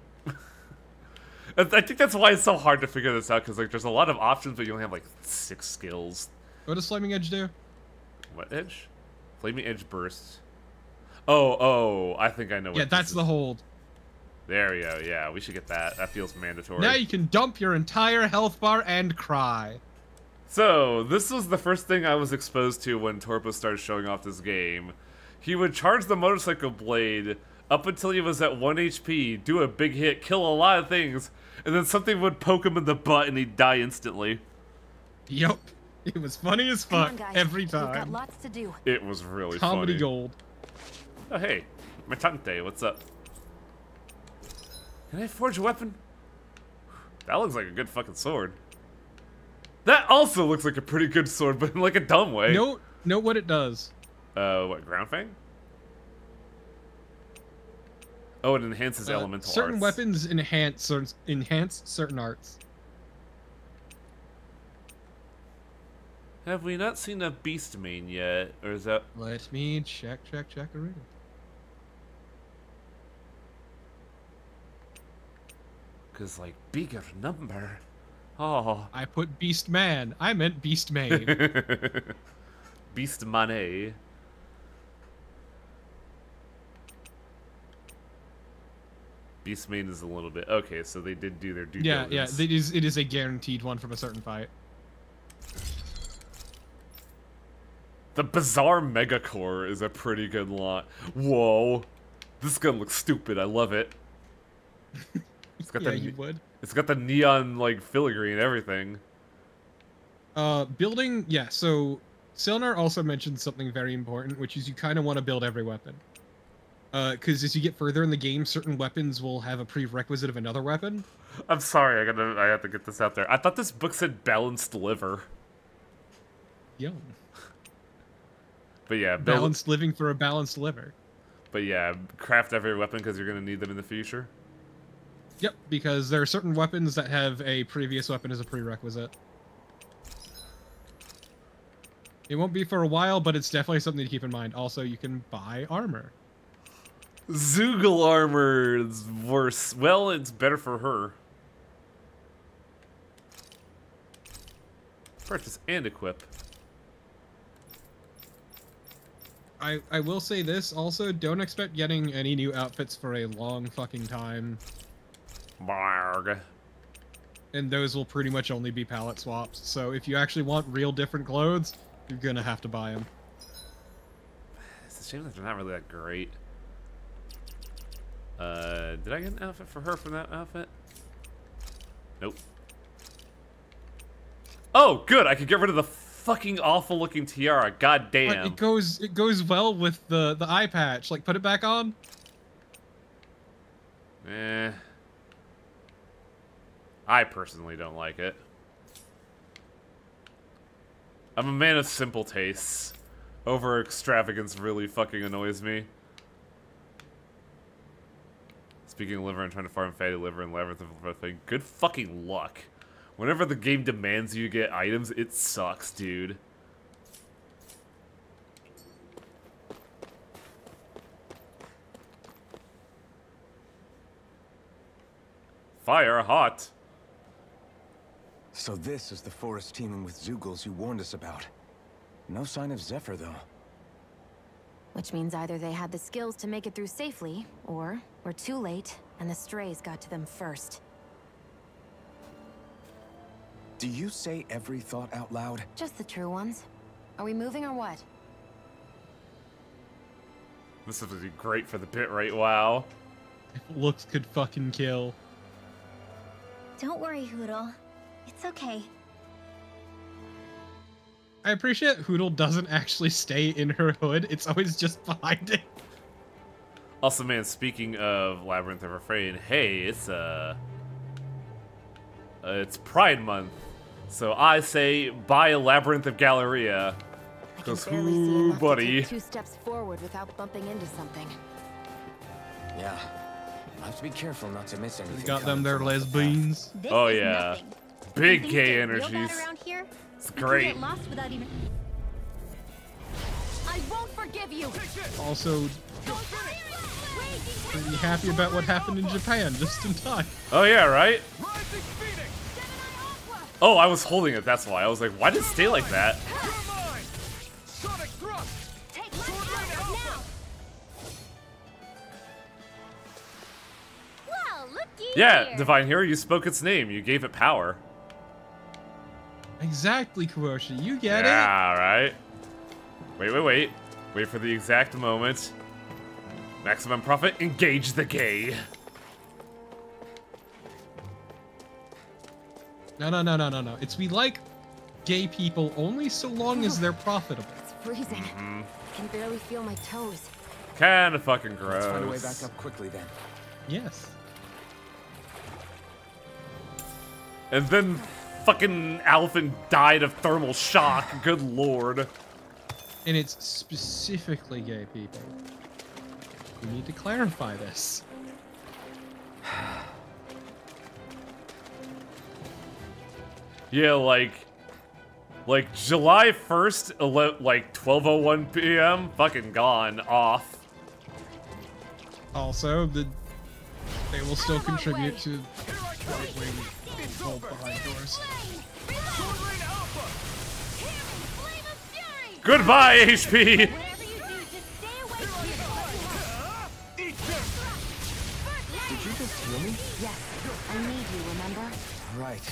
I think that's why it's so hard to figure this out, because, like, there's a lot of options, but you only have, like, 6 skills. What does Flaming Edge do? What edge? Flaming Edge Burst. Oh, I think I know what Yeah, that's the hold. There we go, yeah, we should get that. That feels mandatory. Now you can dump your entire health bar and cry. So, this was the first thing I was exposed to when Torpo started showing off this game. He would charge the motorcycle blade up until he was at 1 HP, do a big hit, kill a lot of things, and then something would poke him in the butt and he'd die instantly. Yup. It was funny as fuck on, guys. every We've time. got lots to do. It was really Comedy funny. gold. Oh, hey. Matante, what's up? Can I forge a weapon? That looks like a good fucking sword. That also looks like a pretty good sword, but in like a dumb way. Note what it does. What, Ground Fang? Oh, it enhances elemental certain arts. weapons enhance certain arts. Have we not seen a Beast main yet? Or is that... Let me check a ring. Because, like, bigger number. Oh. I put Beast Man. I meant Beast Main. Beast Money. Beast main is a little bit... Okay, so they did do their due diligence. Yeah, it is a guaranteed one from a certain fight. The Bizarre Megacore is a pretty good lot. Whoa. This gun looks stupid. I love it. It's got You would. It's got the neon, like, filigree and everything. Building... Yeah, so... Silnar also mentioned something very important, which is you kind of want to build every weapon. Because as you get further in the game, certain weapons will have a prerequisite of another weapon. I'm sorry, I have to get this out there. I thought this book said balanced liver. Yum. But yeah, balanced living for a balanced liver. But yeah, craft every weapon because you're going to need them in the future. Yep, because there are certain weapons that have a previous weapon as a prerequisite. It won't be for a while, but it's definitely something to keep in mind. Also, you can buy armor. Zoogle armor is worse. Well, it's better for her. Purchase and equip. I will say this also, don't expect getting any new outfits for a long fucking time. Barg. And those will pretty much only be palette swaps. So if you actually want real different clothes, you're gonna have to buy them. It's a shame that they're not really that great. Did I get an outfit for her from that outfit? Nope. Oh, good! I could get rid of the fucking awful looking tiara. God damn. But it goes well with the eye patch. Like, put it back on. Eh. I personally don't like it. I'm a man of simple tastes. Over extravagance really fucking annoys me. Speaking of liver, I'm trying to farm fatty liver and labyrinth of thing. Good fucking luck. Whenever the game demands you get items, it sucks, dude. Fire hot. So this is the forest teeming with Zoogles you warned us about. No sign of Zephyr, though. Which means either they had the skills to make it through safely, or we're too late, and the strays got to them first. Do you say every thought out loud? Just the true ones. Are we moving or what? This would be great for the bit rate, wow. Looks could fucking kill. Don't worry, Hootle. It's okay. I appreciate Hootle doesn't actually stay in her hood. It's always just behind it. Also, man, speaking of Labyrinth of Refrain, hey, it's Pride Month. So I say buy a Labyrinth of Galleria. Because whoo, buddy. Take 2 steps forward without bumping into something. Yeah. I have to be careful not to miss anything. Got them their lesbians. This Oh is yeah. nothing. Big Things gay get real bad energies. around here. It's We can great. get lost without even... I won't forgive you! Also, pretty happy about what happened in Japan just in time. Oh yeah, right? Rising Phoenix! Oh, I was holding it, that's why. I was like, why did it stay like that? You're mine! Sonic Thrust! Take Sword Rain Alpha! Well, looky Yeah, here. Divine Hero, you spoke its name. You gave it power. Exactly, Kuroshi. You get Yeah, right. Wait. Wait for the exact moment. Maximum profit, engage the gay. it. No. It's we like gay people only so long as they're profitable. It's freezing. I can barely feel my toes. Kinda fucking Let's find a way gross. back up quickly then. Yes. And then fucking Alphen died of thermal shock. Good lord. And it's specifically gay people. We need to clarify this. Yeah, like July 1st, like 12:01 p.m. Fucking gone off. Also, they will still contribute to right-wing hold behind doors. Sword Rain Alpha! Goodbye, HP. Whatever you do, just stay away from it. Eat them! Did you just heal me? Yes, I need you, remember? Right.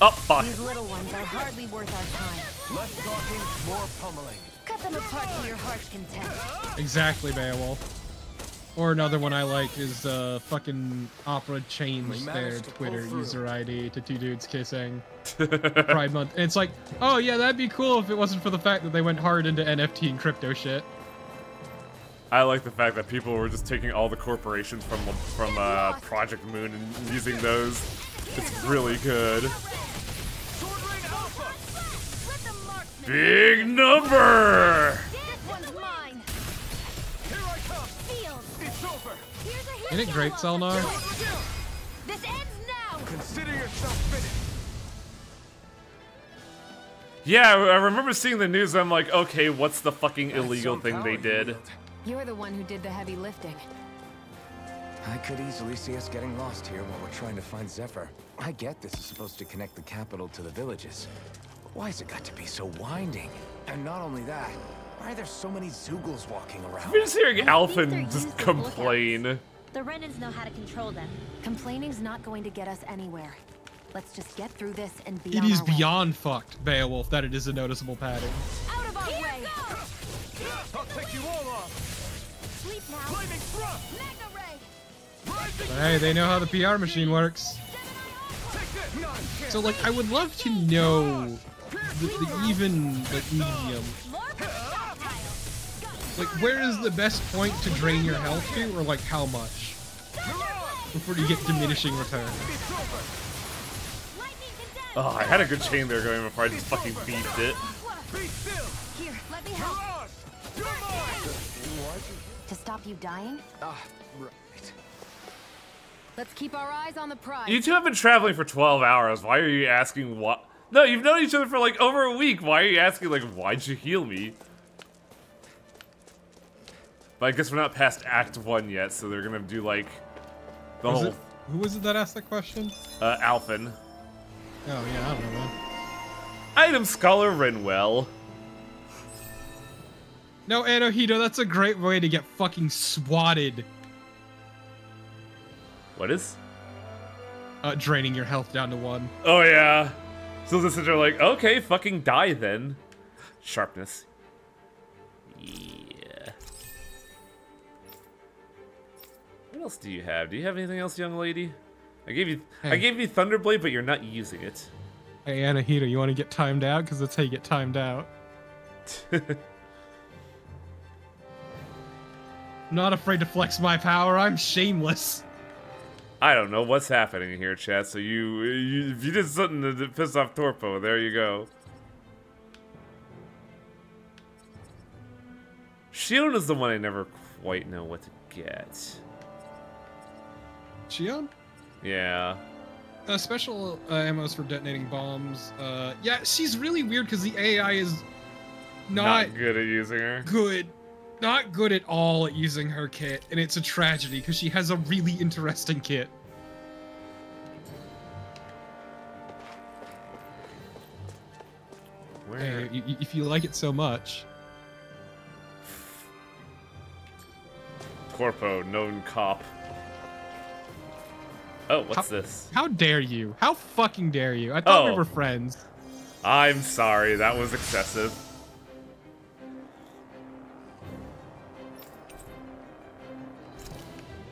Oh fuck. These little ones are hardly worth our time. Less talking, more pummeling. Cut them apart to your heart's content. Exactly, Beowulf. Or another one I like is fucking Opera changed their managed to pull Twitter through. user ID to 2 dudes kissing. Pride Month. And it's like, oh yeah, that'd be cool if it wasn't for the fact that they went hard into NFT and crypto shit. I like the fact that people were just taking all the corporations from Project Moon and using those. It's really good. Sword Rain Alpha! Let them mark me. Big number. This one's mine. Here I come! Field. It's over! Here's a hit. Isn't it great, Selnar? This ends now. Consider yourself finished! Yeah, I remember seeing the news. I'm like, okay, what's the fucking illegal Some thing power they you did? wield. You're the one who did the heavy lifting. I could easily see us getting lost here while we're trying to find Zephyr. I get this is supposed to connect the capital to the villages. But why's it got to be so winding? And not only that, why are there so many Zoogles walking around? We're just hearing I think they're Alphen used just as complain. The Renans know how to control them. Complaining's not going to get us anywhere. Let's just get through this and be It on is our way. beyond fucked, Beowulf, that it is a noticeable pattern. Out of our way. I'll take you all off! Sleep now. Flaming Thrust! Mega ray. Rising But hey, they know how the PR machine works. Take this! So like, I would love to know the even like medium. More projectiles. Like, where is the best point to drain your health to, or like how much before you get diminishing returns? Lightning condensed. Oh, I had a good chain there going before I just fucking beefed it. Be still! Here, let me help. Mirage! You're mine! To stop you dying, Ah, right. let's keep our eyes on the prize. You two have been traveling for 12 hours. Why are you asking what? No, you've known each other for like over a week. Why are you asking like, why'd you heal me? But I guess we're not past Act 1 yet, so they're gonna do like the whole Who was it that asked that question? Alphen. Oh yeah, I don't know, man. Item Scholar Renwell. No, Anohito, that's a great way to get fucking swatted. What is? Draining your health down to 1. Oh yeah. So the sister like, okay, fucking die then. Sharpness. Yeah. What else do you have? Do you have anything else, young lady? I gave you Thunderblade, but you're not using it. Hey, Anohito, you want to get timed out? Because that's how you get timed out. I'm not afraid to flex my power. I'm shameless. I don't know what's happening here, chat. So if you did something to piss off Torpo, there you go. Shion is the one I never quite know what to get. Shion? Yeah. Special ammos for detonating bombs. Yeah, she's really weird because the AI is not good at using her. Good. Not good at all at using her kit, and it's a tragedy because she has a really interesting kit. Where? Hey, if you like it so much. Corpo, known cop. Oh, what's this? How dare you? How fucking dare you? I thought we Oh. were friends. I'm sorry, that was excessive.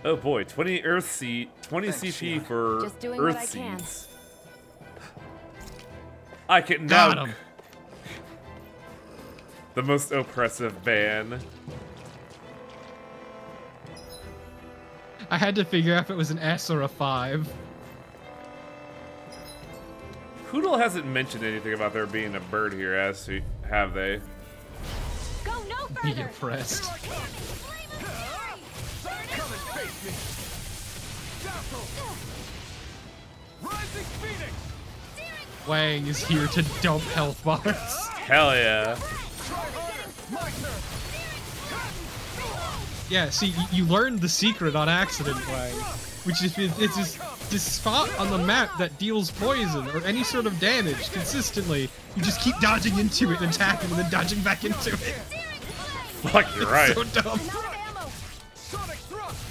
Oh boy, 20 Earth Seed, 20 CP for Just doing what Earth I can. Seeds. I can Got now. him. The most oppressive ban. I had to figure out if it was an S or a 5. Poodle hasn't mentioned anything about there being a bird here, have they? Go no Be further. impressed. Come and face me! Dazzle! Rising Phoenix! Wang is here to dump health bars. Hell yeah. Try harder! My turn! Yeah, see, you learned the secret on accident, Wang. Which is it's this spot on the map that deals poison or any sort of damage consistently. You just keep dodging into it and attacking and then dodging back into it. Fuck, you're right. So dumb. Sonic thrust!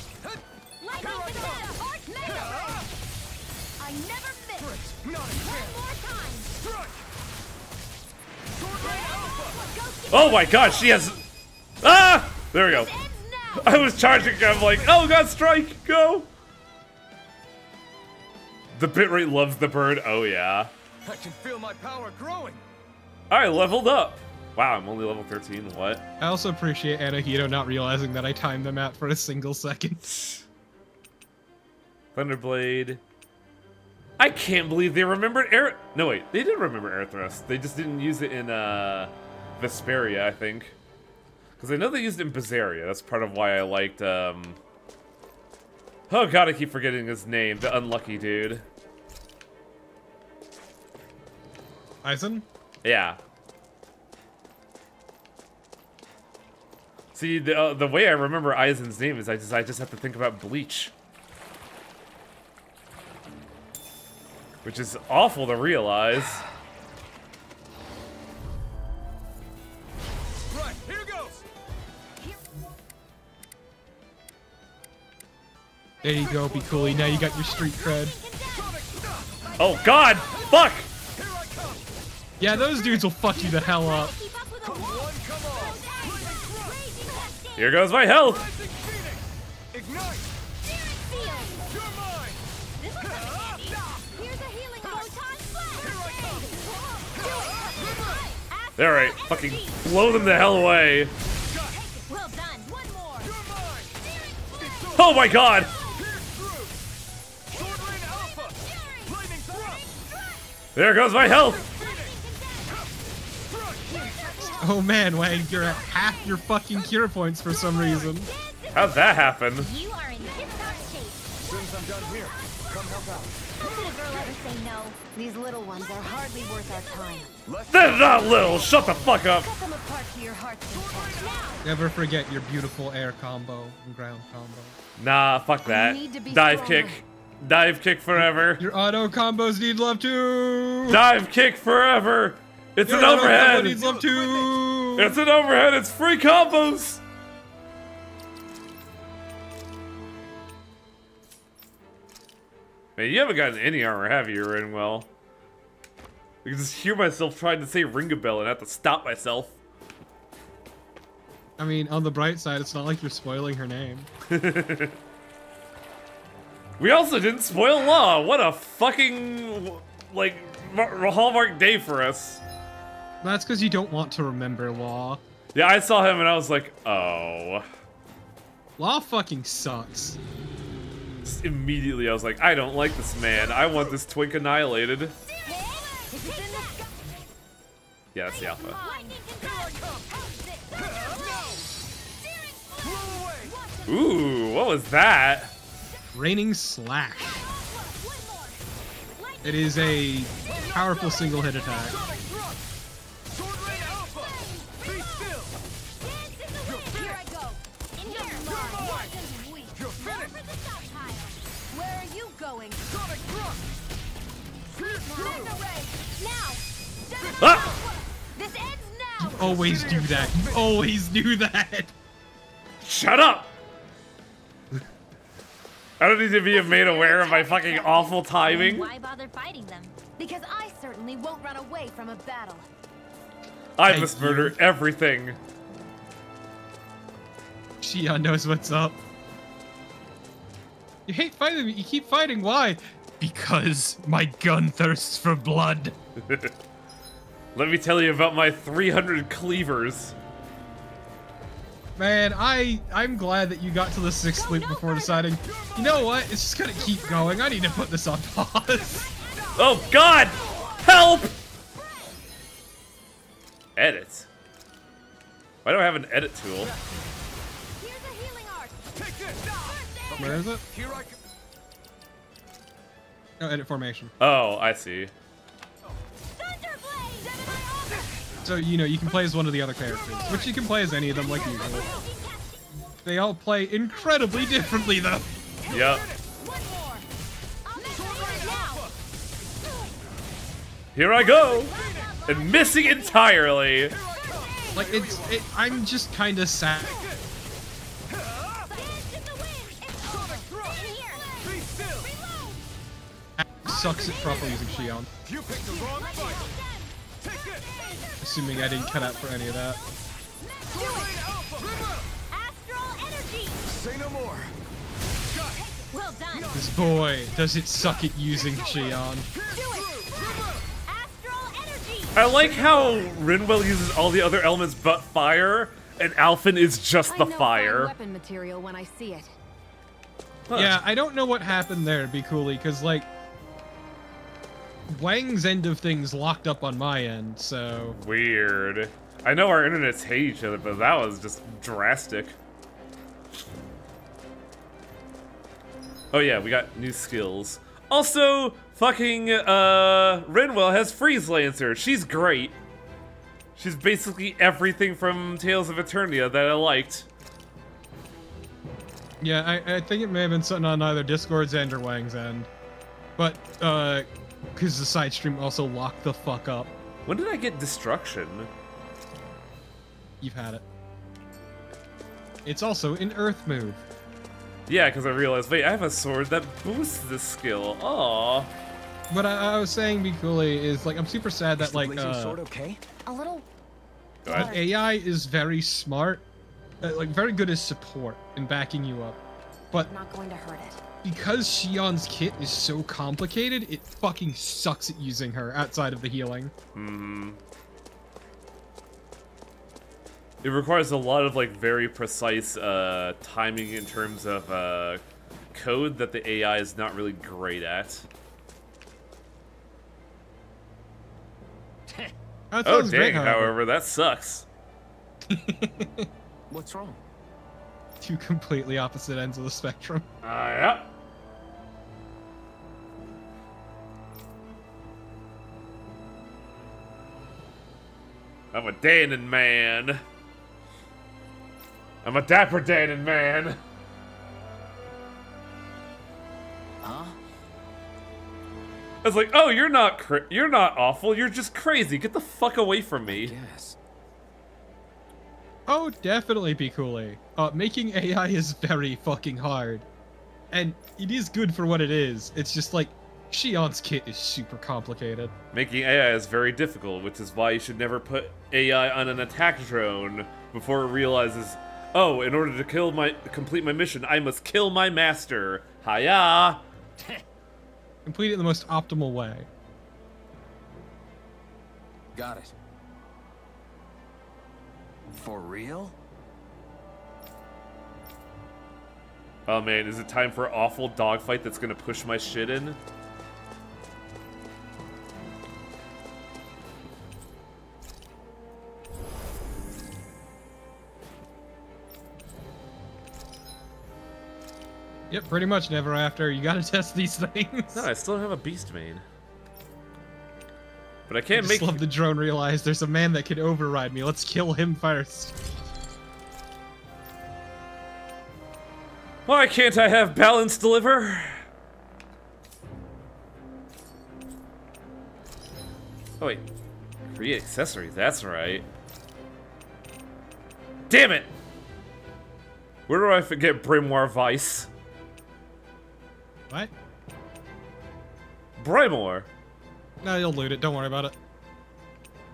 Lightning to the heart mega. I never miss. Not a One chance! more time. Strike! Sword Ray Alpha! Oh my god, she has... Ah! There we go. Ends now. I was charging, I'm like, oh god, strike, go! The bitrate loves the bird, oh yeah. I can feel my power growing! I leveled up. Wow, I'm only level 13, what? I also appreciate Anohito not realizing that I timed them out for a single second. Thunderblade. I can't believe they remembered air... No wait, they did remember air thrust. They just didn't use it in Vesperia, I think. Because I know they used it in Berseria. That's part of why I liked, Oh god, I keep forgetting his name. The unlucky dude. Aizen? Yeah. See, the way I remember Aizen's name is I just have to think about Bleach. Which is awful to realize. Right, here goes! There you go, be cool. Now you got your street cred. Oh god! Fuck! Here I come! Yeah, those dudes will fuck you the hell up. Keep up with Come the on, come on! Blazing thrust! Here goes my health! Rising Phoenix! Ignite! You're mine! This will come in handy. Here's a healing photon flash. There, right. Fucking blow them the hell away. Well done. One more. You're mine! Oh my god! Pierce through! Sword Rain Alpha! Lightning thrust! There goes my health! Oh man, Wang, you're at half your fucking cure points for some reason. How'd that happen? You are in tip-top shape. Since I'm done here, come help out. How could a girl ever say no? These little ones are hardly worth our time. They're not little! Shut the fuck up! Cut them apart to your heart's content. Never forget your beautiful air combo and ground combo. Nah, fuck that. need to be Dive stronger. kick. Dive kick forever. Your auto combos need love too! Dive kick forever! It's Yeah, an overhead! everyone needs love too! It's an overhead! It's free combos! Man, you haven't gotten any armor, have you, Rinwell? I can just hear myself trying to say ring a bell and have to stop myself. I mean, on the bright side, it's not like you're spoiling her name. We also didn't spoil Law. What a fucking, like, hallmark day for us. That's because you don't want to remember Law. Yeah, I saw him and I was like, oh. Law fucking sucks. Just immediately I was like, I don't like this man. I want this twink annihilated. Yeah, that's the alpha. Ooh, what was that? Raining Slash. It is a powerful single hit attack. Where are you going? Ah! This ends now. You always do that. You always do that. Shut up! I don't need to be made aware of my fucking awful timing. Why bother fighting them? Because I certainly won't run away from a battle. I must murder everything. Xion knows what's up. You hate fighting me. You keep fighting. Why? Because my gun thirsts for blood. Let me tell you about my 300 cleavers. Man, I'm glad that you got to the 6th loop before deciding, you know what, it's just gonna keep going. I need to put this on pause. Oh God! Help! Edit? Why do I have an edit tool? Where is it? Oh, edit formation. Oh, I see. So, you know, you can play as one of the other characters, which you can play as any of them like usual. They all play incredibly differently, though. Yep. Here I go! And missing entirely! Like, I'm just kind of sad. Sucks at properly using Xion. Assuming I didn't cut out for any of that. Say no more. Well done. This boy, does it suck at using Xion. I like how Rinwell uses all the other elements but fire, and Alphen is just the fire. Weapon material when I see it. Huh. Yeah, I don't know what happened there, to be coolly, because, like, Wang's end of things locked up on my end, so... Weird. I know our internets hate each other, but that was just drastic. Oh yeah, we got new skills. Also, fucking, Rinwell has Freeze Lancer. She's great. She's basically everything from Tales of Eternia that I liked. Yeah, I think it may have been something on either Discord's end or Wang's end. But, because the side stream also locked the fuck up. When did I get Destruction? You've had it. It's also an Earth move. Yeah, because I realized, wait, I have a sword that boosts this skill. Aww. What I was saying, be coolly, is, like, I'm super sad that, like, sword okay? A little. AI is very smart, like, very good as support and backing you up. But Not going to hurt it. because Xion's kit is so complicated, it fucking sucks at using her outside of the healing. Hmm. It requires a lot of, like, very precise timing in terms of code that the AI is not really great at. That Oh, sounds dang, great, however, that sucks. What's wrong? Two completely opposite ends of the spectrum. Yep. I'm a Danon man. I'm a dapper Danon man. Huh? I was like, oh, you're not awful. You're just crazy. Get the fuck away from me. Yes. Oh, definitely, Piccoli. Making AI is very fucking hard. And it is good for what it is. It's just like, Shion's kit is super complicated. Making AI is very difficult, which is why you should never put AI on an attack drone before it realizes, oh, in order to complete my mission, I must kill my master. Hiya! Complete it in the most optimal way. Got it. For real? Oh man, is it time for an awful dogfight that's gonna push my shit in? Yep, pretty much never after. You gotta test these things. No, I still don't have a beast main. But I can't I make. just love the drone realize there's a man that can override me. Let's kill him first. Why can't I have balance deliver? Oh wait, create accessories. That's right. Damn it! Where do I forget Brimoire Vice? What? Brimoire. No, you'll loot it. Don't worry about it.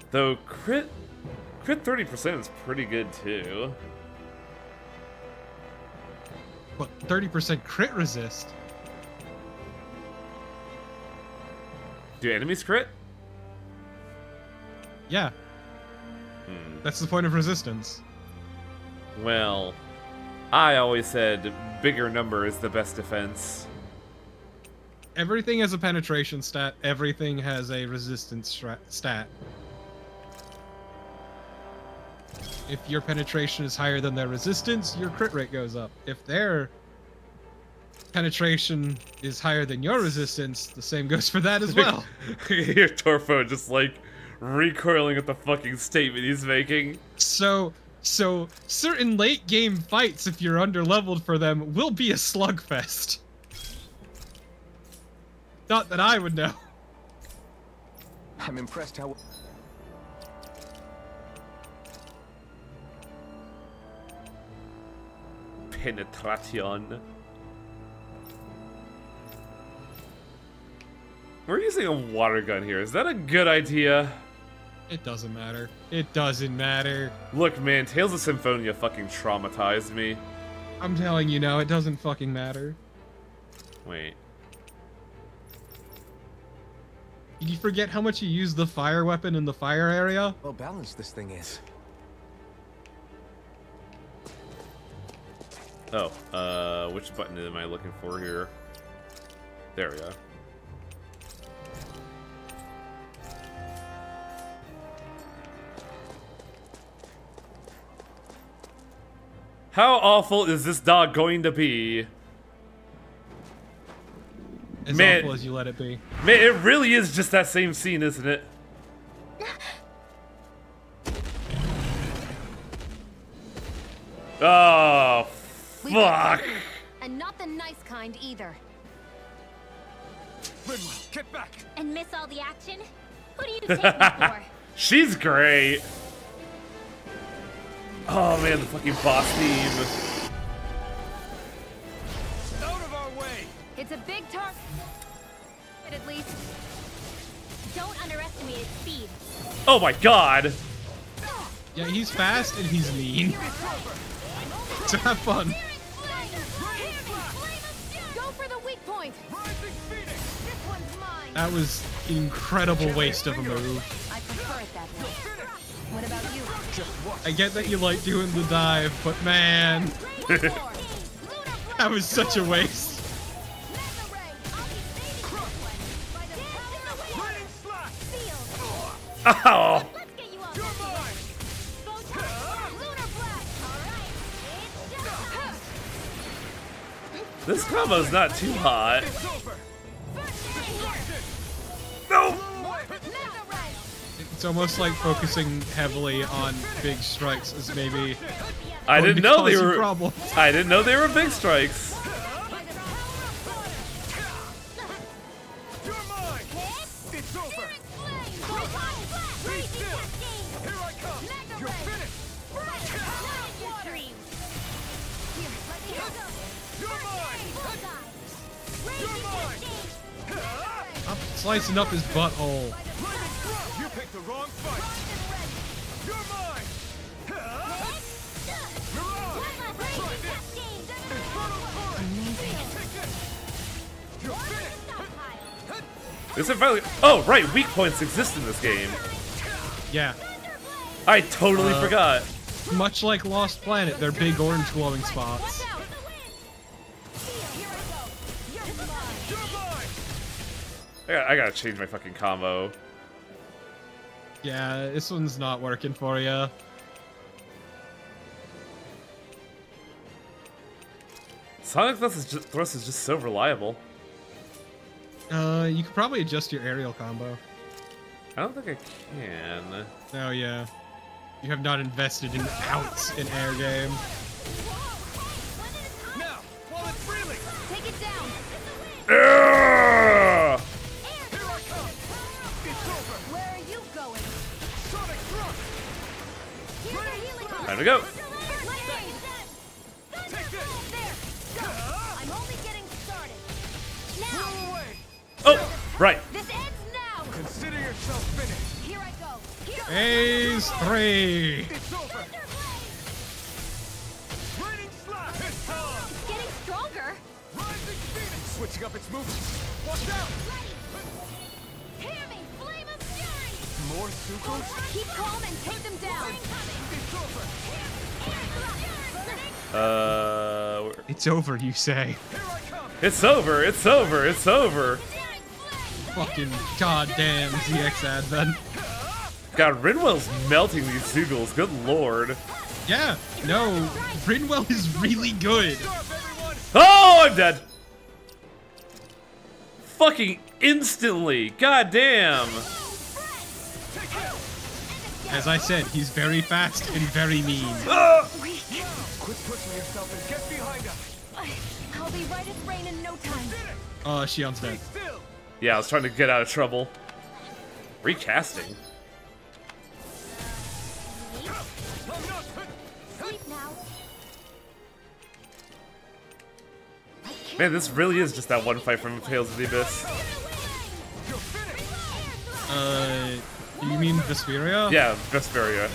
Though crit 30% is pretty good too. What, 30% crit resist? Do enemies crit? Yeah. That's the point of resistance. Well, I always said bigger number is the best defense. Everything has a penetration stat. Everything has a resistance stat. If your penetration is higher than their resistance, your crit rate goes up. If their penetration is higher than your resistance, the same goes for that as well. Your Torpo just like recoiling at the fucking statement he's making. So certain late game fights, if you're underleveled for them, will be a slugfest. Not that I would know. I'm impressed how... Penetration. We're using a water gun here. Is that a good idea? It doesn't matter. It doesn't matter. Look, man, Tales of Symphonia fucking traumatized me. I'm telling you now, it doesn't fucking matter. Wait. Did you forget how much you use the fire weapon in the fire area? Well balanced this thing is. Oh, which button am I looking for here? There we go. How awful is this dog going to be? As Man, awful as you let it be. Man, it really is just that same scene, isn't it? Oh, fuck. And not the nice kind either. Rinwell, get back! And miss all the action? Who do you take me for? She's great. Oh man, the fucking boss theme. Out of our way! It's a big target, at least. Don't underestimate its speed. Oh my god. Yeah, he's fast and he's mean. So have fun. Go for the weak point. This one's mine. That was an incredible waste of a move. I prefer it that way. What about you? I get that you like doing the dive, but man, that was such a waste. Oh. This combo's not too hot. No. It's almost like focusing heavily on big strikes is maybe. I didn't know they cause you were. problems. I didn't know they were big strikes. over! Be still! Here I come! You're finished! You're mine! You're mine! Stop slicing up his butthole. You picked the wrong fight! You're mine! Mirage! Try this! Infernal Torrent! Take this! You're finished! This is finally. Oh, right, weak points exist in this game. Yeah. I totally forgot. Much like Lost Planet, they're big orange glowing spots. I gotta change my fucking combo. Yeah, this one's not working for you. Sonic Thrust is just so reliable. You could probably adjust your aerial combo. I don't think I can. Oh yeah. You have not invested in ounce in air game. Now, while it's freely! Take it down. Ugh! Here I come! It's over! Where are you going? Sonic Thrust! Here's the healing potion. Time to go. Take this! There. Go. I'm only getting started. Blow Now. away! Oh, right. This ends now. Consider yourself finished! Here I go. Here. Phase 3. It's over! Raining Slap! It's time! Getting stronger. Rising Phoenix! Switching up its movements! Watch out! Hear me, flame of fury. More Sukos? Keep calm and take them down. It's over! It's over, you say. Here I come! It's over. It's over. It's over. Fucking goddamn ZX Advent. God, Rinwell's melting these Zoogles. Good lord. Yeah, no, Rinwell is really good. Oh, I'm dead. Fucking instantly. God damn. As I said, he's very fast and very mean. Quit pushing yourself and get behind us! I'll be right as rain in no time. Shion's dead. Still! Yeah, I was trying to get out of trouble. Recasting. Sleep now. Man, this really is just that one fight from Tales of the Abyss. You mean Vesperia? Yeah, Vesperia.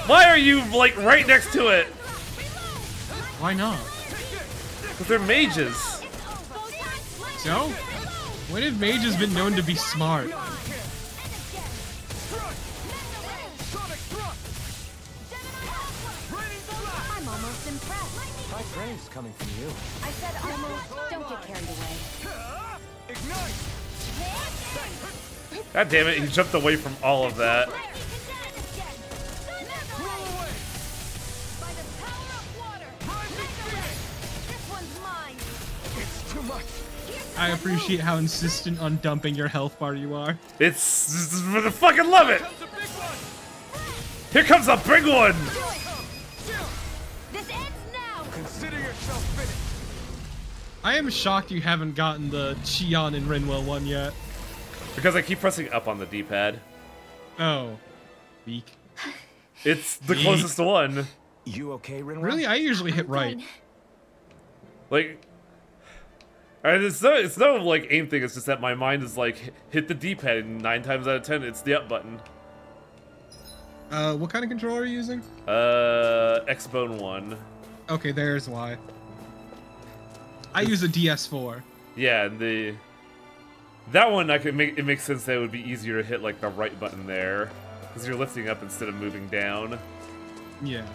Why are you, like, right next to it? Why not? Because they're mages. So? When have mages been known to be smart? I'm almost impressed. High praise coming from you. I said almost. Don't get carried away. Ignite! God damn it, he jumped away from all of that. It's too much! I appreciate how insistent on dumping your health bar you are. It's... I fucking love it! Here comes a big one! This ends now. Consider yourself finished! I am shocked you haven't gotten the Xion and Rinwell one yet. Because I keep pressing up on the D-pad. Oh. Weak. It's the closest one. You okay, Rinwell? Really? I usually hit right. Like... And it's no like aim thing, it's just that my mind is like, hit the D-pad and 9 times out of 10 it's the up button. What kind of controller are you using? Xbone 1. Okay, there's why. I use a DS4. Yeah, and that one it makes sense that it would be easier to hit like the right button there. Because you're lifting up instead of moving down. Yeah.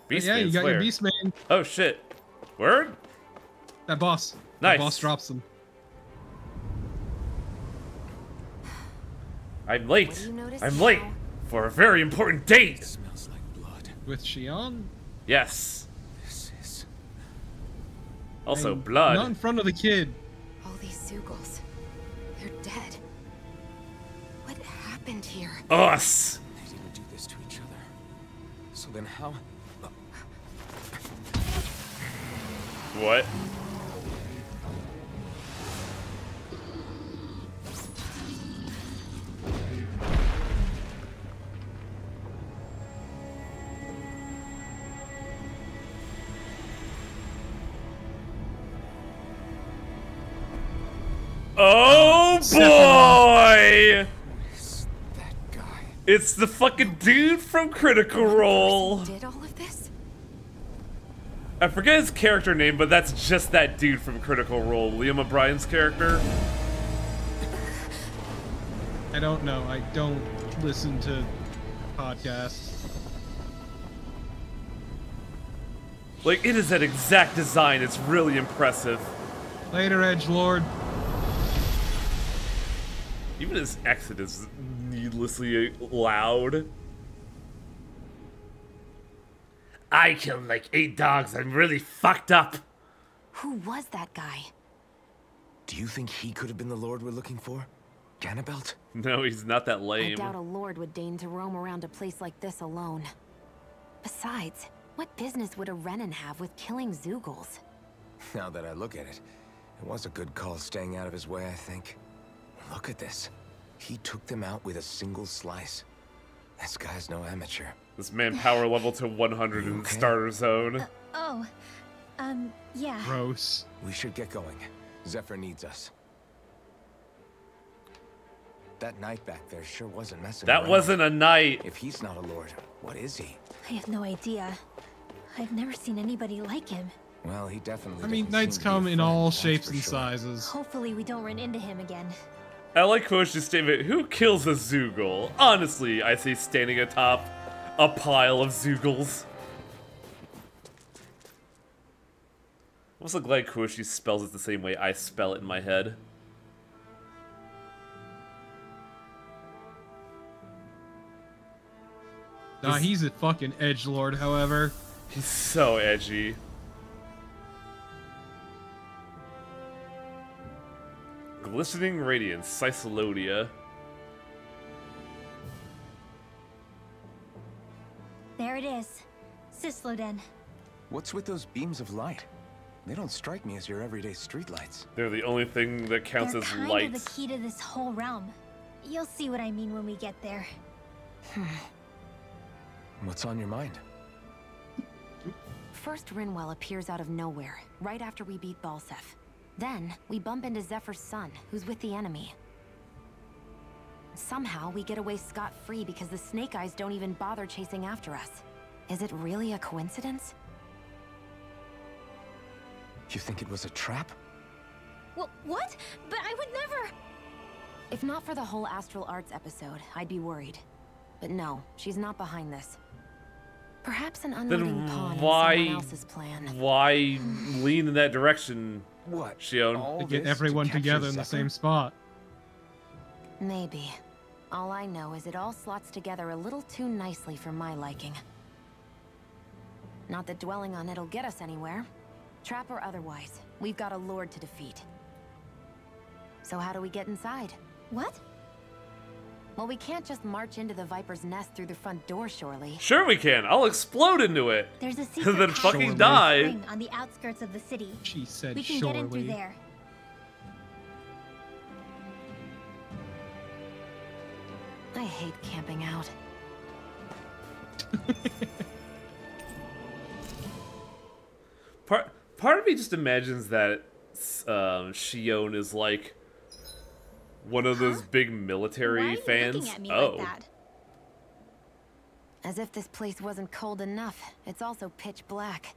Beast Yeah, you got Slayer. your Beast Man. Oh shit. Word? That boss. Nice. That boss drops them. I'm late. I'm late for a very important date. Smells like blood. With Xion? Yes. This is... Also And blood. Not in front of the kid. All these Zoogles. They're dead. What happened here? Us. They didn't do this to each other. So then how... What? Oh boy! That guy. It's the fucking dude from Critical Role. Did all of this? I forget his character name, but that's just that dude from Critical Role, Liam O'Brien's character. I don't know. I don't listen to podcasts. Like, it is that exact design. It's really impressive. Later, Edgelord. Even his exit is needlessly loud. I killed like 8 dogs. I'm really fucked up. Who was that guy? Do you think he could have been the Lord we're looking for? Ganabelt? No, he's not that I lame. doubt a lord would deign to roam around a place like this alone. Besides, what business would a Renan have with killing Zeugles? Now that I look at it, it was a good call staying out of his way, I think. Look at this. He took them out with a single slice. This guy's no amateur. This man power level to 100 in the starter zone. Yeah. Gross. We should get going. Zephyr needs us. That knight back there sure wasn't messing That around. wasn't a knight. If he's not a lord, what is he? I have no idea. I've never seen anybody like him. Well, he definitely I mean, doesn't knights seem to be come a in friend, all that's shapes for and sure. sizes. Hopefully we don't run into him again. I like Kosh's statement. Who kills a Zeugle? Honestly, I say standing atop a pile of Zeugles. I'm also glad Koshi spells it the same way I spell it in my head. Nah, he's a fucking edgelord, however. He's so edgy. Glistening Radiance, Cyclodia. There it is. Sisloden. What's with those beams of light? They don't strike me as your everyday streetlights. They're the only thing that counts They're as kind lights. of the key to this whole realm. You'll see what I mean when we get there. What's on your mind? First, Rinwell appears out of nowhere, right after we beat Balseph. Then, we bump into Zephyr's son, who's with the enemy. Somehow, we get away scot-free because the Snake Eyes don't even bother chasing after us. Is it really a coincidence? You think it was a trap? What? But I would never... If not for the whole Astral Arts episode, I'd be worried. But no, she's not behind this. Perhaps an unwitting pawn in someone else's plan. Why lean in that direction, What? Shion? To get everyone together in the same spot. Maybe. All I know is it all slots together a little too nicely for my liking. Not that dwelling on it'll get us anywhere. Trap or otherwise, we've got a lord to defeat. So how do we get inside? What? Well, we can't just march into the Viper's nest through the front door, surely. Sure we can. I'll explode into it. There's a secret And then passage fucking through the die. spring on the outskirts of the city. She said We can get in through there. I hate camping out. Part of me just imagines that Shion is like one of those big military Why are you fans. looking at me Oh, like that? As if this place wasn't cold enough, it's also pitch black.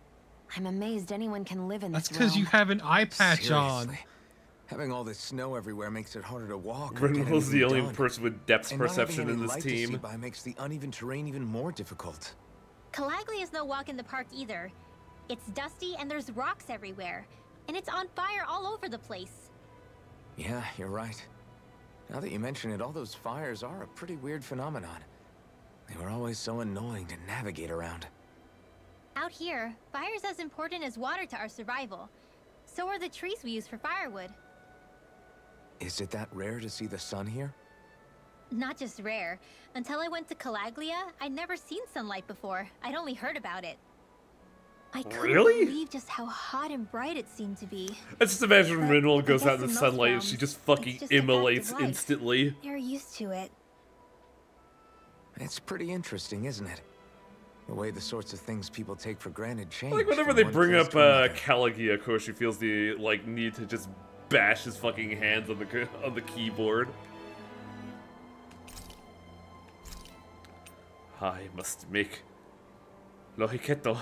I'm amazed anyone can live in That's this because you realm. have an eye patch on. Seriously. Having all this snow everywhere makes it harder to walk. Rinwell's the only person person with depth and not having perception any in this light to see team. by makes the uneven terrain even more difficult. Calaglia is no walk in the park either. It's dusty and there's rocks everywhere. And it's on fire all over the place. Yeah, you're right. Now that you mention it, all those fires are a pretty weird phenomenon. They were always so annoying to navigate around. Out here, fire's as important as water to our survival. So are the trees we use for firewood. Is it that rare to see the sun here? Not just rare. Until I went to Calaglia, I'd never seen sunlight before. I'd only heard about it. I couldn't Really? believe just how hot and bright it seemed to be. I just imagine But Rinwell I goes guess out in the in most sunlight and she realms, just fucking it's just a fact of immolates life. instantly. You're used to it. It's pretty interesting, isn't it? The way the sorts of things people take for granted change. Like whenever from they one bring place up to another. Caligia, of course, she feels the like need to just bash his fucking hands on the keyboard. I must make Lohiketo.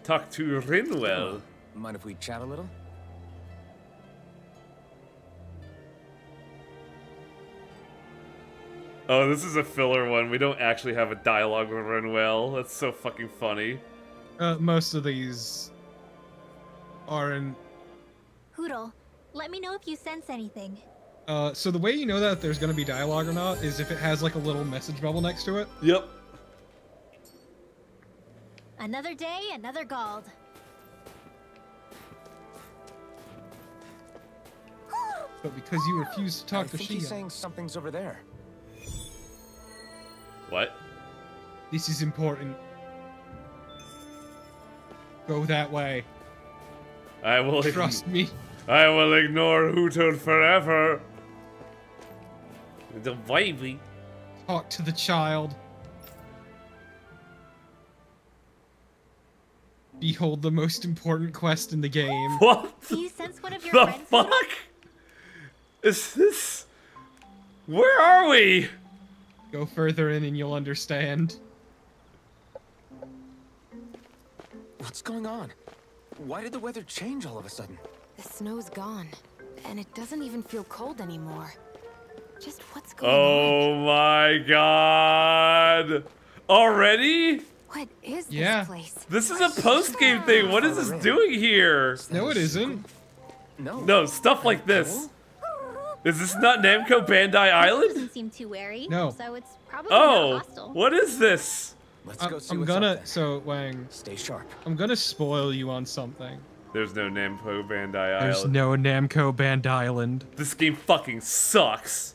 Talk to Rinwell. Mind if we chat a little? Oh, this is a filler one. We don't actually have a dialogue with Rinwell. That's so fucking funny. Most of these are in. Hootle, let me know if you sense anything. So the way you know that there's gonna be dialogue or not is if it has like a little message bubble next to it. Yep. Another day, another Gald. But because you refuse to talk I to think he's Shia, saying something's over there. What? this is important. Go that way. I will Trust me. I will ignore Hootle forever. The baby. Talk to the child. Behold the most important quest in the game. What Do you sense one of your the friends? fuck? Is this? Where are we? Go further in and you'll understand. What's going on? Why did the weather change all of a sudden? The snow's gone, and it doesn't even feel cold anymore. Just what's going Oh my god. Already? What is Yeah. this place? This is a post-game thing. What is this doing here? No, it isn't. No. No, stuff like this. Is this not Namco Bandai He Island? doesn't seem too wary. No. So it's probably Oh, not hostile. what is this? Let's go see I'm what's gonna. up there. So Wang, Stay sharp. I'm gonna spoil you on something. There's no Namco Bandai There's Island. no Namco Band Island. This game fucking sucks.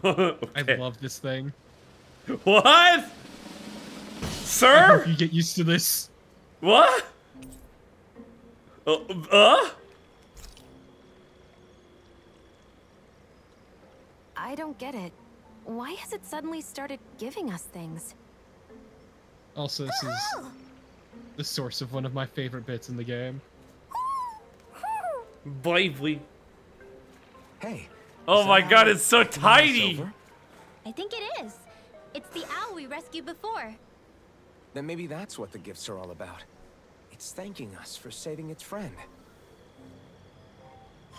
I Okay. love this thing. What? I Sir? hope you get used to this. What? I don't get it. Why has it suddenly started giving us things? Also, this is the source of one of my favorite bits in the game. Baby. Hey. Oh is my that god, owl it's so taking us tiny. over? I think it is. It's the owl we rescued before. Then maybe that's what the gifts are all about. It's thanking us for saving its friend.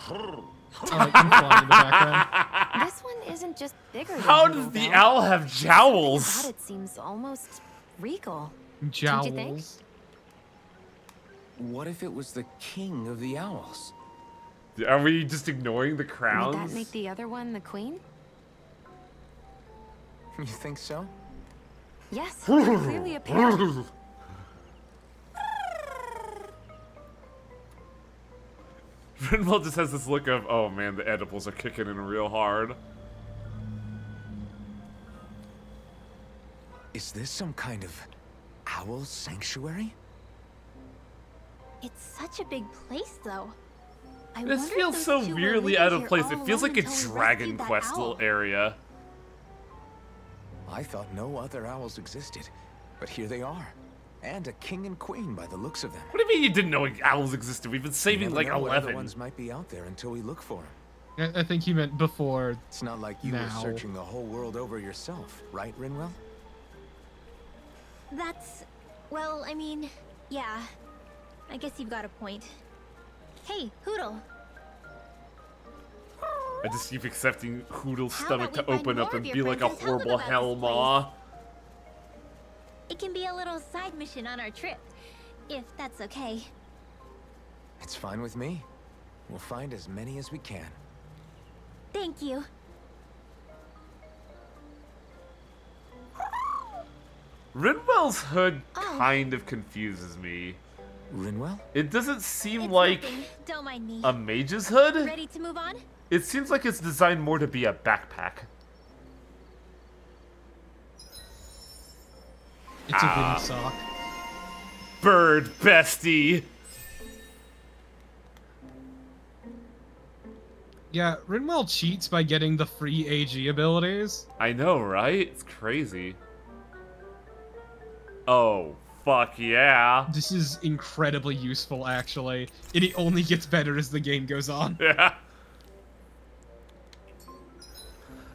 Alright, I'm flying in the background. This one isn't just bigger than How Hootle, does the though. owl have About jowls? it seems almost regal. Jowls. you think? What if it was the king of the owls? Are we just ignoring the Would crowns? that make the other one the queen? You think so? Yes, clearly a pair. Rinwell just has this look of, oh man, the edibles are kicking in real hard. Is this some kind of owl sanctuary? It's such a big place, though. I This wonder if feels those so two were weirdly living out of here place. all It feels alone like a until we Dragon rescued that Quest owl. little area. I thought no other owls existed, but here they are. And a king and queen by the looks of them. What do you mean you didn't know owls existed? We've been saving You like never know what other 11. ones might be out there until we look for them. I think you meant before. It's not like you Now. were searching the whole world over yourself, right, Rinwell? That's... well, I mean, yeah. I guess you've got a point. Hey, Hootle. I just keep accepting Hoodle's How stomach about to we find open up more and of be your like a friends and tell them horrible about this Hellmaw. It can be a little side mission on our trip, if that's okay. It's fine with me. We'll find as many as we can. Thank you. Rinwell's hood kind of confuses me. Rinwell? It doesn't seem It's like nothing. Don't mind me. a mage's hood. Ready to move on? It seems like it's designed more to be a backpack. It's a windsock. Bird bestie. Yeah, Rinwell cheats by getting the free AG abilities. I know, right? It's crazy. Oh, fuck yeah. This is incredibly useful, actually. And it only gets better as the game goes on. Yeah.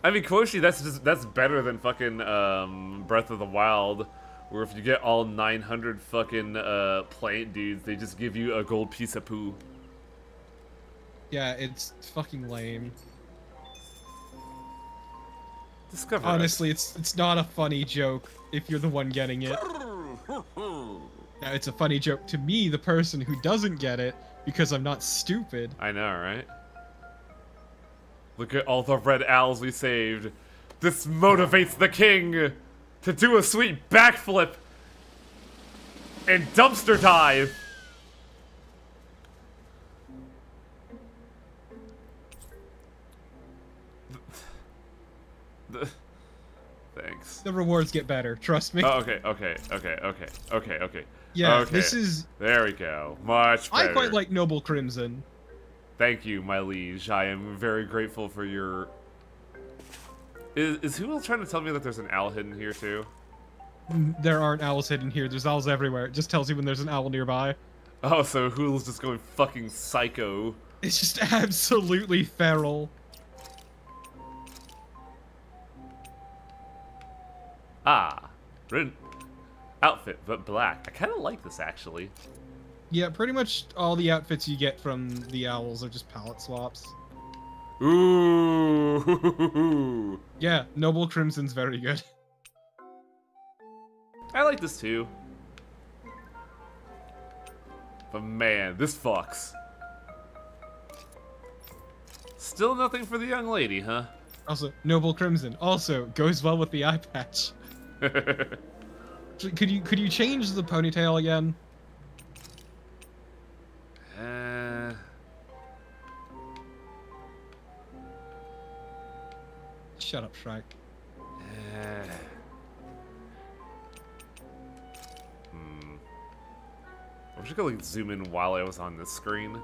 I mean, Koshi, that's better than fucking Breath of the Wild, where if you get all 900 fucking plant dudes, they just give you a gold piece of poo. Yeah, it's fucking lame. Discover Honestly, it's not a funny joke if you're the one getting it. Now, it's a funny joke to me, the person who doesn't get it, because I'm not stupid. I know, right? Look at all the red owls we saved. This motivates the king to do a sweet backflip and dumpster dive. Thanks. The rewards get better, trust me. Oh, okay. Yeah, okay. this is... There we go. Much better. I quite like Noble Crimson. Thank you, my liege. I am very grateful for your... Is Hoodle trying to tell me that there's an owl hidden here, too? There aren't owls hidden here. There's owls everywhere. It just tells you when there's an owl nearby. Oh, so Hoodle's just going fucking psycho. It's just absolutely feral. Ah, Rin outfit, but black. I kind of like this, actually. Yeah, pretty much all the outfits you get from the owls are just palette swaps. Ooh. Yeah, Noble Crimson's very good. I like this, too. But man, this fucks. Still nothing for the young lady, huh? Also, Noble Crimson also goes well with the eye patch. Could you change the ponytail again? Shut up, Shrike. I wish I could like zoom in while I was on this screen.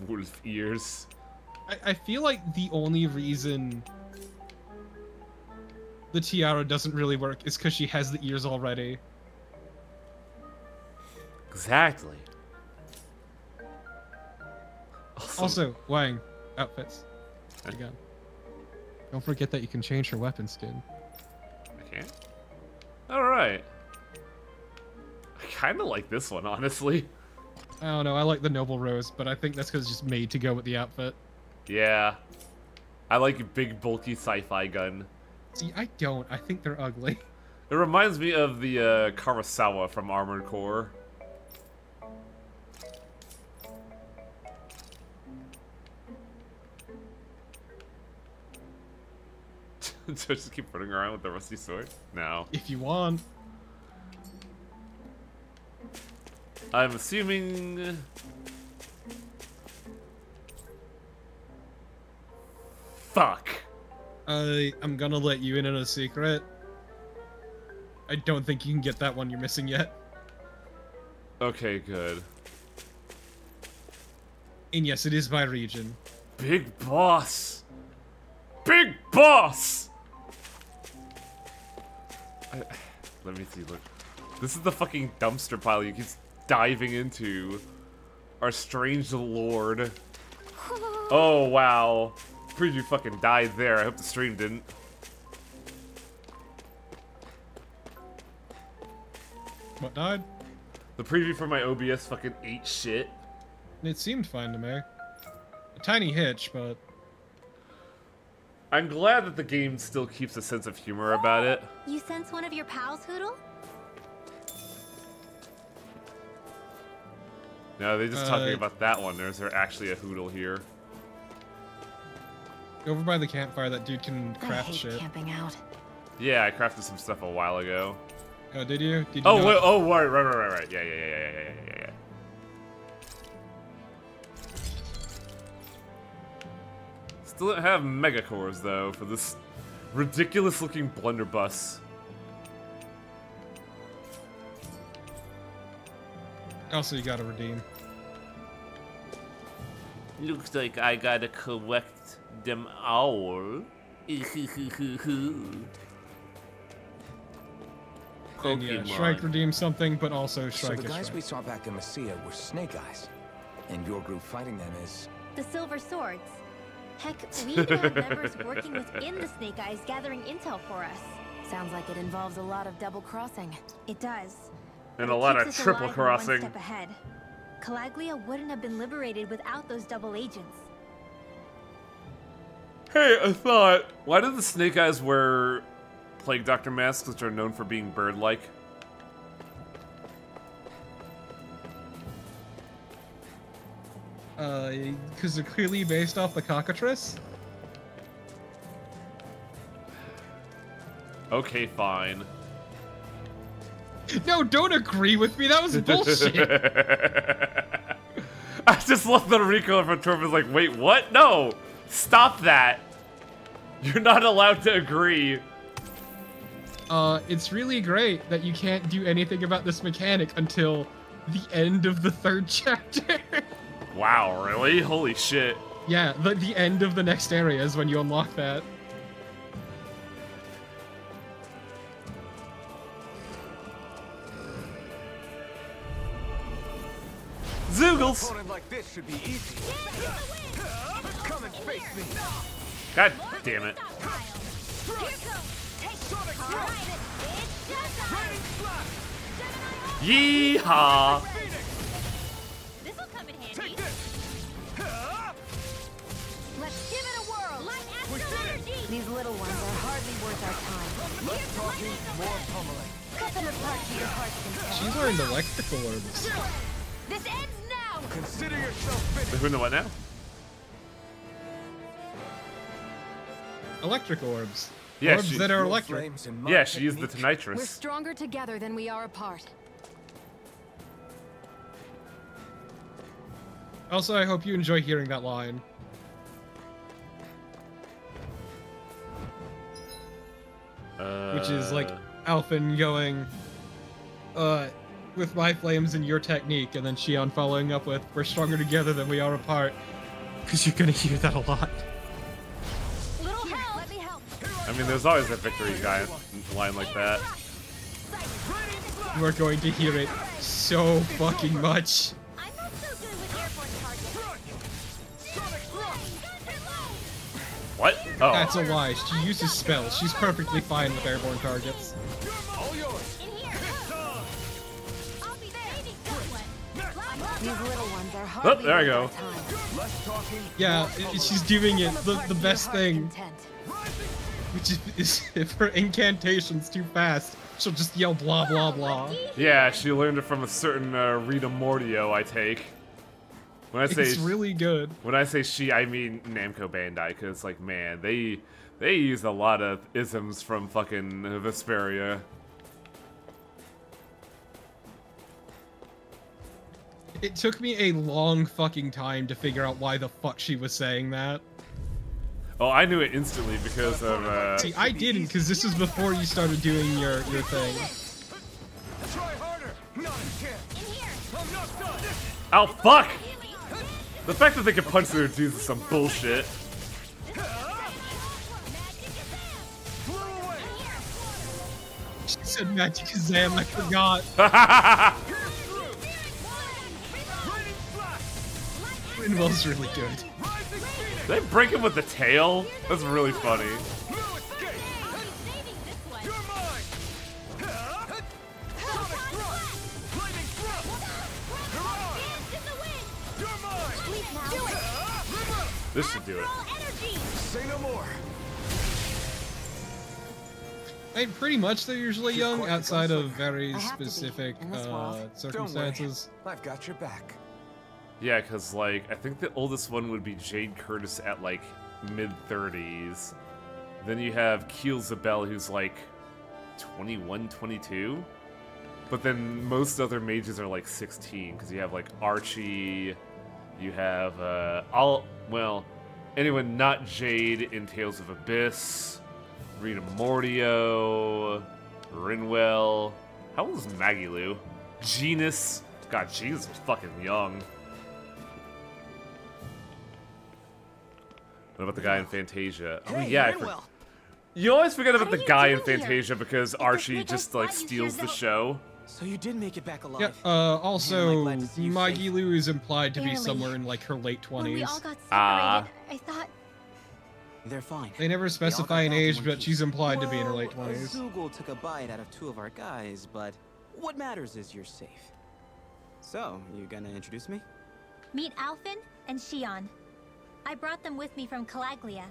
Wolf ears. I feel like the only reason the tiara doesn't really work is because she has the ears already. Exactly. Also, Wang, outfits. Again. Don't forget that you can change her weapon skin. I can't? Alright. I kinda like this one, honestly. I don't know, I like the Noble Rose, but I think that's because it's just made to go with the outfit. Yeah. I like a big, bulky sci-fi gun. See, I don't. I think they're ugly. It reminds me of the Karasawa from Armored Core. Do I just keep running around with the rusty sword? No. If you want. I'm assuming... Fuck. I'm gonna let you in on a secret. I don't think you can get that one you're missing yet. Okay, good. And yes, it is by region. Big boss! Big boss! Let me see, look. This is the fucking dumpster pile you keep diving into. Our strange lord. Oh, wow. Preview fucking died there. I hope the stream didn't. What died? The preview for my OBS fucking ate shit. It seemed fine to me. A tiny hitch, but... I'm glad that the game still keeps a sense of humor about it. You sense one of your pals, Hoodle? No, they're just talking about that one. There's actually a Hoodle here. Over by the campfire, that dude can I craft hate shit. camping out. Yeah, I crafted some stuff a while ago. Oh, did you? Did you Oh, not- wait, oh, right. Yeah. Still don't have mega cores though for this ridiculous looking blunderbuss. Also, you gotta redeem. Looks like I gotta collect them all. And yeah, Shrike redeemed something, but also So Shrike the is guys Shrike. we saw back in Messia were Snake Eyes, and your group fighting them is... The Silver Swords. Heck, we even have members working within the Snake Eyes gathering intel for us. Sounds like it involves a lot of double crossing. It does. And But a it lot of keeps us triple alive and one crossing. step ahead. Calaglia wouldn't have been liberated without those double agents. Hey, I thought, why do the Snake Eyes wear Plague Doctor masks, which are known for being bird-like? Because they're clearly based off the cockatrice? Okay, fine. No, don't agree with me, that was bullshit! I just love the Rico of Torb is like, wait, what? No! Stop that! You're not allowed to agree. It's really great that you can't do anything about this mechanic until the end of the 3rd chapter. Wow, really? Holy shit. Yeah, the end of the next area is when you unlock that. Zoogles! Opponent like this should be easy. Come and face me. God damn it. Yeehaw! This'll come in handy. Let's give it a whirl. Like astral energy. These little ones are hardly worth our time. Less talking, more pummeling. Cut them apart to your heart's content. She's learned electrical orbs. This ends now. Consider yourself finished. Who know what now? Electric orbs. Yeah, Orbs she- that are Your electric. flames and my Yeah, she used the technique. We're Tonitrus. stronger together than we are apart. Also, I hope you enjoy hearing that line. Which is like Alphen going, with my flames and your technique, and then Shion following up with, we're stronger together than we are apart. Because you're gonna hear that a lot. Little help. Let me help. I mean, there's always a victory guy line like that. You are going to hear it so fucking much. I'm not so good with airborne targets. What? Oh. That's a lie. She uses spells. She's perfectly fine with airborne targets. All yours. In here. I'll be saving someone. These little ones are Oh, hardly there I worth go. our time. Less talking, Yeah, she's doing it the best thing, Content. which is if her incantation's too fast, she'll just yell blah blah blah. Yeah, she learned it from a certain Rita Mordio, I take. When I say It's really good. when I say she, I mean Namco Bandai, because like, man, they use a lot of isms from fucking Vesperia. It took me a long fucking time to figure out why the fuck she was saying that. Oh, I knew it instantly because of See, I didn't, because this is before you started doing your thing. try harder. Not a chance. I'm not done. oh fuck! The fact that they can punch their dudes is some bullshit. Flew away. She said Magic Kazam, I forgot. Raining flash. Rinwell's really good. Rising phoenix. They break him with the tail? That's really funny. No escape. You're mine. Sonic thrust. Lightning thrust. Hurrah. You're mine. River. This should do it. Say no more. I mean, pretty much they're usually young, quite the outside of gunslinger. very I have to be specific in this world. circumstances. I've got your back. Yeah, because like I think the oldest one would be Jade Curtis at like mid-30s. Then you have Keelzabel, who's like 21, 22. But then most other mages are like 16, because you have like Archie, you have anyone not Jade in Tales of Abyss, Rita Mordio, Rinwell. How old is Magilu? Genus. God, Genus was fucking young. What about the guy in Fantasia? Oh yeah, you always forget about the guy in Fantasia because Archie just like steals the show. So you did make it back alive. Yeah, also, Magilu is implied to be somewhere in like her late 20s. When we all got separated, I thought... They're fine. They never specify an age, but she's implied to be in her late 20s. Zoogle took a bite out of 2 of our guys, but what matters is you're safe. So, you gonna introduce me? Meet Alphen and Shion. I brought them with me from Calaglia.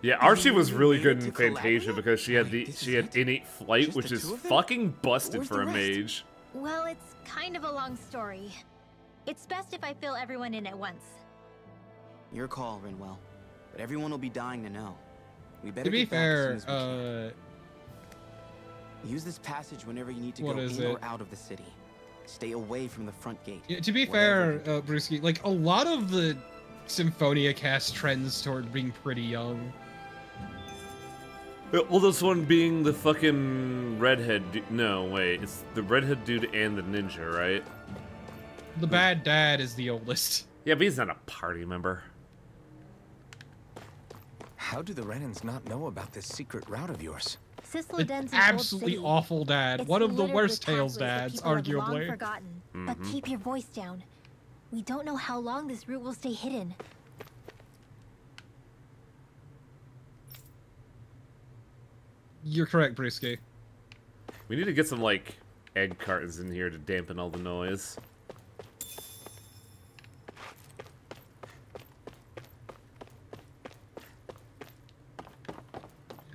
Yeah, Archie was really good in Fantasia because she had innate flight, which is fucking busted for a mage. Well, it's kind of a long story. It's best if I fill everyone in at once. Your call, Rinwell. But everyone will be dying to know. We better to be get back as soon fair, as we can. Use this passage whenever you need to go in or out of the city. Stay away from the front gate. Yeah, to be fair, Brewski, like a lot of the Symphonia cast trends toward being pretty young. Well, this one being the fucking redhead dude. No, wait. It's the redhead dude and the ninja, right? The bad dad is the oldest. Yeah, but he's not a party member. How do the Renans not know about this secret route of yours? Sisloden's an absolutely old city. awful dad. It's One of the littered worst with Tales pathways that dads, people have long arguably. forgotten. But keep your voice down. We don't know how long this route will stay hidden. You're correct, Brewski. We need to get some, like, egg cartons in here to dampen all the noise.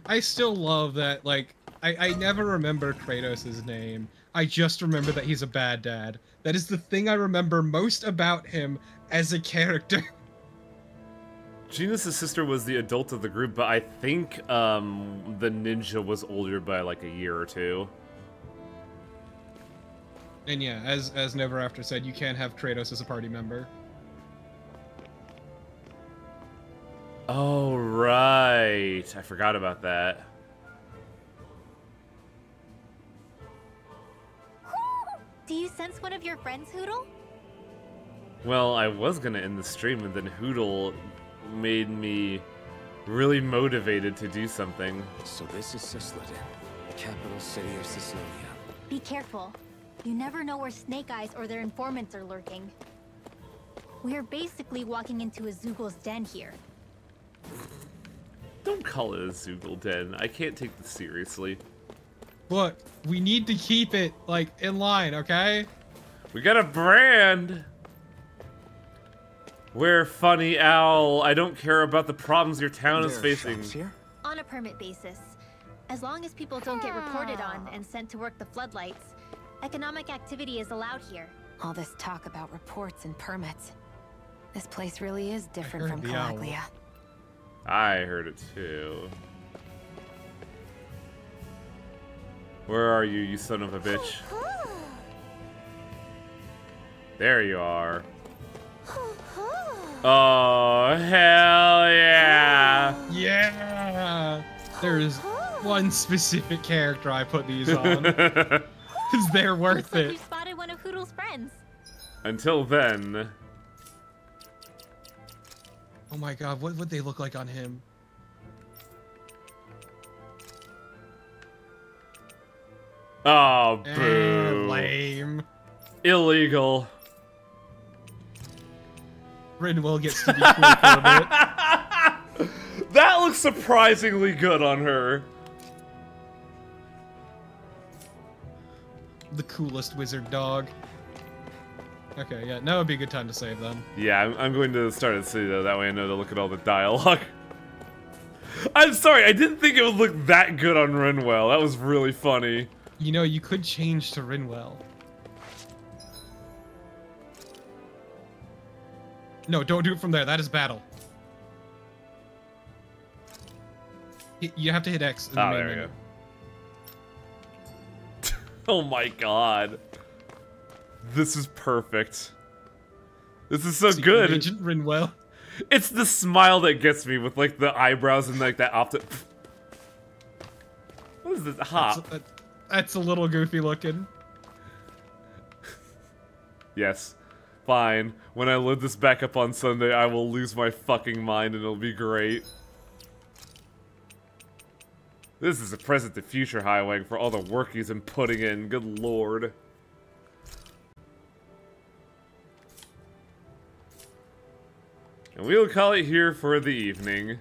I still love that, like, I never remember Kratos' name. I just remember that he's a bad dad. That is the thing I remember most about him as a character. Genus' sister was the adult of the group, but I think the ninja was older by like a year or two. And yeah, as Never After said, you can't have Kratos as a party member. Oh, right. I forgot about that. Do you sense one of your friends, Hootle? Well, I was gonna end the stream, and then Hootle made me really motivated to do something. So this is Sisloden, the capital city of Sicily. Be careful. You never know where Snake Eyes or their informants are lurking. We're basically walking into a Zoogle's den here. Don't call it a Zoogle den. I can't take this seriously. Look, we need to keep it, like, in line, okay? We got a brand! We're Funny Owl. I don't care about the problems your town is facing. Here? On a permit basis. As long as people don't get reported on and sent to work the floodlights, economic activity is allowed here. All this talk about reports and permits. This place really is different from the owl. Calaglia. I heard it too. Where are you, you son of a bitch? There you are. Oh, hell yeah! Yeah! There's one specific character I put these on. Because they're worth Looks like it. you spotted one of Hootle's friends. Until then... Oh my god, what would they look like on him? Oh, boo. Lame. Illegal. Rinwell gets to be cool for a bit. That looks surprisingly good on her. The coolest wizard dog. Okay, yeah, now would be a good time to save them. Yeah, I'm going to start at city though, that way I know to look at all the dialogue. I'm sorry, I didn't think it would look that good on Rinwell. That was really funny. You know, you could change to Rinwell. No, don't do it from there. That is battle. You have to hit X in the main there we menu. go. Oh my god. This is perfect. This is so good. Agent Rinwell. It's the smile that gets me with like the eyebrows and like that optic. What is this? Hop. That's a little goofy looking. Yes. Fine. When I load this back up on Sunday, I will lose my fucking mind and it'll be great. This is a present to Future Highway for all the work he's been putting in. Good lord. And we'll call it here for the evening.